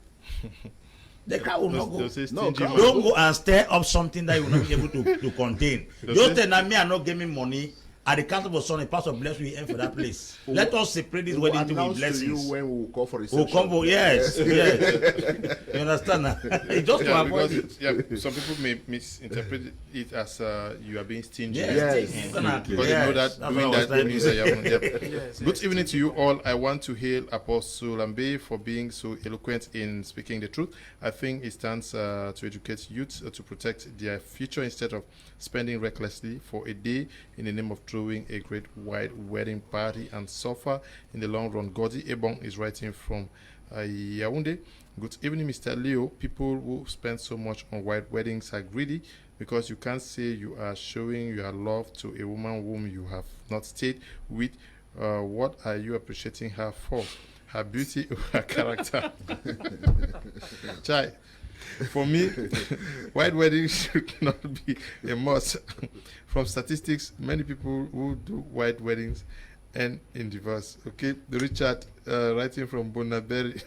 The crowd will not go. No, don't go and stir up something that you will not be able to contain. Don't tell me I'm not giving money. At the count of a son, a pastor bless we end for that place. Let us separate this wedding to be blessings. You when we will call for reception. We'll come for, yes. You understand now? It's just to avoid it. Some people may misinterpret it as you are being stingy. Yes. Because they know that doing that means that you have Good evening to you all. I want to hail Apostle AMBE for being so eloquent in speaking the truth. I think it stands to educate youth to protect their future instead of spending recklessly for a day in the name of throwing a great wide wedding party and suffer in the long run. Godi Ebong is writing from Yaoundé. Good evening, Mr. Leo. People who spend so much on white weddings are greedy because you can't say you are showing your love to a woman whom you have not stayed with. What are you appreciating her for? Her beauty or her character? Chai. For me, white weddings should not be a must. From statistics, many people who do white weddings end in divorce. Okay, Richard, writing from Bonaberry,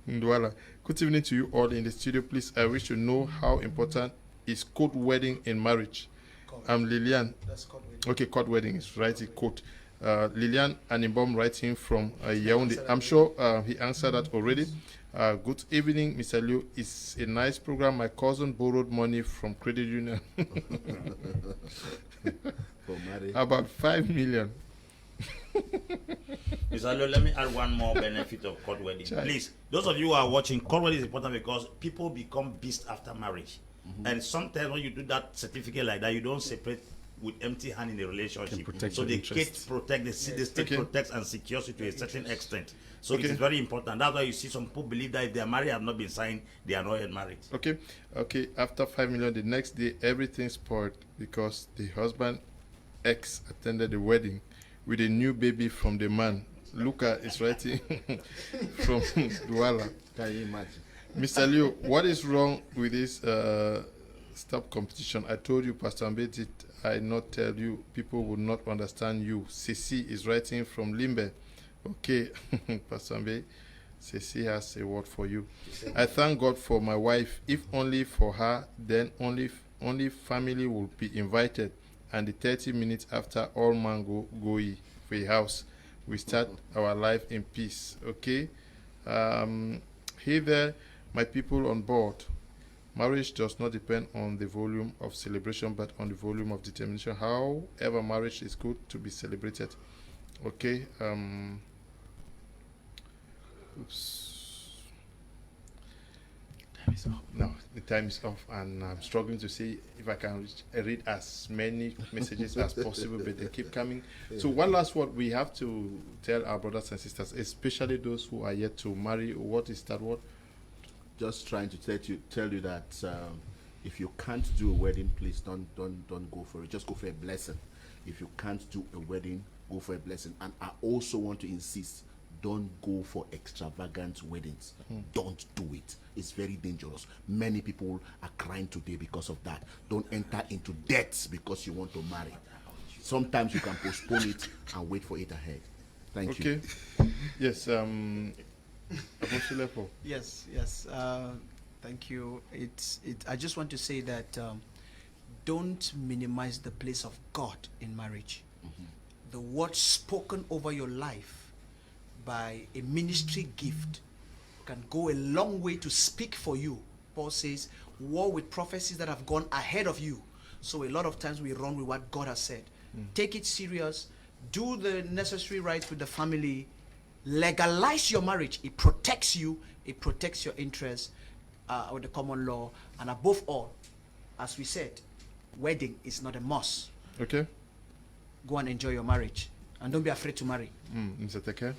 Ndwala. Good evening to you all in the studio. Please, I wish to know how important is court wedding in marriage. I'm Lilian. That's court wedding. Okay, court wedding is writing court. Lilian Anibom writing from Yaoundé. I'm sure he answered that already. Good evening, Mr. Liu. It's a nice program. My cousin borrowed money from credit union. About 5 million. Mr. Liu, let me add one more benefit of court wedding. Please, those of you who are watching, court wedding is important because people become beasts after marriage. And sometimes when you do that certificate like that, you don't separate with empty hand in the relationship. So the state protects and secures it to a certain extent. So it is very important. That's why you see some people believe that if their marriage have not been signed, they are not yet married. Okay. After 5 million, the next day everything spoiled because the husband ex attended the wedding with a new baby from the man. Luca is writing from Douala. Can you imagine? Mr. Leo, what is wrong with this stop competition? I told you, Pastor AMBE, did I not tell you? People would not understand you. Ceci is writing from Limbe. Okay, Pastor AMBE, Ceci has a word for you. I thank God for my wife. If only for her, then only family will be invited. And the 30 minutes after, all man go for a house. We start our life in peace. Okay? Hey there, my people on board. Marriage does not depend on the volume of celebration, but on the volume of determination. However, marriage is good to be celebrated. Okay. Oops. Time is off. No, the time is off, and I'm struggling to see if I can read as many messages as possible, but they keep coming. So one last word we have to tell our brothers and sisters, especially those who are yet to marry. What is that word? Just trying to tell you that if you can't do a wedding, please don't go for it. Just go for a blessing. If you can't do a wedding, go for a blessing. And I also want to insist, don't go for extravagant weddings. Don't do it. It's very dangerous. Many people are crying today because of that. Don't enter into debts because you want to marry. Sometimes you can postpone it and wait for it ahead. Thank you. Okay. Yes. Apostle LEFOR. Yes. Thank you. I just want to say that don't minimize the place of God in marriage. The word spoken over your life by a ministry gift can go a long way to speak for you. Paul says, war with prophecies that have gone ahead of you. So a lot of times we run with what God has said. Take it serious. do the necessary rites with the family, legalize your marriage. It protects you, it protects your interests with the common law, and above all, as we said, wedding is not a must. Okay. Go and enjoy your marriage, and don't be afraid to marry. Mr. Teke?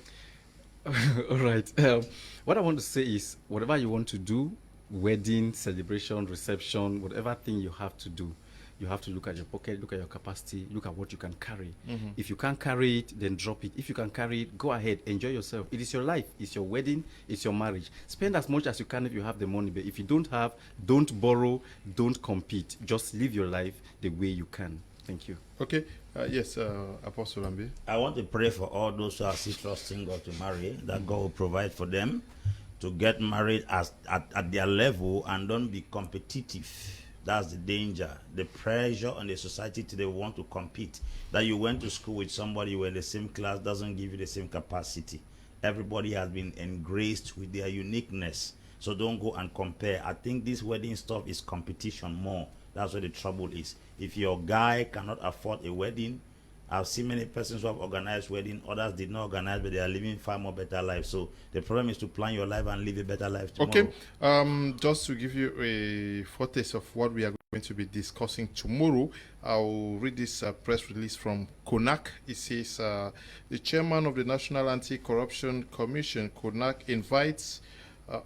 All right. What I want to say is, whatever you want to do, wedding, celebration, reception, whatever thing you have to do, you have to look at your pocket, look at your capacity, look at what you can carry. If you can't carry it, then drop it. If you can carry it, go ahead, enjoy yourself. It is your life, it's your wedding, it's your marriage. Spend as much as you can if you have the money, but if you don't have, don't borrow, don't compete. Just live your life the way you can. Thank you. Okay. Yes, Apostle Ambe. I want to pray for all those who are still trusting God to marry, that God will provide for them to get married at their level and don't be competitive. That's the danger. The pressure on the society today want to compete. That you went to school with somebody, you were in the same class, doesn't give you the same capacity. Everybody has been engraced with their uniqueness. So don't go and compare. I think this wedding stuff is competition more. That's where the trouble is. If your guy cannot afford a wedding, I've seen many persons who have organized wedding, others did not organize, but they are living far more better lives. So the problem is to plan your life and live a better life tomorrow. Okay. Just to give you a foretaste of what we are going to be discussing tomorrow, I'll read this press release from Kuneh. It says, the chairman of the National Anti-Corruption Commission, Kuneh, invites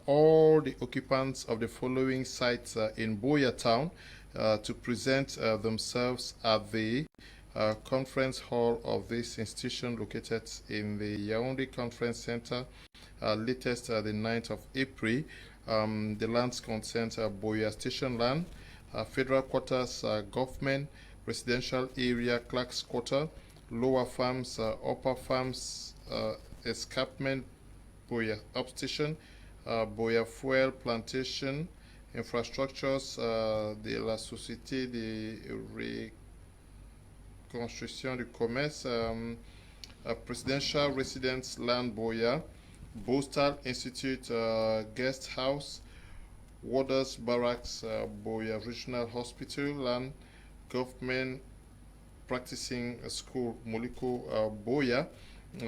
all the occupants of the following sites in Boya town to present themselves at the conference hall of this institution located in the Yaoundé Conference Center, latest the 9th of April. The lands concerned Boya Station land, federal quarters, government, residential area, clerk's quarter, lower farms, upper farms, escarpment, Boya upstation, Boya fuel plantation, infrastructures, de la Société de Reconstruction du Commerce, Presidential Residence Land Boya, Postal Institute Guest House, Warders Barracks, Boya Regional Hospital Land, Government Practicing School, Moliko Boya.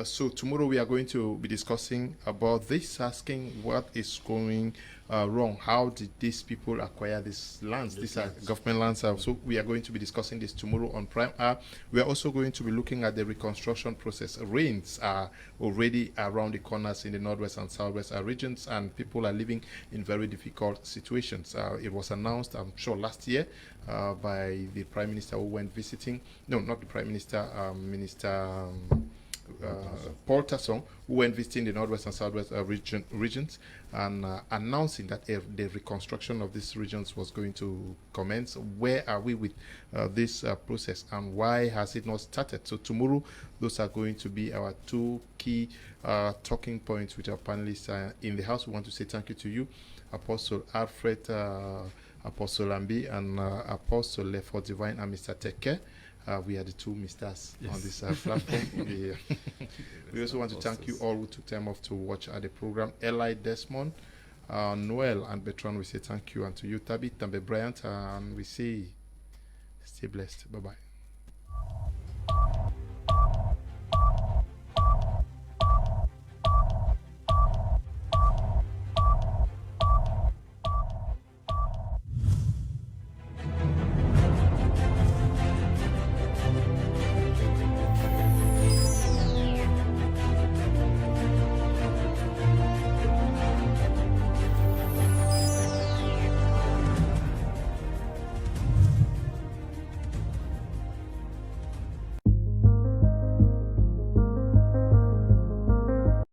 So tomorrow we are going to be discussing about this, asking what is going wrong. How did these people acquire these lands? These are government lands. So we are going to be discussing this tomorrow on Prime Hour. We are also going to be looking at the reconstruction process. Rains are already around the corners in the northwest and southwest regions, and people are living in very difficult situations. It was announced, I'm sure, last year by the Prime Minister who went visiting. No, not the Prime Minister, Minister Paul Tasson, who went visiting the northwest and southwest regions and announcing that the reconstruction of these regions was going to commence. Where are we with this process, and why has it not started? So tomorrow, those are going to be our two key talking points with our panelists in the house. We want to say thank you to you, Apostle Alfred, Apostle AMBE, and Apostle LEFOR Divine, and Mr. Teke. We are the two misters on this platform. We also want to thank you all who took time off to watch the program. Eli, Desmond, Noel, and Bertrand, we say thank you. And to you, Tabit, Tambe Bryant, and we say stay blessed. Bye-bye.